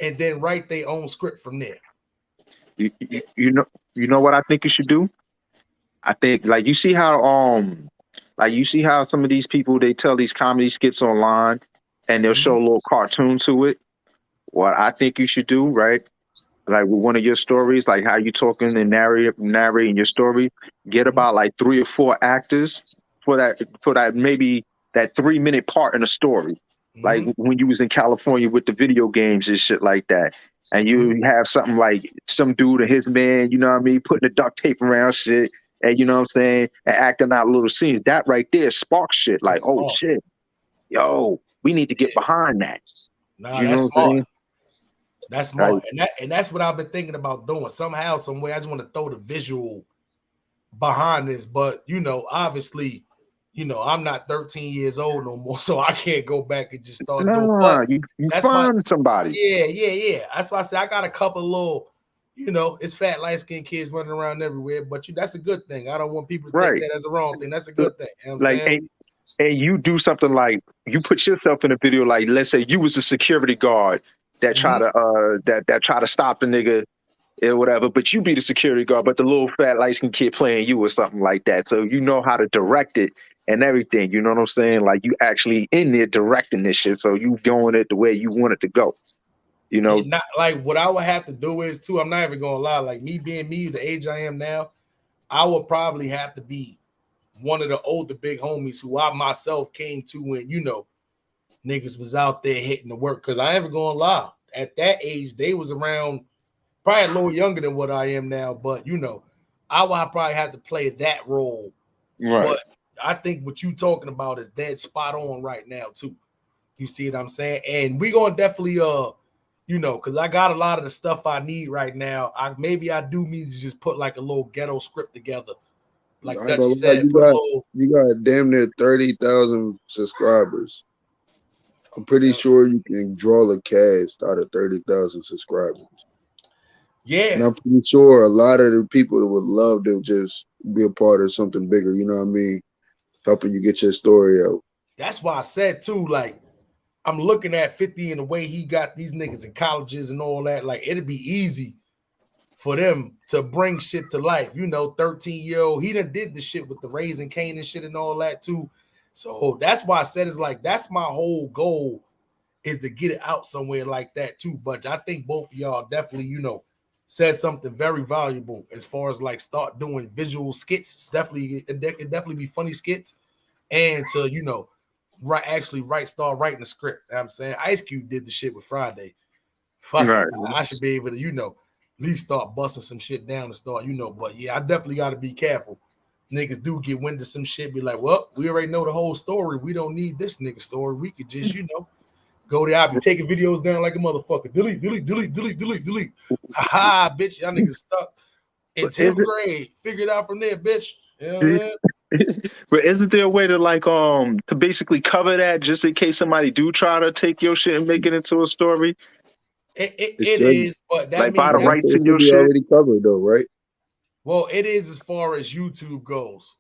S2: and then write their own script from there.
S9: You know what I think you should do? I think like you see how some of these people, they tell these comedy skits online and they'll show a little cartoon to it. What I think you should do, right, like with one of your stories, like how you talking and narrating your story, get about like 3 or 4 actors for that maybe that 3-minute part in a story. Like when you was in California with the video games and shit like that. And you have something like some dude and his man, you know what I mean, putting the duct tape around shit, and you know what I'm saying, and acting out little scenes. That right there sparks shit. Like, oh shit, yo, we need to get behind that.
S2: Nah,
S9: you
S2: that's
S9: know
S2: smart.
S9: what I'm saying?
S2: That's smart. And that's what I've been thinking about doing. Somehow, some way, I just want to throw the visual behind this. But you know, obviously, you know, I'm not 13 years old no more, so I can't go back and just start doing. But
S9: you
S2: that's
S9: find somebody.
S2: Yeah. That's why I say I got a couple of little, you know, it's fat light-skinned kids running around everywhere. But that's a good thing. I don't want people to take that as a wrong thing. That's a good thing. You know what I'm saying?
S9: And you do something like you put yourself in a video, like let's say you was a security guard that try to that try to stop the nigga or whatever, but you be the security guard, but the little fat light-skinned kid playing you or something like that. So you know how to direct it and everything. You know what I'm saying? Like you actually in there directing this shit, so you going it the way you want it to go. You know,
S2: not like what I would have to do is too. I'm not even gonna lie. Like me being me, the age I am now, I would probably have to be one of the older big homies who I myself came to when, you know, niggas was out there hitting the work. Because I ain't even gonna lie, at that age, they was around probably a little younger than what I am now. But, you know, I would probably have to play that role.
S9: Right.
S2: But I think what you talking about is dead spot on right now, too. You see what I'm saying? And we gonna definitely, you know, because I got a lot of the stuff I need right now. Maybe I do need to just put like a little ghetto script together. Like that you said,
S8: you got damn near 30,000 subscribers. I'm pretty sure you can draw the cast out of 30,000 subscribers.
S2: Yeah.
S8: And I'm pretty sure a lot of the people that would love to just be a part of something bigger, you know what I mean? Helping you get your story out.
S2: That's why I said too, like, I'm looking at 50 and the way he got these niggas in colleges and all that. Like, it'd be easy for them to bring shit to life. You know, 13-year-old, he done did the shit with the Raising Cane and shit and all that too. So that's why I said it's like, that's my whole goal, is to get it out somewhere like that too. But I think both of y'all definitely, you know, said something very valuable as far as like start doing visual skits. It's definitely, it definitely be funny skits, and to, you know, start writing the script. You know what I'm saying? Ice Cube did the shit with Friday. Fuck it. I should be able to, you know, at least start busting some shit down and start, you know. But yeah, I definitely got to be careful. Niggas do get wind of some shit, be like, well, we already know the whole story. We don't need this nigga story. We could just, you know, go there. I'll be taking videos down like a motherfucker. Delete. Haha, bitch. Y'all niggas stuck in 10th grade. Figure it out from there, bitch. You know what I mean?
S9: But isn't there a way to like to basically cover that just in case somebody do try to take your shit and make it into a story?
S2: It is, but that
S9: like
S2: means
S9: by the rights in your
S8: shit already covered though, right?
S2: Well, it is as far as YouTube goes,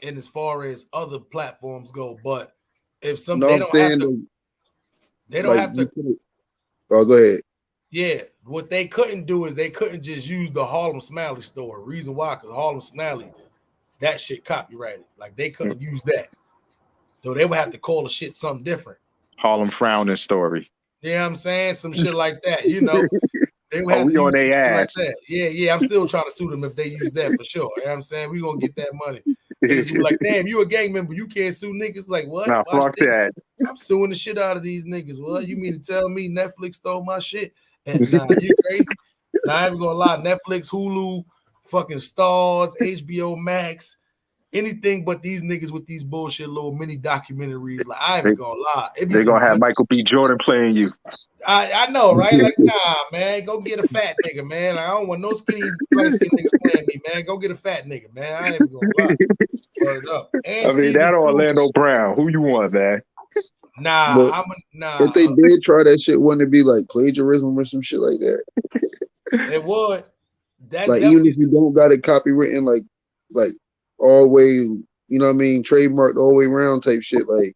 S2: and as far as other platforms go. But if some they don't have to.
S8: Oh, go ahead.
S2: Yeah, what they couldn't do is they couldn't just use the Harlem Smiley story. Reason why? Because Harlem Smiley, that shit copyrighted. Like they couldn't use that. So they would have to call the shit something different.
S9: Harlem frowning story.
S2: You know what I'm saying? Some shit like that, you know. They would have
S9: we
S2: to
S9: on
S2: use
S9: their ass.
S2: like that. Yeah. I'm still trying to sue them if they use that for sure. You know what I'm saying? We're gonna get that money. Niggas be like, damn, you a gang member, you can't sue niggas. Like, what?
S9: Nah, fuck that.
S2: I'm suing the shit out of these niggas. Well, you mean to tell me Netflix stole my shit? And nah, you crazy? Nah, I ain't even gonna lie. Netflix, Hulu, fucking Stars, HBO Max, anything but these niggas with these bullshit little mini documentaries. Like, I ain't even gonna lie.
S9: They're gonna have Michael B. Jordan playing you.
S2: I know, right? Like, nah, man, go get a fat nigga, man. I don't want no skinny niggas playing me, man. Go get a fat nigga, man. I ain't even gonna lie. Word up. And
S9: I mean, that or Orlando Brown. Who you want, man?
S2: Nah,
S8: if they did try that shit, wouldn't it be like plagiarism or some shit like that?
S2: It would. That's
S8: like even if you don't got it copywritten, like all the way, you know what I mean, trademarked all the way around type shit. Like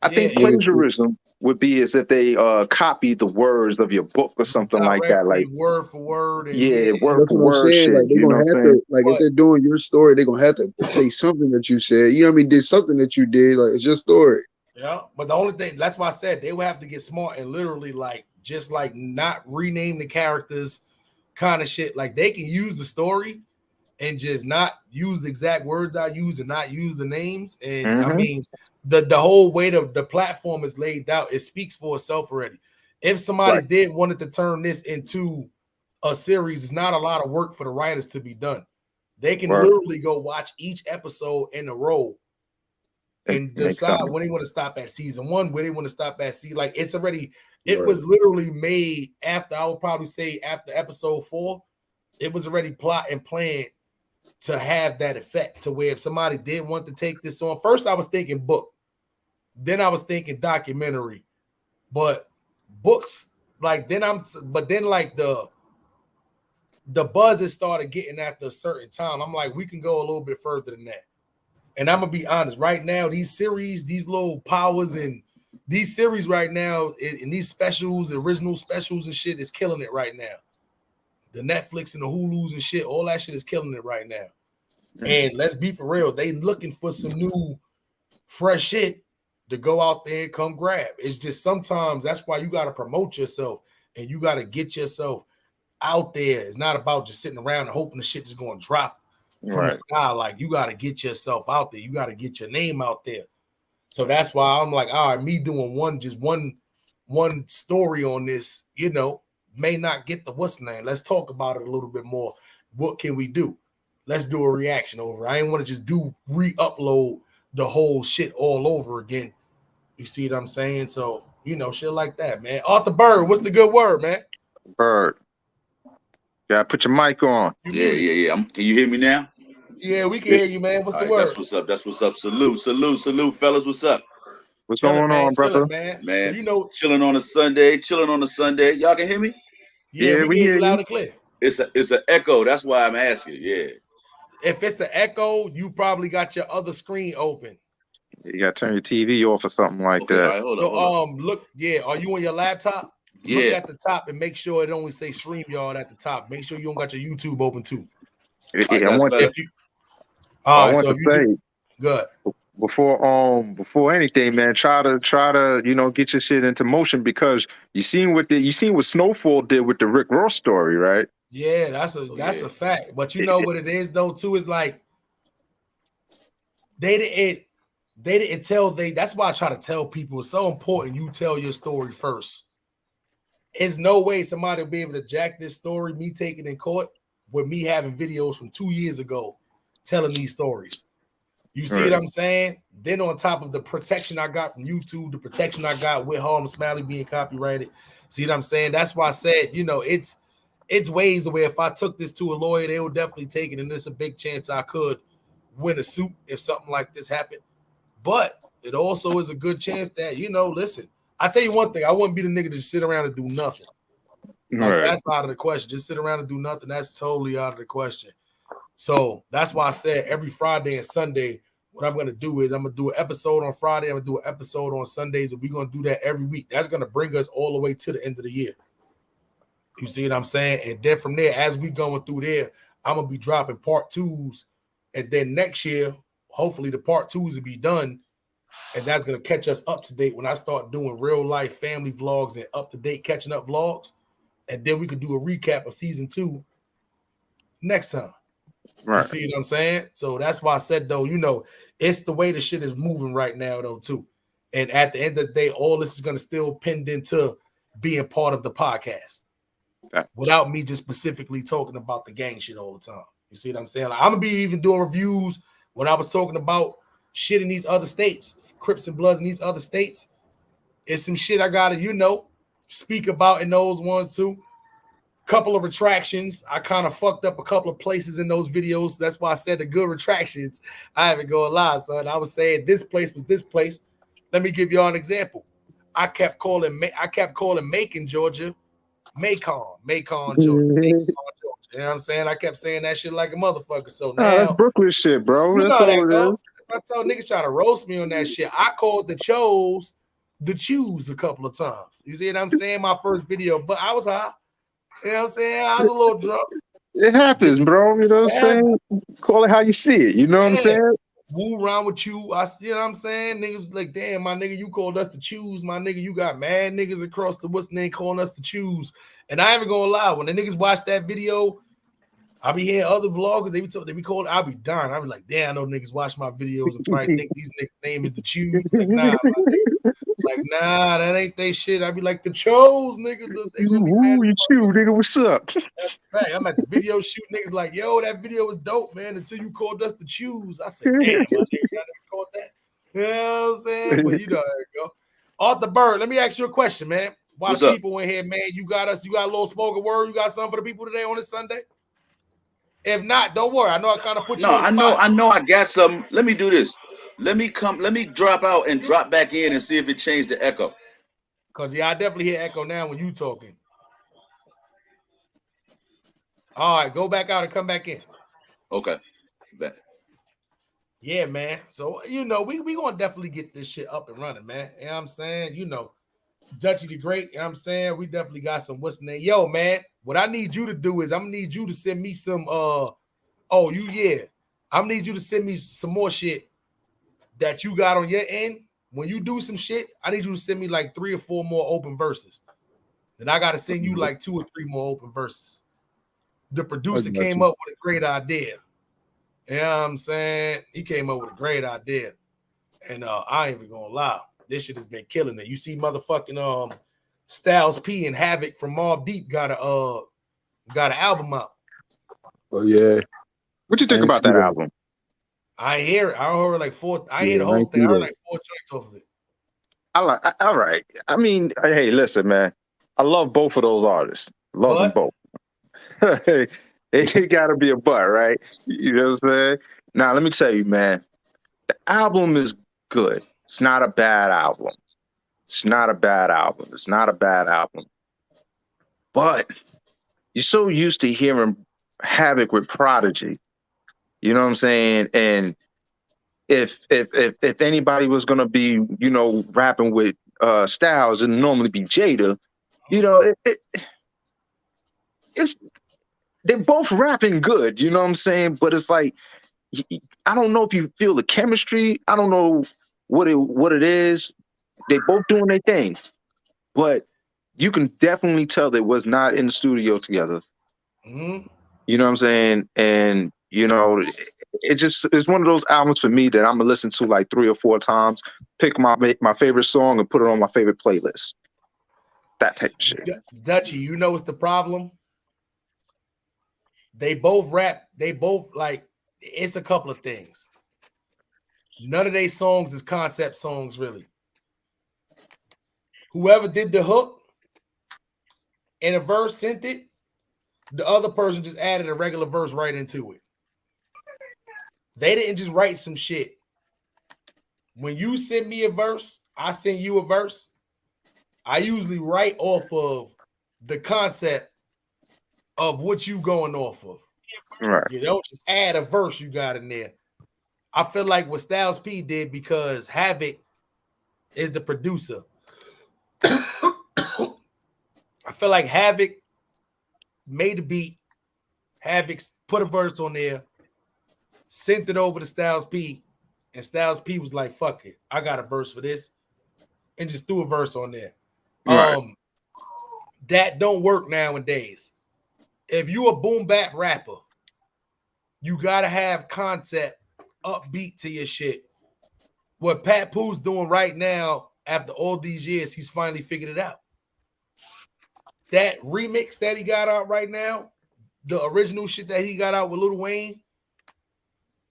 S9: I think plagiarism would be as if they copy the words of your book or something like that, like
S2: word for word.
S9: And word for word.
S8: Saying. Like they're gonna have to, like if they're doing your story, they're gonna have to say something that you said. You know what I mean? Did something that you did. Like it's your story.
S2: Yeah, but the only thing, that's why I said they would have to get smart and literally like just like not rename the characters kind of shit. Like they can use the story and just not use the exact words I use and not use the names. And I mean, the whole way the platform is laid out, it speaks for itself already. If somebody did wanted to turn this into a series, it's not a lot of work for the writers to be done. They can literally go watch each episode in a row and decide when they want to stop at season 1, where they want to stop at season. Like it's already, it was literally made after, I would probably say after episode 4, it was already plot and planned to have that effect to where if somebody did want to take this on, first I was thinking book, then I was thinking documentary, but books, like then like the buzz has started getting after a certain time. I'm like, we can go a little bit further than that. And I'm gonna be honest, right now, these series, these little powers and these series right now, and these specials, original specials and shit is killing it right now. The Netflix and the Hulus and shit, all that shit is killing it right now. And let's be for real, they looking for some new, fresh shit to go out there and come grab. It's just sometimes that's why you got to promote yourself and you got to get yourself out there. It's not about just sitting around and hoping the shit is going to drop from the sky. Like you got to get yourself out there. You got to get your name out there. So that's why I'm like, all right, me doing one story on this, you know, may not get the what's name. Let's talk about it a little bit more. What can we do? Let's do a reaction over. I ain't want to just re-upload the whole shit all over again. You see what I'm saying? So, you know, shit like that, man. Arthur Bird, what's the good word, man?
S9: Bird. Yeah, put your mic on.
S10: Yeah. Can you hear me now?
S2: Yeah, we can hear you, man. What's the word?
S10: That's what's up. Salute, fellas. What's up?
S9: What's going on, brother?
S2: Man,
S10: so,
S2: you know,
S10: chilling on a Sunday. Y'all can hear me?
S2: Yeah, we hear you loud and clear.
S10: It's an echo. That's why I'm asking. Yeah.
S2: If it's an echo, you probably got your other screen open.
S9: You got to turn your TV off or something like that.
S10: Right, hold on.
S2: Look, are you on your laptop?
S10: Yeah.
S2: Look at the top and make sure it only say StreamYard at the top. Make sure you don't got your YouTube open too.
S9: I want to say
S2: good.
S9: Before anything, man, try to you know, get your shit into motion, because you seen what Snowfall did with the Rick Ross story, right?
S2: Yeah, that's a fact. But you know what it is though too, is like they didn't tell that's why I try to tell people it's so important you tell your story first. There's no way somebody will be able to jack this story, me taking in court, with me having videos from 2 years ago telling these stories. You see what I'm saying? Then on top of the protection I got from YouTube, the protection I got with Harlem Smiley being copyrighted. See what I'm saying? That's why I said, you know, it's ways where if I took this to a lawyer, they would definitely take it, and there's a big chance I could win a suit if something like this happened. But it also is a good chance that, you know, listen, I tell you one thing, I wouldn't be the nigga to sit around and do nothing. Like, that's out of the question. Just sit around and do nothing. That's totally out of the question. So that's why I said every Friday and Sunday, what I'm going to do is I'm going to do an episode on Friday. I'm going to do an episode on Sundays, and we're going to do that every week. That's going to bring us all the way to the end of the year. You see what I'm saying? And then from there, as we going through there, I'm going to be dropping part 2s. And then next year, hopefully the part 2s will be done. And that's going to catch us up to date when I start doing real life family vlogs and up to date catching up vlogs. And then we could do a recap of season 2 next time. Right. You see what I'm saying? So that's why I said, though, you know, it's the way the shit is moving right now, though, too. And at the end of the day, all this is going to still pend into being part of the podcast without me just specifically talking about the gang shit all the time. You see what I'm saying? Like, I'm going to be even doing reviews when I was talking about shit in these other states, Crips and Bloods in these other states. It's some shit I got to, you know, speak about in those ones, too. Couple of retractions. I kind of fucked up a couple of places in those videos. That's why I said the good retractions. I haven't gonna lie, son. I was saying this place was this place. Let me give y'all an example. I kept calling Macon, Georgia, Macon, Georgia. You know what I'm saying? I kept saying that shit like a motherfucker. So now
S9: that's Brooklyn shit, bro. That's all it is.
S2: I told niggas try to roast me on that shit. I called the choose a couple of times. You see what I'm saying? My first video, but I was high. You know what I'm saying? I was a little drunk.
S9: It happens, bro. You know what I'm saying? Call it how you see it. You know what I'm saying?
S2: move around with you. You know what I'm saying? Niggas like, damn, my nigga, you called us to choose. My nigga, you got mad niggas across the what's name calling us to choose. And I ain't even gonna lie, when the niggas watch that video, I be hearing other vloggers, they be calling, I'll be dying. I'll be like, damn, I know niggas watch my videos and probably think these niggas' name is the choose. Like, nah, my nigga. Like, nah, that ain't they shit. I be like, the chose, nigga. They gonna be mad.
S9: You chew, nigga, what's up?
S2: Fact, I'm at the video shoot, niggas like, yo, that video was dope, man, until you called us to choose. I said, damn, my niggas called that. You know what I'm saying? But you know, there you go. Arthur Bird, let me ask you a question, man. Why
S10: What's
S2: the
S10: up?
S2: people in here, man, you got a little spoken word, you got something for the people today on this Sunday? If not, don't worry. I know I kind of put you on the spot.
S10: I know I got something. Let me do this. Let me drop out and drop back in and see if it changed the echo.
S2: Because yeah, I definitely hear echo now when you talking. All right, go back out and come back in.
S10: Okay. Bet.
S2: Yeah, man. So, you know, we gonna definitely get this shit up and running, man. You know what I'm saying? You know, Dutchy the Great, you know what I'm saying? We definitely got some what's the name. Yo, man, what I need you to do is I'm gonna need you to send me some I'm gonna need you to send me some more shit that you got on your end. When you do some shit, I need you to send me like 3 or 4 more open verses. Then I gotta send you like 2 or 3 more open verses. The producer came up with a great idea. You know what I'm saying? He came up with a great idea. And I ain't even gonna lie. This shit has been killing it. You see motherfucking Styles P and Havoc from Mobb Deep got an album out.
S8: Oh yeah.
S9: What you think about that album?
S2: I hear it. I heard like 4. I hear the whole thing. I heard like 4 joints off of it.
S9: All right. I mean, hey, listen, man. I love both of those artists. Love them both. It gotta be a but, right? You know what I'm saying? Now, let me tell you, man. The album is good. It's not a bad album. It's not a bad album. It's not a bad album. But you're so used to hearing Havoc with Prodigy. You know what I'm saying? And if anybody was gonna be, you know, rapping with Styles, it'd normally be Jada. You know, it's they're both rapping good. You know what I'm saying? But it's like I don't know if you feel the chemistry. I don't know what it is. They both doing their thing, but you can definitely tell they was not in the studio together.
S2: Mm-hmm.
S9: You know what I'm saying? And you know, it's one of those albums for me that I'm gonna listen to like 3 or 4 times, pick my favorite song and put it on my favorite playlist. That type of shit.
S2: Dutchy, you know what's the problem? They both rap. They both like. It's a couple of things. None of their songs is concept songs, really. Whoever did the hook in a verse sent it, the other person just added a regular verse right into it. They didn't just write some shit. When you send me a verse, I send you a verse. I usually write off of the concept of what you going off of.
S9: Right.
S2: You don't just add a verse you got in there. I feel like what Styles P did, because Havoc is the producer. I feel like Havoc made a beat. Havoc put a verse on there, sent it over to Styles P, and Styles P was like, fuck it, I got a verse for this, and just threw a verse on there.
S9: Right.
S2: That don't work nowadays. If you a boom bap rapper, you gotta have concept, upbeat to your shit. What Pat Pooh's doing right now, after all these years, he's finally figured it out. That remix that he got out right now, the original shit that he got out with Lil Wayne,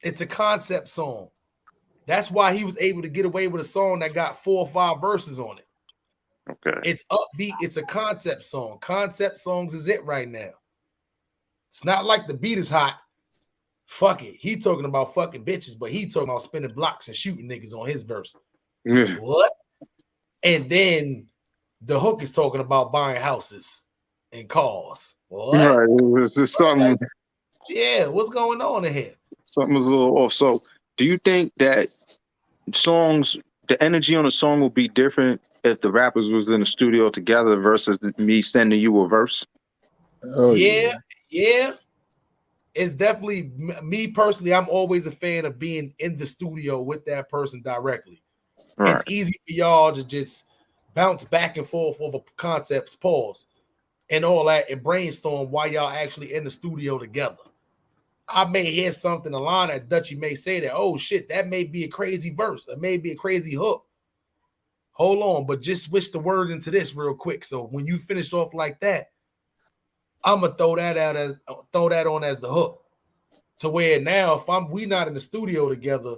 S2: it's a concept song. That's why he was able to get away with a song that got 4 or 5 verses on it.
S9: Okay.
S2: It's upbeat. It's a concept song. Concept songs is it right now. It's not like the beat is hot. Fuck it. He talking about fucking bitches, but he talking about spinning blocks and shooting niggas on his verse.
S9: Yeah.
S2: What? And then the hook is talking about buying houses and cars. What?
S9: Right. It's just something.
S2: Yeah, what's going on in here?
S9: Something was a little off. So, do you think that the energy on a song will be different if the rappers was in the studio together versus me sending you a verse?
S2: Yeah. it's definitely me personally. I'm always a fan of being in the studio with that person directly.
S9: Right.
S2: It's easy for y'all to just bounce back and forth over concepts, pause, and all that, and brainstorm while y'all actually in the studio together. I may hear something, a line that Dutchy may say that, oh shit, that may be a crazy verse, that may be a crazy hook. Hold on, but just switch the word into this real quick. So when you finish off like that, I'm gonna throw that on as the hook. To where now, if we not in the studio together,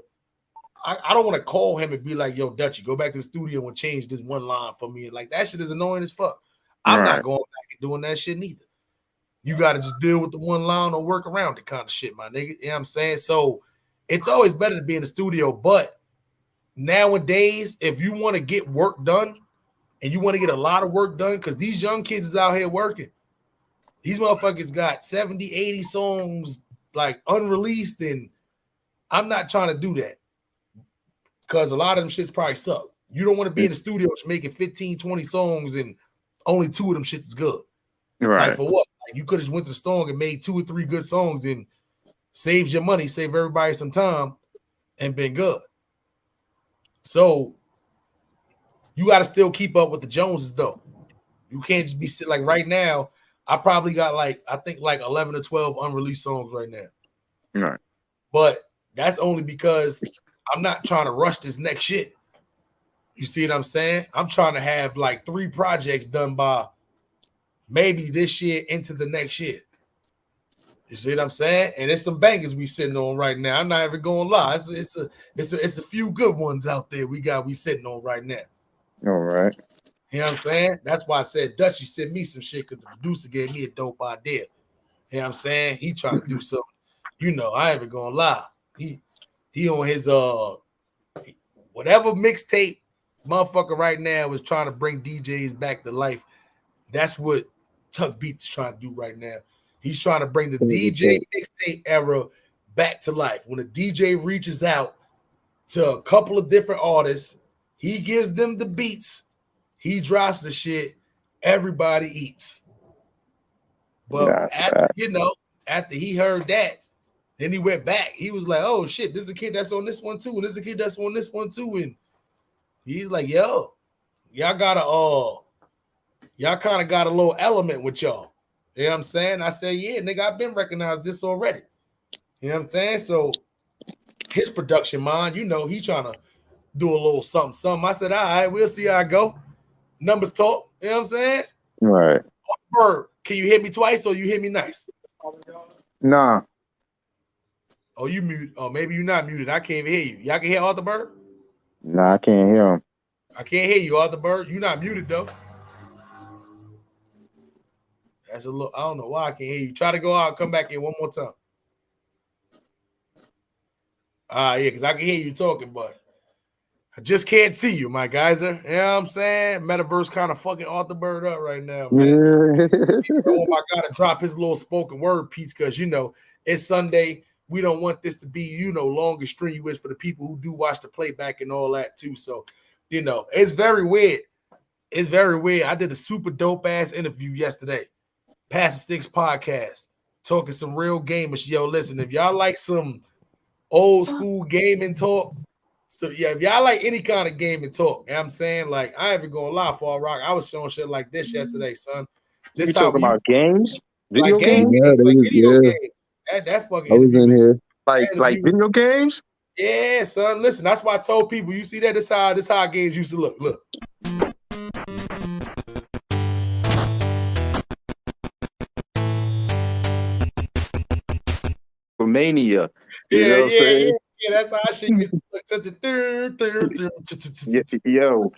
S2: I don't want to call him and be like, yo, Dutchy, go back to the studio and change this one line for me. Like, that shit is annoying as fuck. I'm not going back and doing that shit neither. You got to just deal with the one line or work around it kind of shit, my nigga. You know what I'm saying? So it's always better to be in the studio. But nowadays, if you want to get work done and you want to get a lot of work done, because these young kids is out here working. These motherfuckers got 70, 80 songs like unreleased, and I'm not trying to do that because a lot of them shits probably suck. You don't want to be in the studio making 15, 20 songs and only 2 of them shits is good.
S9: Right.
S2: Like, for what? Like, you could have went to the store and made 2 or 3 good songs and saved your money, saved everybody some time, and been good. So you got to still keep up with the Joneses, though. You can't just be sitting like right now. I probably got like 11 or 12 unreleased songs right now.
S9: Right.
S2: But that's only because I'm not trying to rush this next shit. You see what I'm saying? I'm trying to have like 3 projects done by maybe this year into the next year. You see what I'm saying? And there's some bangers we sitting on right now. I'm not even gonna lie. It's a few good ones out there we sitting on right now.
S9: All right.
S2: You know what I'm saying? That's why I said Dutchy sent me some shit because the producer gave me a dope idea. You know what I'm saying? He trying to do something. You know, I ain't even gonna lie. He on his whatever mixtape motherfucker right now is trying to bring DJs back to life. That's what Tuck Beats is trying to do right now. He's trying to bring the DJ mixtape era back to life. When a DJ reaches out to a couple of different artists, he gives them the beats, he drops the shit, everybody eats. But after he heard that, then he went back. He was like, oh shit, this is a kid that's on this one too, and this is a kid that's on this one too. And he's like, yo, y'all kind of got a little element with y'all. You know what I'm saying? I said, yeah, nigga, I've been recognized this already. You know what I'm saying? So his production mind, you know, he trying to do a little something. I said, all right, we'll see how I go. Numbers talk. You know what I'm saying?
S9: Right.
S2: Bird, can you hit me twice or you hit me nice?
S9: Nah.
S2: Oh, you mute. Oh, maybe you're not muted. I can't even hear you. Y'all can hear Arthur Bird?
S9: Nah, I can't hear him.
S2: I can't hear you, Arthur Bird. You're not muted though. That's a little. I don't know why I can't hear you. Try to go out. Come back in one more time. Yeah, because I can hear you talking, but I just can't see you, my geyser. You know what I'm saying? Metaverse kind of fucking Arthur Bird up right now, man. I gotta drop his little spoken word piece because you know it's Sunday. We don't want this to be, you know, long and strenuous for the people who do watch the playback and all that too. So, you know, it's very weird. It's very weird. I did a super dope ass interview yesterday. Pass the Sticks podcast, talking some real gamers. Yo, listen, if y'all like some old school gaming talk, so yeah, if y'all like any kind of gaming talk, you know what I'm saying, like I ain't even gonna lie, for rock. I was showing shit like this yesterday, son.
S9: This you talking about games, video
S2: like
S9: games,
S2: video games. That fucking.
S8: I was in here,
S9: like video games.
S2: Yeah, son. Listen, that's why I told people. You see that? This how games used to look. Look.
S9: Mania.
S2: Yeah, that's how shit used to look.
S9: Yo,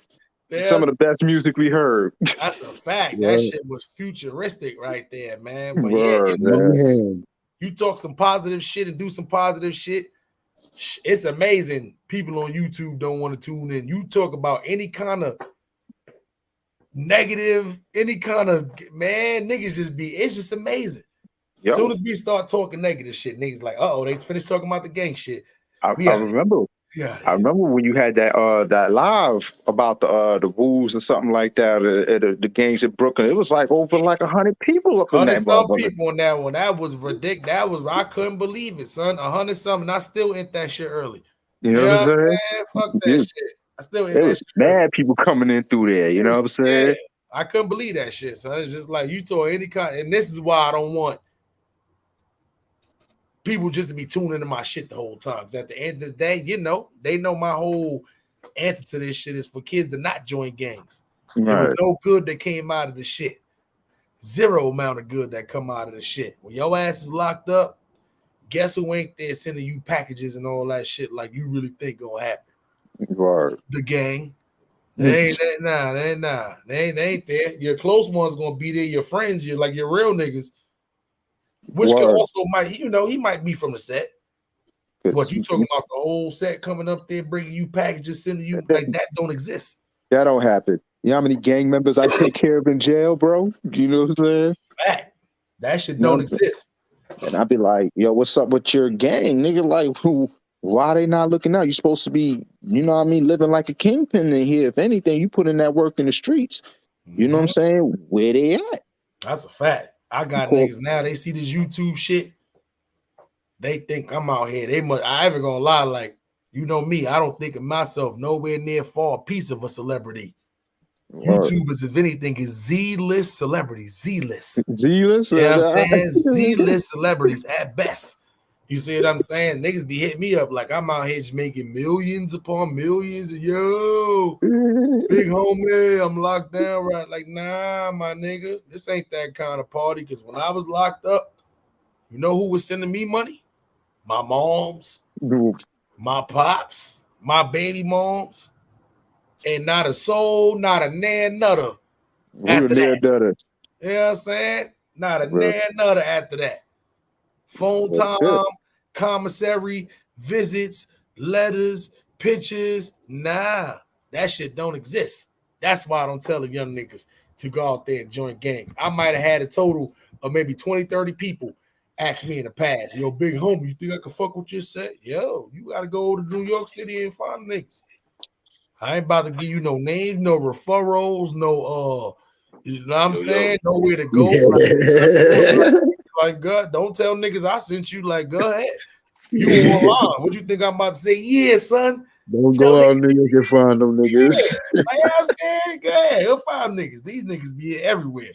S9: some of the best music we heard.
S2: That's a fact. Yeah. That shit was futuristic right there, man. But you talk some positive shit and do some positive shit. It's amazing. People on YouTube don't want to tune in. You talk about any kind of negative, any kind of niggas it's just amazing. As soon as we start talking negative shit, niggas like, they finished talking about the gang shit.
S9: I remember
S2: Yeah.
S9: I remember when you had that live about the rules or something like that at the games in Brooklyn. It was like over like 100 people up in that
S2: 100-some
S9: motherfucker.
S2: people on that one. That was ridiculous. I couldn't believe it, son. 100-something. I still ate that shit early.
S9: You know what I'm saying?
S2: Fuck that shit. I still ate
S9: There
S2: that
S9: was
S2: shit
S9: mad
S2: early.
S9: people coming in through there. You know what I'm saying?
S2: Yeah. I couldn't believe that shit, son. It's just like you told any kind, and this is why I don't want people just to be tuning into my shit the whole time. Because at the end of the day, you know, they know my whole answer to this shit is for kids to not join gangs. Right. There was no good that came out of the shit. Zero amount of good that come out of the shit. When your ass is locked up, guess who ain't there sending you packages and all that shit like you really think gonna happen?
S9: Right.
S2: The gang. They ain't there. Your close ones gonna be there. Your friends, your real niggas. Which could also he might be from the set. What you talking about? The whole set coming up there, bringing you packages, sending you like that don't exist.
S9: That don't happen. You know how many gang members I take care of in jail, bro? Do you know what I'm saying?
S2: Fact. That shit don't exist.
S9: And I'd be like, yo, what's up with your gang, nigga? Like, why they not looking out? You're supposed to be, you know what I mean, living like a kingpin in here. If anything, you put in that work in the streets. You know what I'm saying? Where they at?
S2: That's a fact. I got niggas now. They see this YouTube shit. They think I'm out here. I ain't gonna lie. Like, you know me, I don't think of myself nowhere near far a piece of a celebrity. YouTubers, if anything, is Z-list celebrities. Z-list.
S9: Z-list?
S2: You know what I'm saying? Z-list celebrities at best. You see what I'm saying? Niggas be hitting me up like I'm out here just making millions upon millions. Yo, big homie, I'm locked down, right? Like, nah, my nigga, this ain't that kind of party. Because when I was locked up, you know who was sending me money? My moms, my pops, my baby moms, and not a soul, not a nan nutter after that. You know what I'm saying? Not a nan nutter after that. Phone time, commissary, visits, letters, pictures. Nah, that shit don't exist. That's why I don't tell the young niggas to go out there and join gangs. I might have had a total of maybe 20, 30 people ask me in the past, yo, big homie, you think I can fuck with your set? Yo, you got to go to New York City and find niggas. I ain't about to give you no names, no referrals, no, you know what I'm saying? Nowhere to go. Like, God, don't tell niggas I sent you. Like, go ahead. You online. What you think I'm about to say? Yeah, son.
S8: Don't go out niggas and find them niggas.
S2: Yeah. Like, I'm saying, go ahead. He'll find niggas. These niggas be everywhere.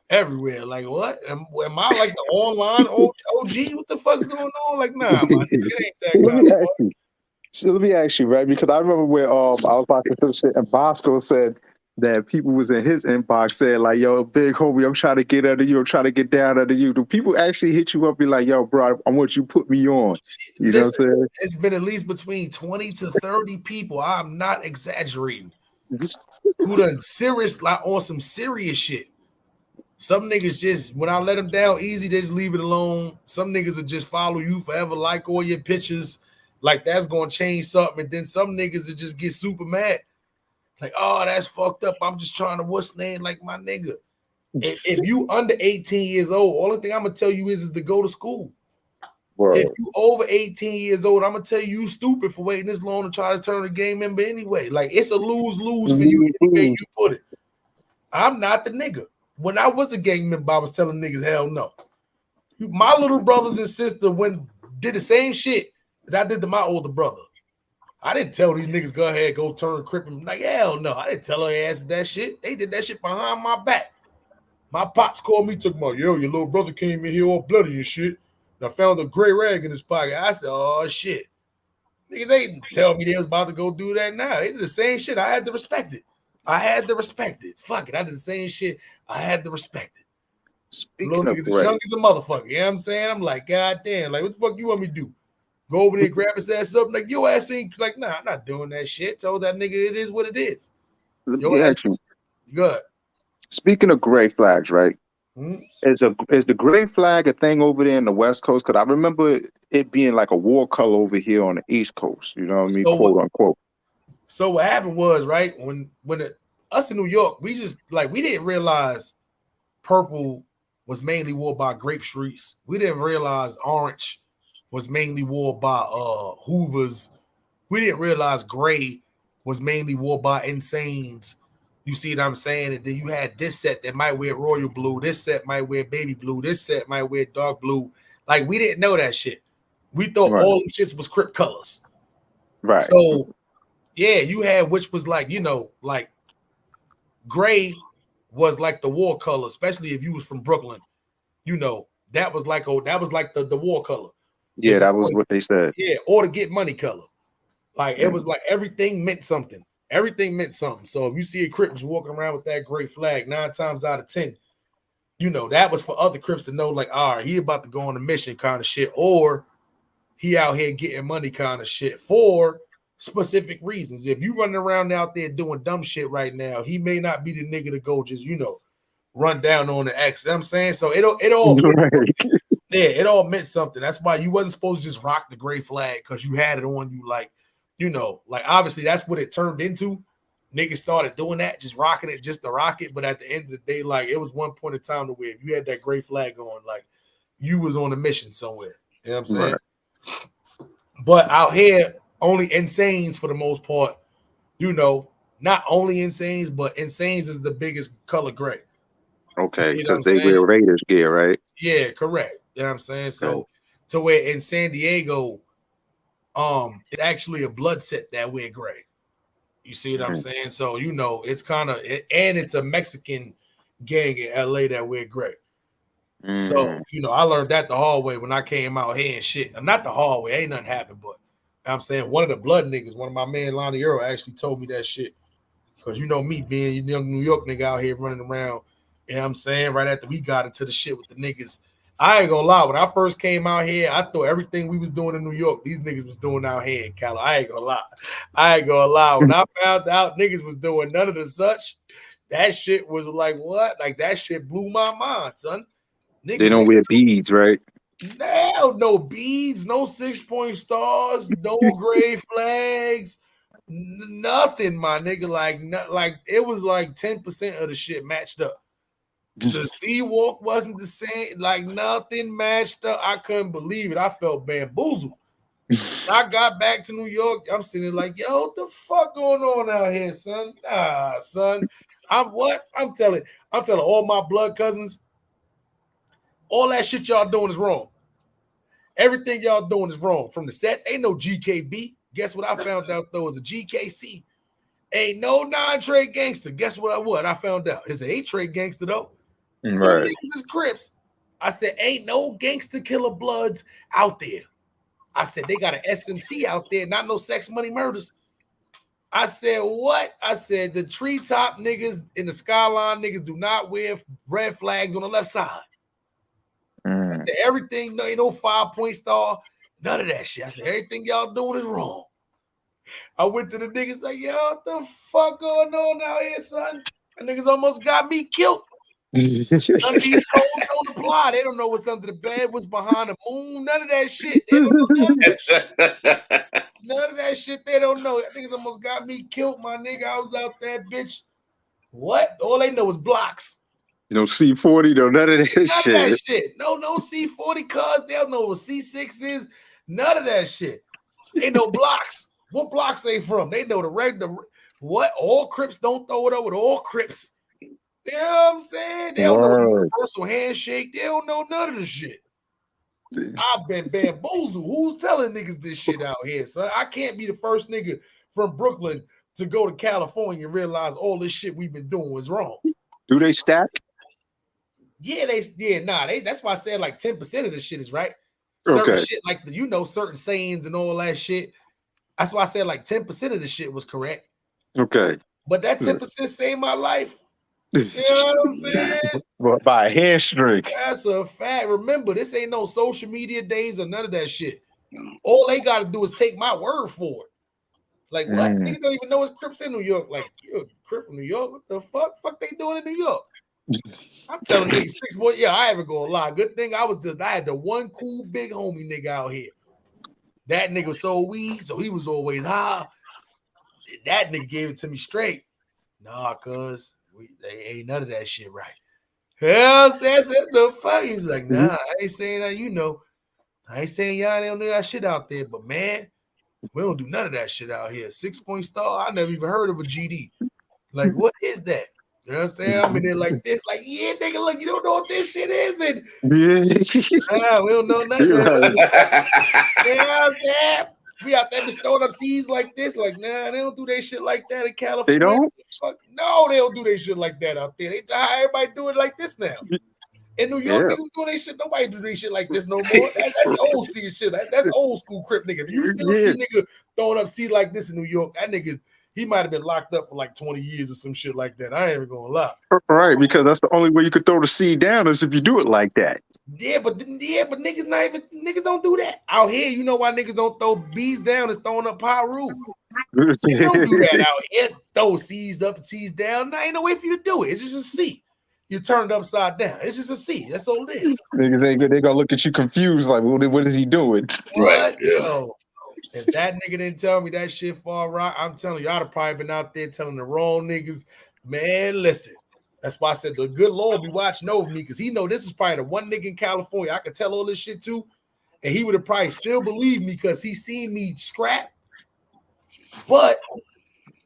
S2: Everywhere. Like, what? Am I like the online OG? What the fuck's going on? Like, nah, my nigga, it ain't that kind of fun.
S9: So let me ask you, right? Because I remember when I was watching some shit and Bosco said that people was in his inbox saying like, yo, big homie, I'm trying to get under you. I'm trying to get down under you. Do people actually hit you up and be like, yo, bro, I want you to put me on? You know what I'm saying?
S2: It's been at least between 20 to 30 people. I'm not exaggerating. Who done serious, like on some serious shit. Some niggas just, when I let them down easy, they just leave it alone. Some niggas will just follow you forever, like all your pictures. Like that's going to change something. And then some niggas will just get super mad. Like, oh, that's fucked up. I'm just trying to what's name like my nigga. If you under 18 years old, only thing I'm going to tell you is to go to school. Word. If you over 18 years old, I'm going to tell you stupid for waiting this long to try to turn a game member anyway. Like, it's a lose-lose for you any way you put it. I'm not the nigga. When I was a gang member, I was telling niggas, hell no. My little brothers and sisters did the same shit that I did to my older brother. I didn't tell these niggas, go ahead, go turn Crip. Like, hell no. I didn't tell her ass that shit. They did that shit behind my back. My pops called me, took my, yo, your little brother came in here all bloody and shit. And I found a gray rag in his pocket. I said, oh, shit. Niggas, they didn't tell me they was about to go do that now. They did the same shit. I had to respect it. Fuck it. I did the same shit. I had to respect it. Speaking little niggas as young as a motherfucker. You know what I'm saying? I'm like, God damn. Like, what the fuck you want me to do? Go over there, grab his ass up, like, your ass ain't, like, nah, I'm not doing that shit. Told that nigga it is what it is.
S9: Your ass,
S2: good.
S9: Speaking of gray flags, right? Mm-hmm. Is the gray flag a thing over there in the West Coast? Because I remember it being like a war color over here on the East Coast. You know what I mean? So quote unquote.
S2: So what happened was, right, when us in New York, we just, like, we didn't realize purple was mainly worn by grape streets. We didn't realize orange was mainly worn by Hoovers We didn't realize gray was mainly wore by insanes. You see what I'm saying? And then you had this set that might wear royal blue. This set might wear baby blue. This set might wear dark blue. Like, we didn't know that shit. We thought all the shits was Crip colors.
S9: Right.
S2: So, yeah, you had, which was like, you know, like gray was like the war color, especially if you was from Brooklyn. You know, that was like the war color.
S9: Yeah, that was what they said.
S2: Yeah, or to get money color. Like, it was like everything meant something. Everything meant something. So if you see a Crip just walking around with that gray flag, 9 times out of 10, you know, that was for other Crips to know, like, all right, he about to go on a mission kind of shit, or he out here getting money kind of shit for specific reasons. If you running around out there doing dumb shit right now, he may not be the nigga to go just, you know, run down on the X. You know what I'm saying? So it all it all meant something. That's why you wasn't supposed to just rock the gray flag because you had it on you, like, you know, like, obviously that's what it turned into. Niggas started doing that, just rocking it just to rock it. But at the end of the day, like, it was one point in time to where if you had that gray flag on, like, you was on a mission somewhere. You know what I'm saying? Right. But out here, only insanes for the most part, you know, not only insanes, but insanes is the biggest color gray.
S9: Okay, because they wear Raiders gear, right?
S2: Yeah, correct. You know what I'm saying? So to where in San Diego, it's actually a blood set that wear gray. You see what I'm saying? So, you know, it's kind of, and it's a Mexican gang in LA that wear gray. So, you know, I learned that the hard way when I came out here and shit. Not the hard way, ain't nothing happened, but I'm saying one of the blood niggas, one of my man Lonnie Earl actually told me that shit. Because, you know, me being a young New York nigga out here running around, you know what I'm saying? Right after we got into the shit with the niggas, I ain't gonna lie. When I first came out here, I thought everything we was doing in New York, these niggas was doing out here in Cali. I ain't gonna lie. When I found out niggas was doing none of the such, that shit was like, what? Like, that shit blew my mind, son.
S9: Niggas, they don't wear beads, right?
S2: No beads, no 6-point stars, no gray flags, nothing, my nigga. Like it was like 10% of the shit matched up. The sea walk wasn't the same, like nothing matched up. I couldn't believe it. I felt bamboozled. I got back to New York. I'm sitting like, yo, what the fuck going on out here, son? Son. I'm telling all my blood cousins, all that shit y'all doing is wrong. Everything y'all doing is wrong. From the sets, ain't no GKB. Guess what I found out though is a GKC. Ain't no 9-trade gangster. Guess what I found out? It's an 8-trade gangster though.
S9: Right.
S2: This Crips. I said, ain't no gangster killer bloods out there. I said, they got an SMC out there, not no sex, money, murders. I said, what? I said, the treetop niggas in the skyline niggas do not wear red flags on the left side. I said, everything, ain't no 5-point star, none of that shit. I said, everything y'all doing is wrong. I went to the niggas like, yo, what the fuck going on out here, son? And niggas almost got me killed. None of these codes don't apply. They don't know what's under the bed, what's behind the moon. None of that shit. They don't know none of that shit. None of that shit they don't know. That niggas almost got me killed, my nigga. I was out there, bitch. What? All they know is blocks.
S9: You know, C40, though, none of that shit.
S2: None of that shit. No C40 cars. They don't know what C6 is. None of that shit. Ain't no blocks. What blocks they from? They know the what? All Crips don't throw it up with all Crips. You know what I'm saying? They don't know the universal handshake. They don't know none of the shit. I've been bamboozled. Who's telling niggas this shit out here, son? I can't be the first nigga from Brooklyn to go to California and realize all this shit we've been doing is wrong.
S9: Do they stack?
S2: Yeah, that's why I said like 10% of this shit is right. Certain shit like certain sayings and all that shit. That's why I said like 10% of the shit was correct.
S9: Okay.
S2: But that 10% saved my life. You know what I'm saying?
S9: Well, by a hamstring.
S2: That's a fact. Remember, this ain't no social media days or none of that shit. All they got to do is take my word for it. Like, what? Niggas don't even know it's Crips in New York. Like, you're a Crip from New York? What the fuck? Fuck they doing in New York? I'm telling you, 6 boy. Yeah, I ain't even gonna lie. Good thing I had the one cool big homie nigga out here. That nigga sold weed, so he was always high. That nigga gave it to me straight. Nah, cuz they ain't none of that shit right. Hell says the fuck. He's like, nah, I ain't saying that, I ain't saying y'all don't know that shit out there, but man, We don't do none of that shit out here. 6-point star, I never even heard of a GD. Like, what is that? You know what I'm saying? I'm in there like this, like, yeah, nigga, look, you don't know what this shit is. And we don't know nothing. You know what I'm saying? We out there just throwing up C's like this. Like, nah, they don't do their shit like that in California.
S9: They don't?
S2: Fuck, no, they don't do their shit like that out there. They everybody do it like this now. In New York, niggas doing their shit. Nobody do their shit like this no more. That's old school shit. That's old school Crip nigga. If you still see a nigga throwing up C like this in New York, that nigga, he might have been locked up for like 20 years or some shit like that. I ain't even gonna lie.
S9: Right, because that's the only way you could throw the C down is if you do it like that.
S2: Yeah, but niggas don't do that. Out here, you know why niggas don't throw B's down is throwing up Pyru. They don't do that out here. Throw C's up and C's down. There ain't no way for you to do it. It's just a C. You turn it upside down. It's just a C. That's all it is.
S9: Niggas ain't good. They gonna look at you confused, like, what is he doing?
S10: Right. Yeah.
S2: So, if that nigga didn't tell me that shit far right, I'm telling you, I'd have probably been out there telling the wrong niggas, man, listen. That's why I said the good Lord be watching over me, because he know this is probably the one nigga in California I could tell all this shit to, and he would have probably still believed me because he seen me scrap. But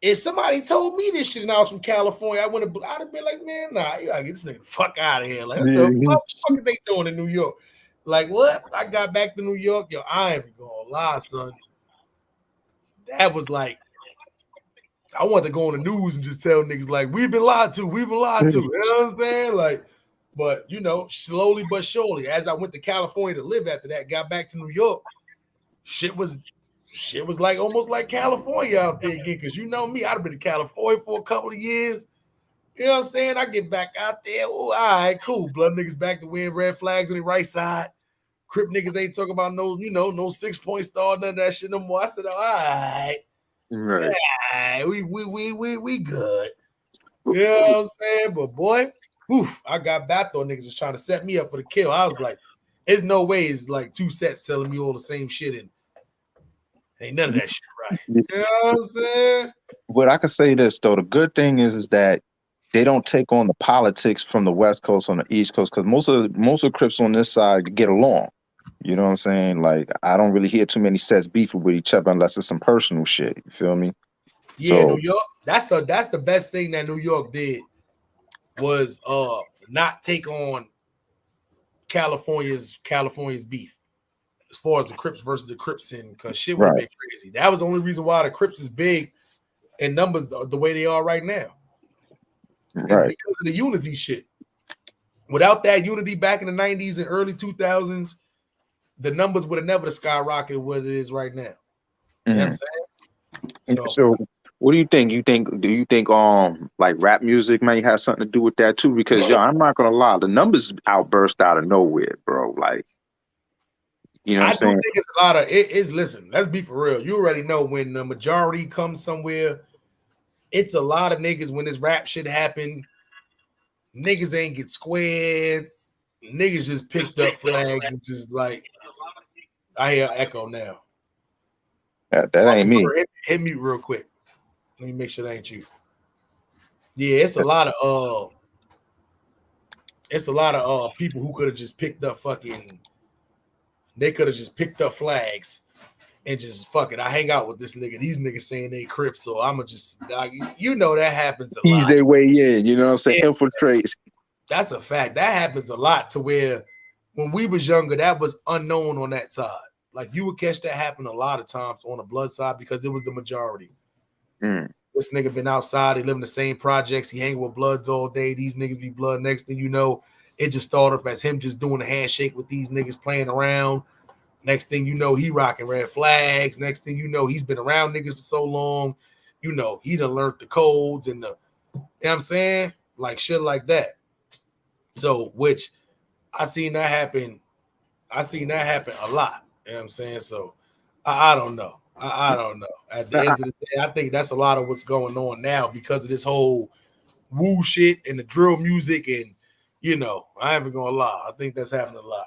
S2: if somebody told me this shit and I was from California, I'd have been like, man, nah, you gotta get this nigga the fuck out of here. Like, what the fuck are they doing in New York? Like, what? I got back to New York, yo, I ain't even gonna lie, son. That was like, I want to go on the news and just tell niggas, like, we've been lied to. You know what I'm saying? Like, but, you know, slowly but surely, as I went to California to live after that, got back to New York, shit was like almost like California out there again. Because you know me, I'd have been in California for a couple of years. You know what I'm saying? I get back out there. Oh, all right, cool. Blood niggas back to wearing red flags on the right side. Crip niggas ain't talking about no 6-point star, none of that shit no more. I said, all right.
S9: Right.
S2: Yeah, we good. You know what I'm saying? But boy, I got back though. Niggas was trying to set me up for the kill. I was like, there's no way it's like two sets telling me all the same shit, and ain't none of that shit right. You know what I'm saying?
S9: But I can say this though. The good thing is that they don't take on the politics from the West Coast on the East Coast, because most of Crips on this side get along. You know what I'm saying? Like, I don't really hear too many sets beefing with each other unless it's some personal shit. You feel me?
S2: Yeah, so, New York. That's the best thing that New York did was not take on California's beef as far as the Crips versus the Crips, in because shit would have been crazy. That was the only reason why the Crips is big in numbers the way they are right now. It's because of the unity shit. Without that unity back in the 90s and early 2000s, the numbers would have never skyrocketed what it is right now. You know what I'm saying?
S9: So what do you think? Do you think like rap music may have something to do with that too? Because I'm not gonna lie, the numbers outburst out of nowhere, bro. Like, you know what I'm saying?
S2: I think it's a lot of it's listen, let's be for real. You already know when the majority comes somewhere, it's a lot of niggas when this rap shit happened. Niggas ain't get squared. Niggas just picked up flags and just like, I hear echo now.
S9: That ain't me.
S2: Hit me real quick. Let me make sure that ain't you. Yeah, it's a lot of people who could have just picked up they could have just picked up flags and just fuck it. I hang out with this nigga. These niggas saying they Crips, so I'ma just that happens a lot.
S9: Ease their way in, you know what I'm saying? Infiltrates.
S2: That's a fact. That happens a lot to where when we was younger, that was unknown on that side. Like, you would catch that happen a lot of times on the blood side because it was the majority. This nigga been outside. He live in the same projects. He hanging with bloods all day. These niggas be blood. Next thing you know, it just started off as him just doing a handshake with these niggas playing around. Next thing you know, he rocking red flags. Next thing you know, he's been around niggas for so long. You know, he done learned the codes and you know what I'm saying? Like shit like that. So, which I seen that happen a lot. You know what I'm saying? So, I don't know. I don't know. At the end of the day, I think that's a lot of what's going on now because of this whole woo shit and the drill music. And, you know, I ain't even gonna lie. I think that's happening a lot.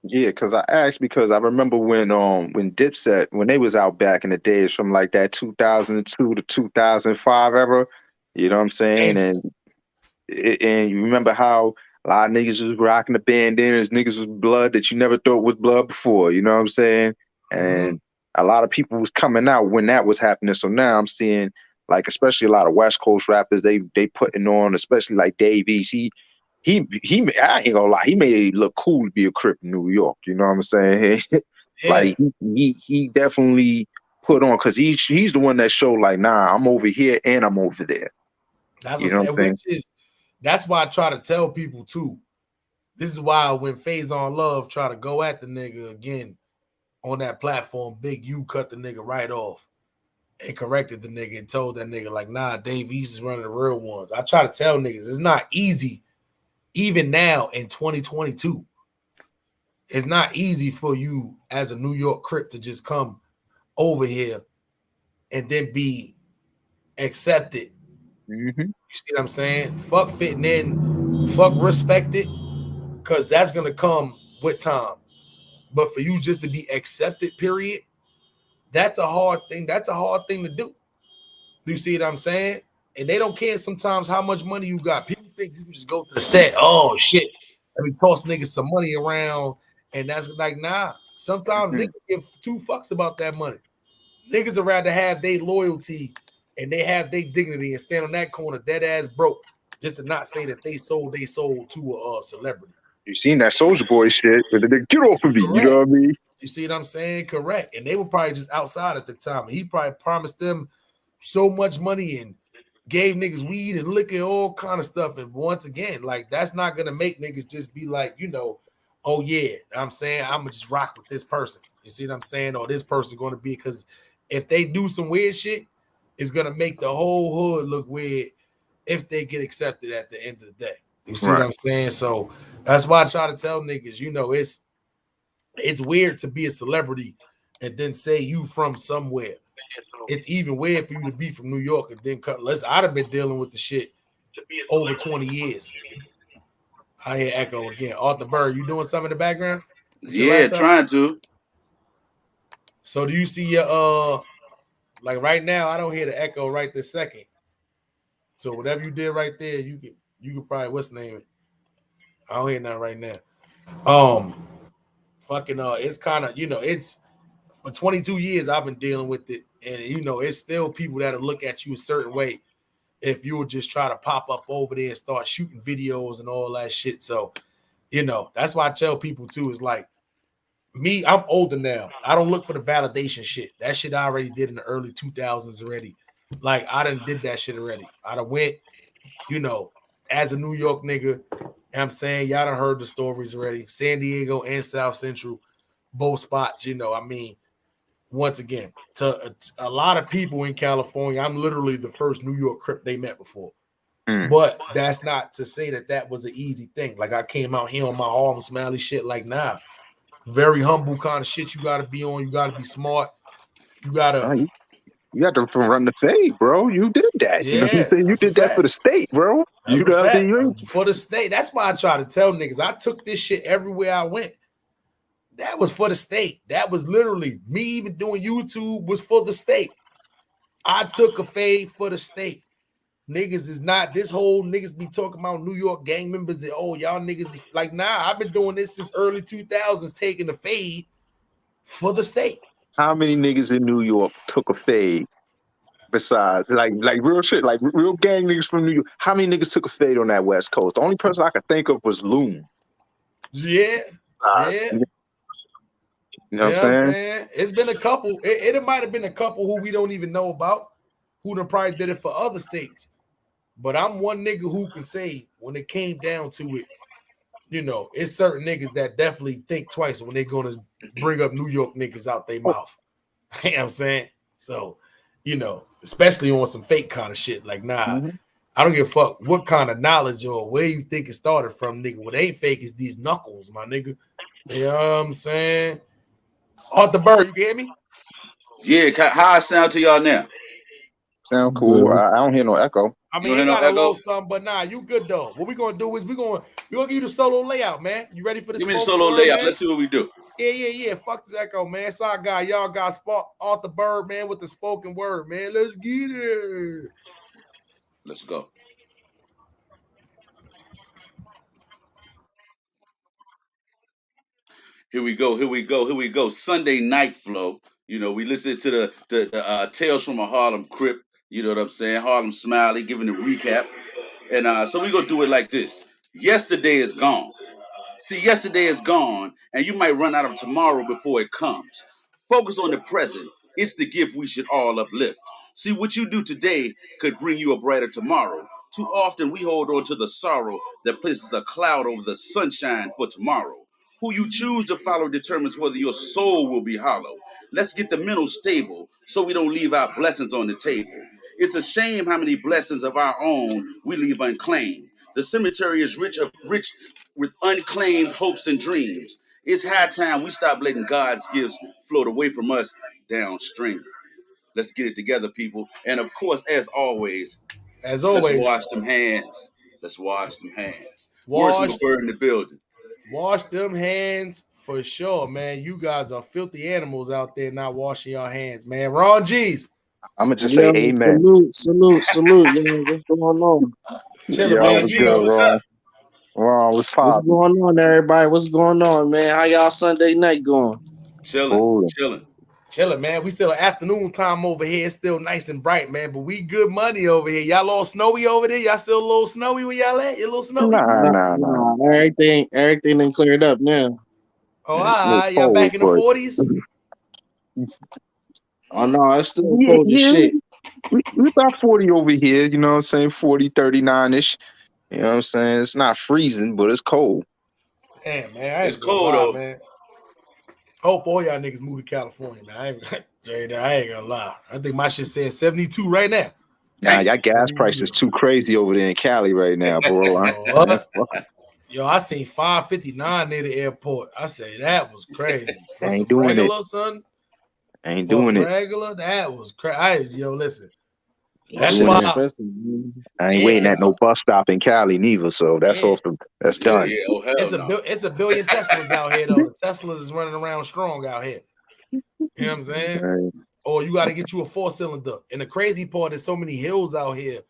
S9: Yeah, because I asked because I remember when Dipset, when they was out back in the days from like that 2002 to 2005 era, you know what I'm saying? And you remember how a lot of niggas was rocking the bandanas, niggas was blood that you never thought was blood before, you know what I'm saying? And a lot of people was coming out when that was happening. So now I'm seeing like, especially a lot of West Coast rappers, they putting on, especially like Dave East. I ain't gonna lie, he made it look cool to be a Crip in New York. You know what I'm saying? Like he definitely put on, because he's the one that showed like, nah, I'm over here and I'm over there.
S2: That's that's why I try to tell people too. This is why when Phase on Love try to go at the nigga again on that platform, Big U cut the nigga right off and corrected the nigga and told that nigga like, nah, Dave East is running the real ones. I try to tell niggas it's not easy, even now in 2022. It's not easy for you as a New York Crip to just come over here and then be accepted. You see what I'm saying? Fuck fitting in, fuck respected, because that's gonna come with time. But for you just to be accepted, period, that's a hard thing. That's a hard thing to do. You see what I'm saying? And they don't care sometimes how much money you got. People think you can just go to the set. Oh shit, let me toss niggas some money around, and that's like, nah. Sometimes niggas give 2 fucks about that money. Niggas would rather have their loyalty and they have their dignity and stand on that corner dead ass broke, just to not say that they sold to a celebrity.
S9: You seen that Soulja Boy shit, but they get off of me.
S2: Correct.
S9: You know what I mean?
S2: You see what I'm saying? Correct. And they were probably just outside at the time. He probably promised them so much money and gave niggas weed and liquor, all kind of stuff. And once again, like, that's not gonna make niggas just be like, you know, oh yeah, I'm saying I'm gonna just rock with this person. You see what I'm saying? Or this person gonna be, because if they do some weird shit, it's gonna make the whole hood look weird if they get accepted at the end of the day. You see what I'm saying? So that's why I try to tell niggas, you know, it's weird to be a celebrity and then say you from somewhere. It's even weird for you to be from New York and then cut. I'd have been dealing with the shit over 20 years. I hear echo again. Arthur Bird, you doing something in the background?
S10: Yeah, trying to.
S2: So do you see your like right now? I don't hear the echo right this second. So whatever you did right there, you could probably, what's the name? I don't hear nothing right now. Fucking it's kind of, you know, it's for 22 years I've been dealing with it, and you know, it's still people that'll look at you a certain way if you would just try to pop up over there and start shooting videos and all that shit. So, you know, that's why I tell people too, is like, me, I'm older now. I don't look for the validation shit. That shit I already did in the early 2000s already. Like, I done did that shit already. I done went, you know, as a New York nigga, I'm saying, y'all done heard the stories already. San Diego and South Central, both spots, you know, I mean, once again, to a lot of people in California, I'm literally the first New York Crip they met before. But that's not to say that that was an easy thing. Like, I came out here on my Harlem Smiley shit, like, nah. Very humble kind of shit you got to be on. You got to be smart. You got to...
S9: You got to run the fade, bro. You did that.
S2: Yeah,
S9: you know what I'm saying? You did that for the state, bro.
S2: That's
S9: you know what I mean?
S2: For the state. That's why I try to tell niggas. I took this shit everywhere I went. That was for the state. That was literally me. Even doing YouTube was for the state. I took a fade for the state. Niggas is not this whole niggas be talking about New York gang members and oh, y'all niggas is like, nah, I've been doing this since early 2000s, taking a fade for the state.
S9: How many niggas in New York took a fade besides like real shit, like real gang niggas from New York? How many niggas took a fade on that West Coast? The only person I could think of was Loon.
S2: Yeah.
S9: You know what I'm saying?
S2: It's been a couple. It might have been a couple who we don't even know about, who done probably did it for other states. But I'm one nigga who can say, when it came down to it, you know, it's certain niggas that definitely think twice when they're going to bring up New York niggas out their mouth. You know what I'm saying? So, you know, especially on some fake kind of shit. Like, nah, I don't give a fuck what kind of knowledge or where you think it started from, nigga. What ain't fake is these knuckles, my nigga. You know what I'm saying? Arthur Bird, you can hear me?
S10: Yeah, how I sound to y'all now?
S9: Sound cool. I don't hear no echo.
S2: I mean, you got a little something, but nah, you good though. What we gonna do is we're gonna give you the solo layout, man. You ready for this?
S10: Give me the solo layout.
S2: Man?
S10: Let's see what we do.
S2: Yeah. Fuck this echo, man. It's our guy. Y'all got Arthur Bird, man, with the spoken word, man. Let's get it.
S10: Let's go. Here we go. Sunday night flow. You know, we listened to the Tales from a Harlem Crip. You know what I'm saying? Harlem Smiley giving a recap. And so we're going to do it like this. Yesterday is gone. See, yesterday is gone, and you might run out of tomorrow before it comes. Focus on the present. It's the gift we should all uplift. See, what you do today could bring you a brighter tomorrow. Too often we hold on to the sorrow that places a cloud over the sunshine for tomorrow. Who you choose to follow determines whether your soul will be hollow. Let's get the mental stable so we don't leave our blessings on the table. It's a shame how many blessings of our own we leave unclaimed. The cemetery is rich with unclaimed hopes and dreams. It's high time we stop letting God's gifts float away from us downstream. Let's get it together, people. And of course, let's wash them hands. Let's wash them hands. Words from a bird in the building.
S2: Wash them hands for sure, man. You guys are filthy animals out there not washing your hands, man. Ron G's.
S9: I'm gonna just say amen.
S5: Salute. You know, what's going on?
S2: Chilling,
S9: man. What's good, Ron? Ron, what's
S5: going on, everybody? What's going on, man? How y'all Sunday night going?
S2: Chilling, man. We still afternoon time over here. It's still nice and bright, man. But we good money over here. Y'all all snowy over there? Y'all still a little snowy where y'all at? You a little snowy?
S5: Nah. Everything done cleared up now.
S2: Oh, all right. Y'all back in the 40s?
S5: Oh, no, it's still cold as shit.
S9: We about 40 over here, you know what I'm saying? 40, 39-ish. You know what I'm saying? It's not freezing, but it's cold.
S2: Damn, man.
S10: It's cold, though.
S2: Man. Hope all y'all niggas move to California, man. I ain't gonna lie. I think my shit says 72 right now.
S9: Nah, y'all gas price is too crazy over there in Cali right now, bro.
S2: Yo, I seen $5.59 near the airport. I say that was crazy.
S9: I ain't doing
S2: regular,
S9: it.
S2: Son.
S9: I ain't doing it.
S2: Regular, that was crazy. Yo, listen.
S9: That's why I ain't waiting at no bus stop in Cali neither. So that's that's done.
S2: It's a billion Teslas out here though. The Teslas is running around strong out here. You know what I'm saying?
S9: Right.
S2: Or you got to get you a 4-cylinder. And the crazy part is so many hills out here.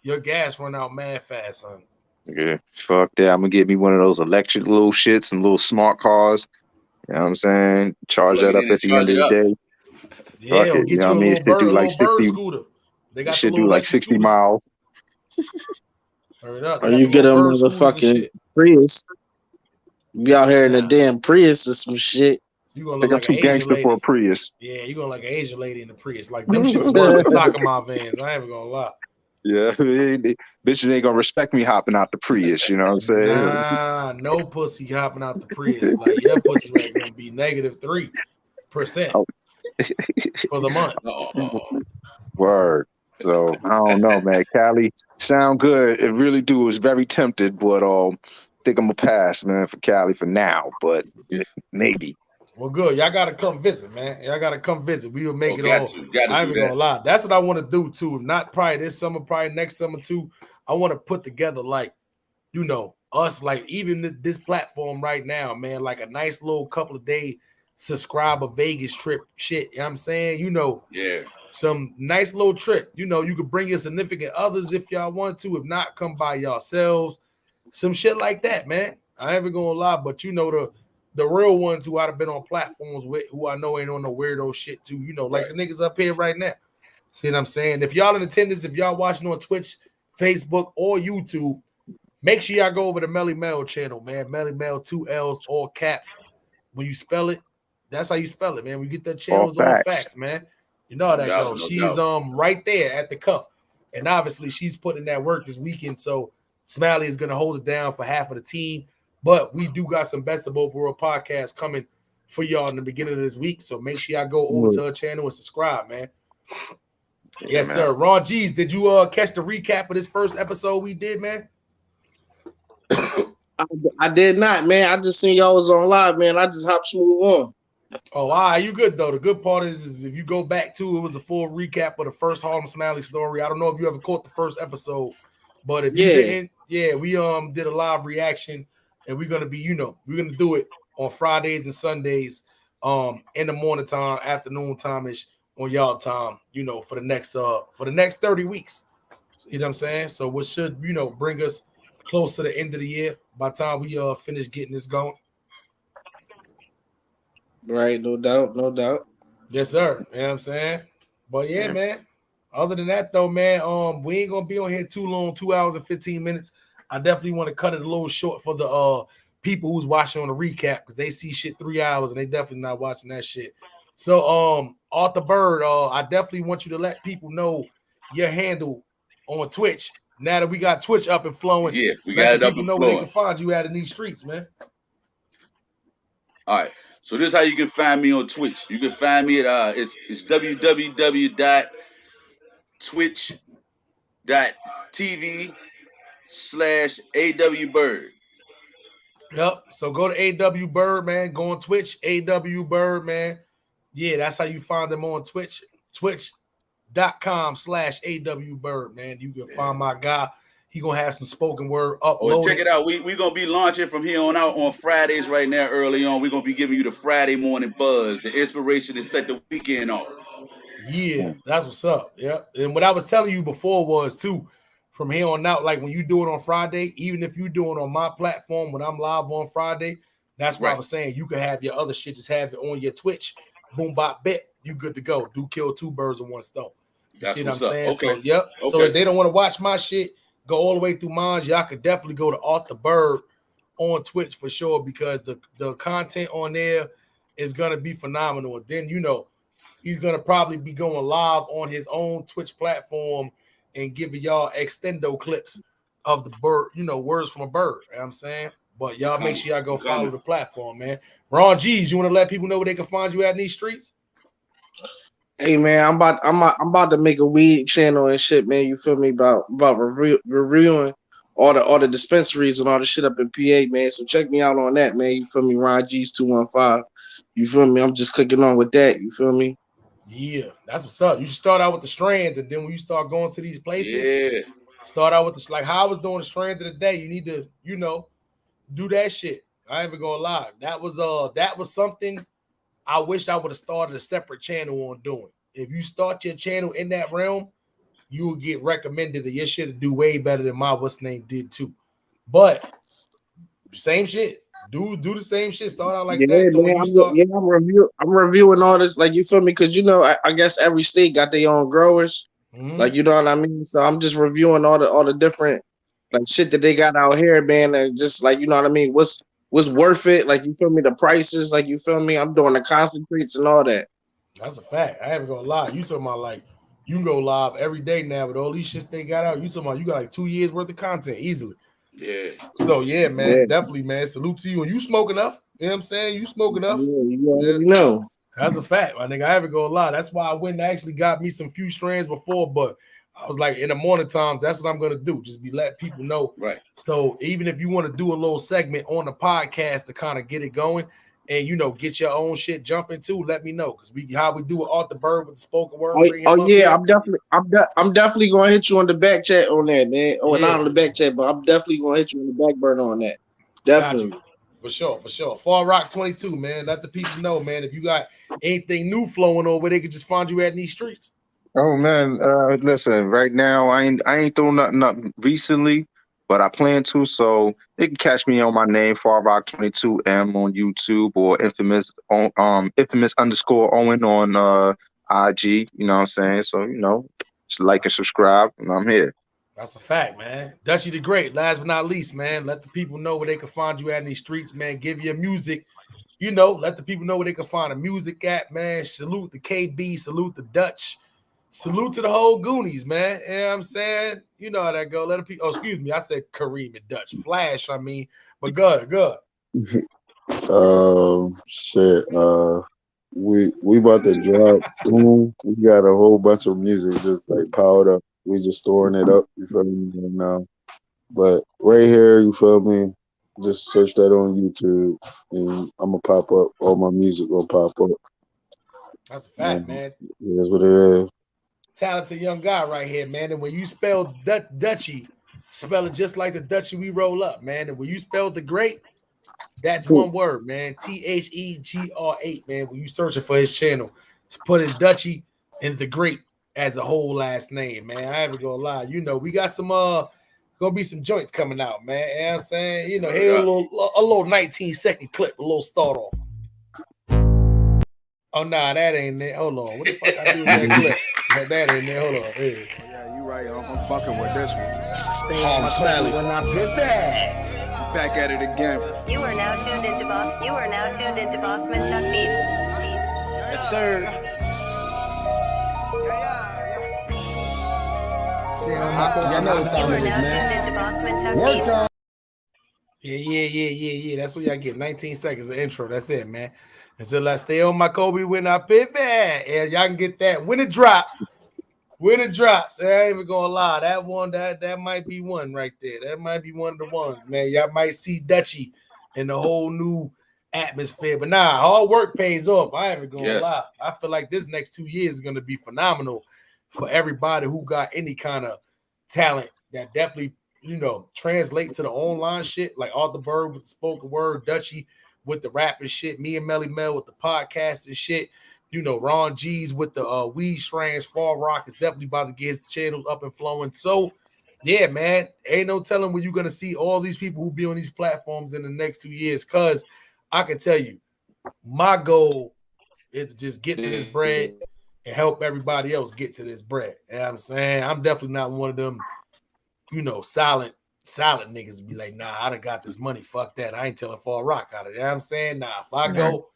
S2: Your gas run out mad fast, son.
S9: Yeah, fuck that. I'm gonna get me one of those electric little shits and little smart cars. You know what I'm saying? Charge that up at the end of the day.
S2: Yeah,
S9: fuck it. You know what I mean? It should do like 60. It should do like 60 miles.
S5: Or you get a motherfucking Prius. Be out here in a damn Prius or some shit.
S2: You gonna
S9: look like I'm too gangster for a Prius.
S2: Yeah, you gonna like an Asian lady in the Prius. Like them shit's worse than soccer mom vans. I ain't even gonna lie.
S9: Yeah, bitches ain't gonna respect me hopping out the Prius. You know what I'm saying?
S2: Nah, no pussy hopping out the Prius. Like your pussy rate gonna be -3% for the month.
S9: Word. So I don't know, man. Cali sound good. It really do. It was very tempted, but think I'm gonna pass, man, for Cali for now. But maybe.
S2: Well, good. Y'all gotta come visit, man. Y'all gotta come visit. We will make it all. I ain't gonna lie. That's what I want to do too. Not probably this summer, probably next summer too. I want to put together like, you know, us like even this platform right now, man. Like a nice little couple of day subscriber Vegas trip shit. You know what I'm saying? You know, some nice little trip. You know, you could bring your significant others if y'all want to. If not, come by yourselves. Some shit like that, man. I ain't even gonna lie, but you know the real ones who I'd have been on platforms with, who I know ain't on no weirdo shit too. You know, like the niggas up here right now. See what I'm saying? If y'all in attendance, if y'all watching on Twitch, Facebook, or YouTube, make sure y'all go over to Melly Mel channel, man. Melly Mel, 2 L's, all caps. When you spell it, that's how you spell it, man. We get that channel's all facts, man. You know how that goes. She's right there at the cuff. And obviously she's putting that work this weekend. So Smiley is gonna hold it down for half of the team. But we do got some Best of Both World podcasts coming for y'all in the beginning of this week. So make sure y'all go over to her channel and subscribe, man. Yes, sir. Ron G's, did you catch the recap of this first episode we did, man?
S5: I did not, man. I just seen y'all was on live, man. I just hopped smooth on.
S2: Oh, all right. You good, though. The good part is if you go back to it was a full recap of the first Harlem Smiley story. I don't know if you ever caught the first episode, but if you didn't, we did a live reaction. And we're gonna be, you know, we're gonna do it on Fridays and Sundays, in the morning time, afternoon time-ish on y'all time, you know, for the next 30 weeks. You know what I'm saying? So what should, you know, bring us close to the end of the year by the time we finish getting this going.
S5: Right, no doubt.
S2: Yes, sir. You know what I'm saying? But yeah, man. Other than that, though, man, we ain't gonna be on here too long, 2 hours and 15 minutes. I definitely want to cut it a little short for the people who's watching on the recap because they see shit 3 hours and they definitely not watching that shit. So, Arthur Bird, I definitely want you to let people know your handle on Twitch. Now that we got Twitch up and flowing,
S10: Yeah, we
S2: let
S10: got
S2: the
S10: it up
S2: people
S10: and
S2: know where they
S10: flowing.
S2: can find you at in these streets, man.
S10: All right. So this is how you can find me on Twitch. You can find me at it's www.twitch.tv/awbird.
S2: Yep. So go to AW Bird, man. Go on Twitch, AW Bird, man. Yeah, that's how you find them on Twitch. Twitch.com/AW Bird, man. You can find my guy. He gonna have some spoken word uploaded.
S10: Oh, check it out. We gonna be launching from here on out on Fridays right now. Early on, we're gonna be giving you the Friday morning buzz, the inspiration to set the weekend off.
S2: Yeah, that's what's up. Yep. And what I was telling you before was too, from here on out, like when you do it on Friday, even if you do it on my platform when I'm live on Friday, that's what I was saying. You could have your other shit, just have it on your Twitch. Boom bop bet, you good to go. Do kill two birds with one stone. You see what I'm saying?
S10: Okay.
S2: So yep.
S10: Okay.
S2: So if they don't want to watch my shit, go all the way through mine. Y'all could definitely go to Arthur Bird on Twitch for sure because the content on there is gonna be phenomenal. And then he's gonna probably be going live on his own Twitch platform and giving y'all extendo clips of the bird, words from a bird. You know what I'm saying? But y'all make sure y'all go follow the platform, man. Ron G's, you want to let people know where they can find you at in these streets?
S5: Hey man, I'm about to make a weed channel and shit, man. You feel me about reviewing all the dispensaries and all the shit up in PA, man. So check me out on that, man. You feel me? Ron G's 215. You feel me? I'm just clicking on with that. You feel me?
S2: Yeah, that's what's up. You should start out with the strands, and then when you start going to these places, start out with the like how I was doing the strands of the day. You need to, do that shit. I ain't even gonna lie. That was something I wish I would have started a separate channel on doing. If you start your channel in that realm, you will get recommended that your shit will do way better than my what's name did too. But same shit. Do the same shit. Start out like that.
S5: Man, I'm reviewing all this, like you feel me? Because I guess every state got their own growers.
S2: Mm-hmm.
S5: Like you know what I mean? So I'm just reviewing all the different like shit that they got out here, man, and just like you know what I mean, what's worth it, like you feel me, the prices, like you feel me, I'm doing the concentrates and all that.
S2: That's a fact. I ain't gonna lie. You talking about like you can go live every day now with all these shits they got out. You talking about you got like 2 years worth of content easily.
S10: Yeah.
S2: So yeah, man, definitely, man. Salute to you. And you smoke enough. You know what I'm saying? You smoke enough.
S5: Yeah, you already know.
S2: That's a fact, my nigga. I haven't gonna lie. That's why I went and actually got me some few strands before, but I was like, in the morning times, that's what I'm gonna do. Just be letting people know.
S10: Right.
S2: So even if you want to do a little segment on the podcast to kind of get it going and get your own shit jumping too, let me know. Because how we do it off the bird with the spoken word.
S5: I'm definitely gonna hit you on the back chat on that, man. Oh, not on the back chat, but I'm definitely gonna hit you on the back burner on that. Definitely.
S2: For sure. Fall Rock 22, man. Let the people know, man. If you got anything new flowing over, they can just find you in these streets.
S9: Oh man, listen. Right now, I ain't throwing nothing up recently, but I plan to. So they can catch me on my name, Fall Rock 22M on YouTube or infamous _ Owen on IG. You know what I'm saying? So just like and subscribe, and I'm here.
S2: That's a fact, man. Dutchy the Great. Last but not least, man. Let the people know where they can find you at in these streets, man. Give your music. Let the people know where they can find the music at, man. Salute the KB. Salute the Dutch. Salute to the whole Goonies, man. You know what I'm saying? You know how that go. Let the people. Oh, excuse me. I said Kareem and Dutch. Flash, I mean. But good.
S8: Shit. We about to drop soon. We got a whole bunch of music just like powered up. We just storing it up, you feel me? And, but right here, you feel me? Just search that on YouTube, and I'm gonna pop up. All my music gonna pop up.
S2: That's a fact, man.
S8: That's what it is.
S2: Talented young guy right here, man. And when you spell Dutchy, spell it just like the Dutchy we roll up, man. And when you spell the Great, that's one word, man. THEGR8, man. When you searching for his channel, just put in Dutchy and the Great as a whole last name, man. I ain't gonna lie. We got some gonna be some joints coming out, man. You know what I'm saying? Here a little 19-second clip, a little start off. Oh nah, that ain't there. Hold on. What the fuck I do with that clip? That ain't there. Hold on. Hey.
S11: Yeah, you right. I'm fucking with this one.
S5: Stay on my Smiley when I get back.
S11: Back at it again.
S7: You are now tuned into Bossman Chuck Beats.
S11: Yes, sir.
S2: Y'all know what time it is, man. Work time. Yeah. That's what y'all get. 19 seconds of intro. That's it, man. Until I stay on my Kobe when I pivot. And y'all can get that when it drops. When it drops. I ain't even gonna lie. That one, that might be one right there. That might be one of the ones, man. Y'all might see Dutchy in a whole new atmosphere. But nah, hard work pays off. I ain't even gonna lie. I feel like this next 2 years is gonna be phenomenal for everybody who got any kind of talent that definitely, translate to the online shit, like Arthur Bird with the spoken word, Dutchy with the rapping shit, me and Melly Mel with the podcast and shit, Ron G's with the weed strands, Fall Rock is definitely about to get his channels up and flowing. So, yeah, man, ain't no telling when you're going to see all these people who be on these platforms in the next 2 years, because I can tell you, my goal is to just get to this bread and help everybody else get to this bread. You know what I'm saying? I'm definitely not one of them, silent niggas to be like, nah, I done got this money. Fuck that. I ain't telling Fall Rock out of it. You know what I'm saying? Nah, if I go,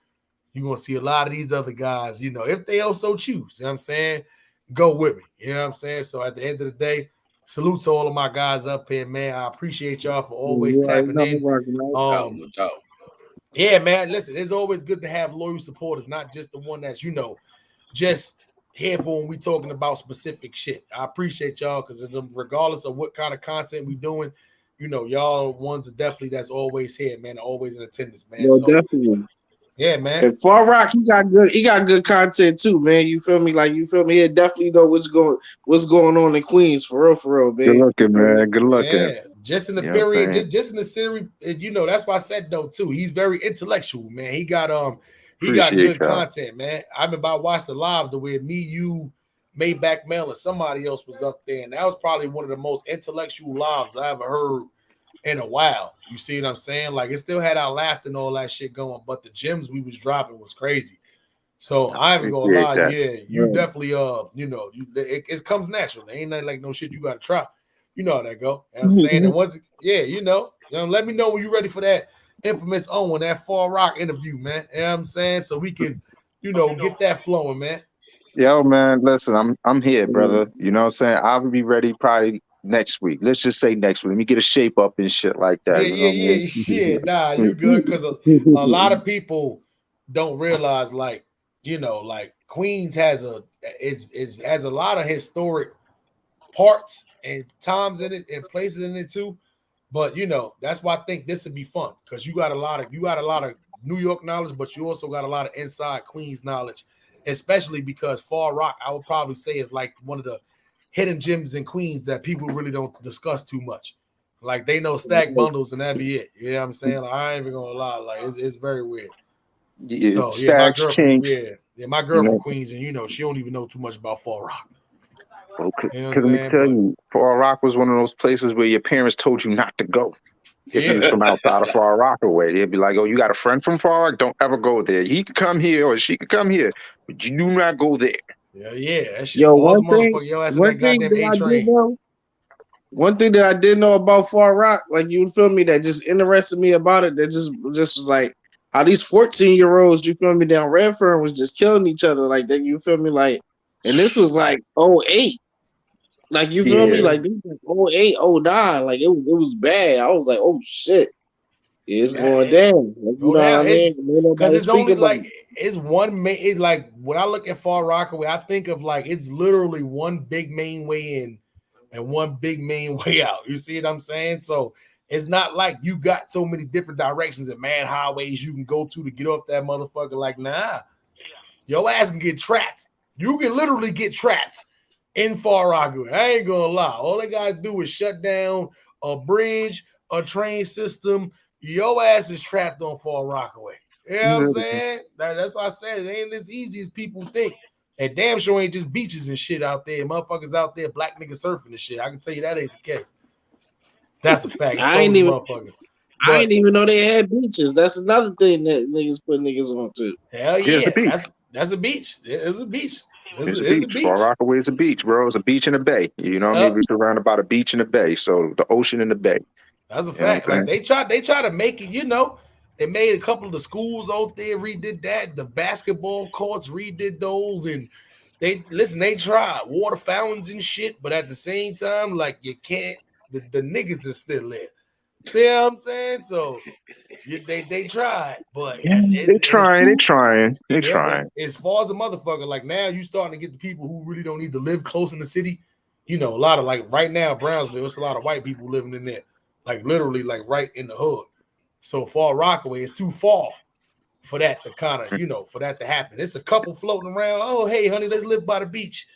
S2: you're going to see a lot of these other guys, if they also choose, you know what I'm saying? Go with me. You know what I'm saying? So at the end of the day, salute to all of my guys up here, man. I appreciate y'all for always tapping in. Yeah, man. Listen, it's always good to have loyal supporters, not just the one that's, just here for when we talking about specific shit. I appreciate y'all because regardless of what kind of content we doing, y'all ones are definitely that's always here, man. Always in attendance, man.
S5: Yo, definitely.
S2: Yeah, man.
S5: And Far Rock, he got good content too, man. You feel me? Like, you feel me? He definitely know what's going on in Queens, for real, man.
S9: Good looking, man. Good looking.
S2: Yeah, just in the period, just in the series, that's why I said though too. He's very intellectual, man. He got good content, man. I remember I watched the live the way me, you, Maybach Mel, and somebody else was up there, and that was probably one of the most intellectual lives I ever heard in a while. You see what I'm saying? Like, it still had our laughter and all that shit going, but the gems we was dropping was crazy. So I ain't gonna lie, you definitely it comes natural. There ain't nothing like no shit you gotta try. You know how that go. You know what I'm saying? And once let me know when you're ready for that infamous Owen, that Fall Rock interview, man. You know what I'm saying? So we can, get that flowing, man.
S9: Yo, man, listen, I'm here, brother. You know what I'm saying? I'll be ready probably next week. Let's just say next week. Let me get a shape up and shit like that.
S2: Yeah. Nah, you're good, because a lot of people don't realize, like Queens has has a lot of historic parts and times in it and places in it too. But that's why I think this would be fun, because you got a lot of New York knowledge, but you also got a lot of inside Queens knowledge, especially because Fall Rock, I would probably say, is like one of the hidden gems in Queens that people really don't discuss too much. Like, they know Stack Bundles and that'd be it. You know what I'm saying? Like, I ain't even gonna lie, like it's very weird.
S9: Yeah,
S2: so my girl from Queens, and she don't even know too much about Fall Rock.
S9: Because let me tell you, Fall Rock was one of those places where your parents told you not to go. If you was from outside of Fall Rockaway, they'd be like, "Oh, you got a friend from Fall Rock? Don't ever go there. He can come here or she can come here, but you do not go there."
S2: Yeah. That shit.
S5: Yo, one thing that I did know about Far Rock, like, you feel me, that just interested me about it, that just was like how these 14-year-olds, you feel me, down Redfern was just killing each other like that. You feel me, like, and this was like 08. Like, you feel me? Like, this was 08, 09. Like, it was bad. I was like, oh shit. It's going down. Like, you know what I mean?
S2: Because it's only like it's one main. It's like when I look at Fall Rockaway, I think of like it's literally one big main way in and one big main way out. You see what I'm saying? So it's not like you got so many different directions and mad highways you can go to get off that motherfucker. Like, nah, your ass can get trapped. You can literally get trapped in Fall Rockaway. I ain't gonna lie. All they gotta do is shut down a bridge, a train system. Your ass is trapped on Fall Rockaway. You know what I'm saying? That's why I said it ain't as easy as people think. And damn sure ain't just beaches and shit out there. Motherfuckers out there, black niggas surfing and shit. I can tell you that ain't the case. That's a fact.
S5: I ain't even know they had beaches. That's another thing that niggas put niggas on too.
S2: Hell yeah. That's a beach. It's a beach.
S9: It's a beach. Far Rockaway is a beach, bro. It's a beach in the bay. You know what I mean? We're surrounded by the beach and the bay. So the ocean and the bay.
S2: That's a fact. Like they tried to make it, you know. They made a couple of the schools out there, redid that. The basketball courts redid those, and they tried water fountains and shit, but at the same time, like you can't, the niggas are still there. You know what I'm saying? So they tried, but
S9: they're trying.
S2: As far as a motherfucker, like now you starting to get the people who really don't need to live close in the city. You know, a lot of like right now, Brownsville, it's a lot of white people living in there, like literally like right in the hood. So Far Rockaway is too far for that to kind of, you know, for that to happen. It's a couple floating around. Oh, hey, honey, let's live by the beach.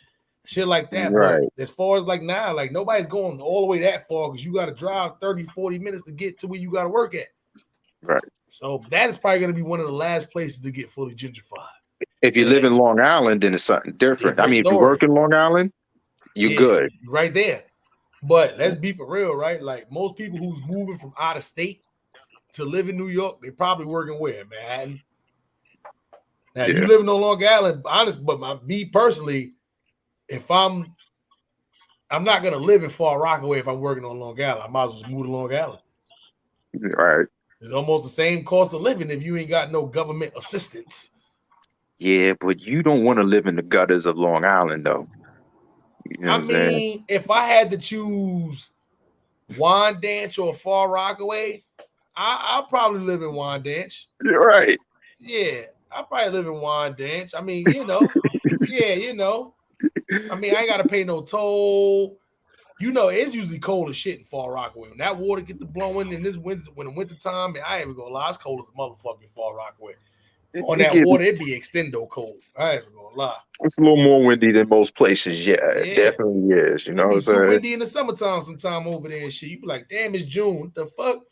S2: Shit like that.
S9: Right.
S2: But as far as like now, like nobody's going all the way that far because you got to drive 30, 40 minutes to get to where you got to work at.
S9: Right.
S2: So that is probably going to be one of the last places to get fully gentrified.
S9: If you live in Long Island, then it's something different. I mean, if you work in Long Island, you're good.
S2: Right there. But let's be for real, right? Like most people who's moving from out of state to live in New York, they probably working where, man? Now you live in Long Island, honest, but me personally, if I'm not gonna live in Far Rockaway if I'm working on Long Island. I might as well just move to Long Island.
S9: Right.
S2: It's almost the same cost of living if you ain't got no government assistance.
S9: Yeah, but you don't want to live in the gutters of Long Island, though. You know
S2: I mean, if I had to choose Wyandanch or Far Rockaway, I'll probably live in Wyandanch.
S9: You're right.
S2: Yeah, I'll probably live in Wyandanch. I mean, you know, you know. I mean, I ain't got to pay no toll. You know, it's usually cold as shit in Far Rockaway. When that water get to blowing in this winter, when the winter time, man, I ain't even gonna lie, it's cold as a motherfucker in Far Rockaway. On that water, it'd be extendo cold. I ain't even gonna lie.
S9: It's a little more windy than most places. Yeah, it definitely is. You know what I'm saying?
S2: Too windy in the summertime sometime over there and shit. You be like, damn, it's June. What the fuck?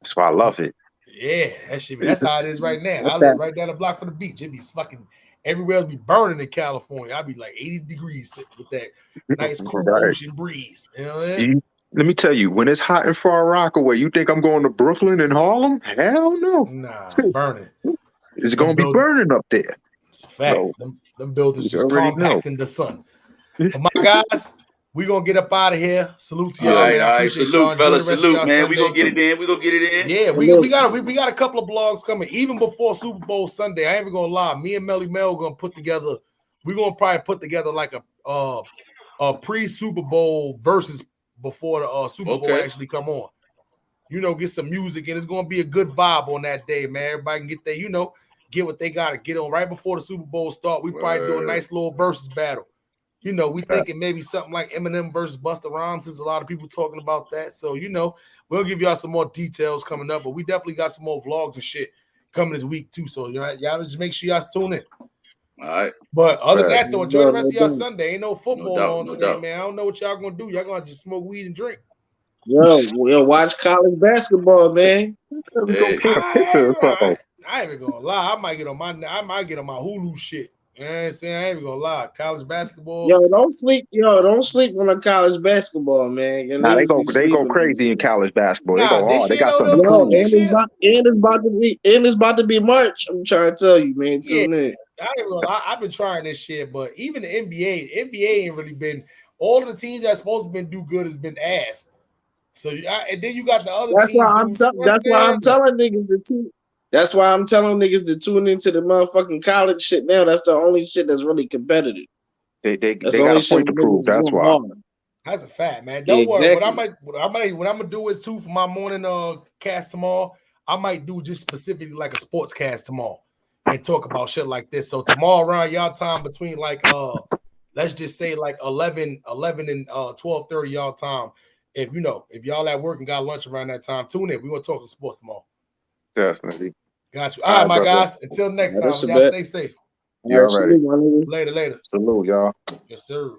S9: That's why I love it.
S2: Yeah, that shit. That's how it is right now. I live right down the block from the beach. It be fucking everywhere else be burning in California. I'd be like 80 degrees with that nice cool ocean breeze. You know what I mean?
S9: Let me tell you, when it's hot in Far Rockaway, you think I'm going to Brooklyn and Harlem? Hell no.
S2: Nah, burning.
S9: It's going to be burning up there.
S2: It's a fact. So, them buildings just compacting the sun. But my guys, we're going to get up out of here. Salute to y'all.
S10: All right. Salute, fellas. Salute, man. We're going to get it in.
S2: Yeah, we got a couple of blogs coming. Even before Super Bowl Sunday, I ain't even going to lie. Me and Melly Mel going to put together, we're going to probably put together like a pre-Super Bowl versus before the Super Bowl actually come on. You know, get some music, and it's going to be a good vibe on that day, man. Everybody can get there, you know, get what they got to get on right before the Super Bowl start. We probably do a nice little versus battle. You know, we thinking maybe something like Eminem versus Busta Rhymes. There's a lot of people talking about that. So, you know, we'll give y'all some more details coming up, but we definitely got some more vlogs and shit coming this week too. So, y'all just make sure y'all tune in.
S10: All right.
S2: But other than that, though, enjoy the rest of y'all Sunday. Ain't no football on today, man. I don't know what y'all gonna do. Y'all gonna just smoke weed and drink.
S5: Yo, watch college basketball, man.
S9: Go take a picture or something.
S2: I ain't even gonna lie. I might get on my Hulu shit. You know what I'm saying? I ain't even gonna lie. College basketball.
S5: Yo, don't sleep on the college basketball, man.
S9: Nah, they go crazy in college basketball. They go hard. They got some.
S5: And it's about to be March. I'm trying to tell you, man. Tune in.
S2: I've been trying this shit, but even the NBA ain't really been. All of the teams that's supposed to do good has been ass. So and then you got the other.
S5: That's why I'm telling niggas to tune. That's why I'm telling niggas to tune into the motherfucking college shit now. That's the only shit that's really competitive.
S9: They got a point to prove. That's why.
S2: That's a fact, man. Don't worry. What I'm gonna do is too for my morning cast tomorrow. I might do just specifically like a sports cast tomorrow and talk about shit like this. So tomorrow around y'all time between like let's just say like 11 and 12:30 y'all time. If y'all at work and got lunch around that time, tune in. We're gonna talk to sports tomorrow.
S9: Definitely.
S2: Got you. All right, my guys. Until next time, y'all stay safe.
S9: You already.
S2: Later.
S9: Salute, y'all.
S2: Yes, sir.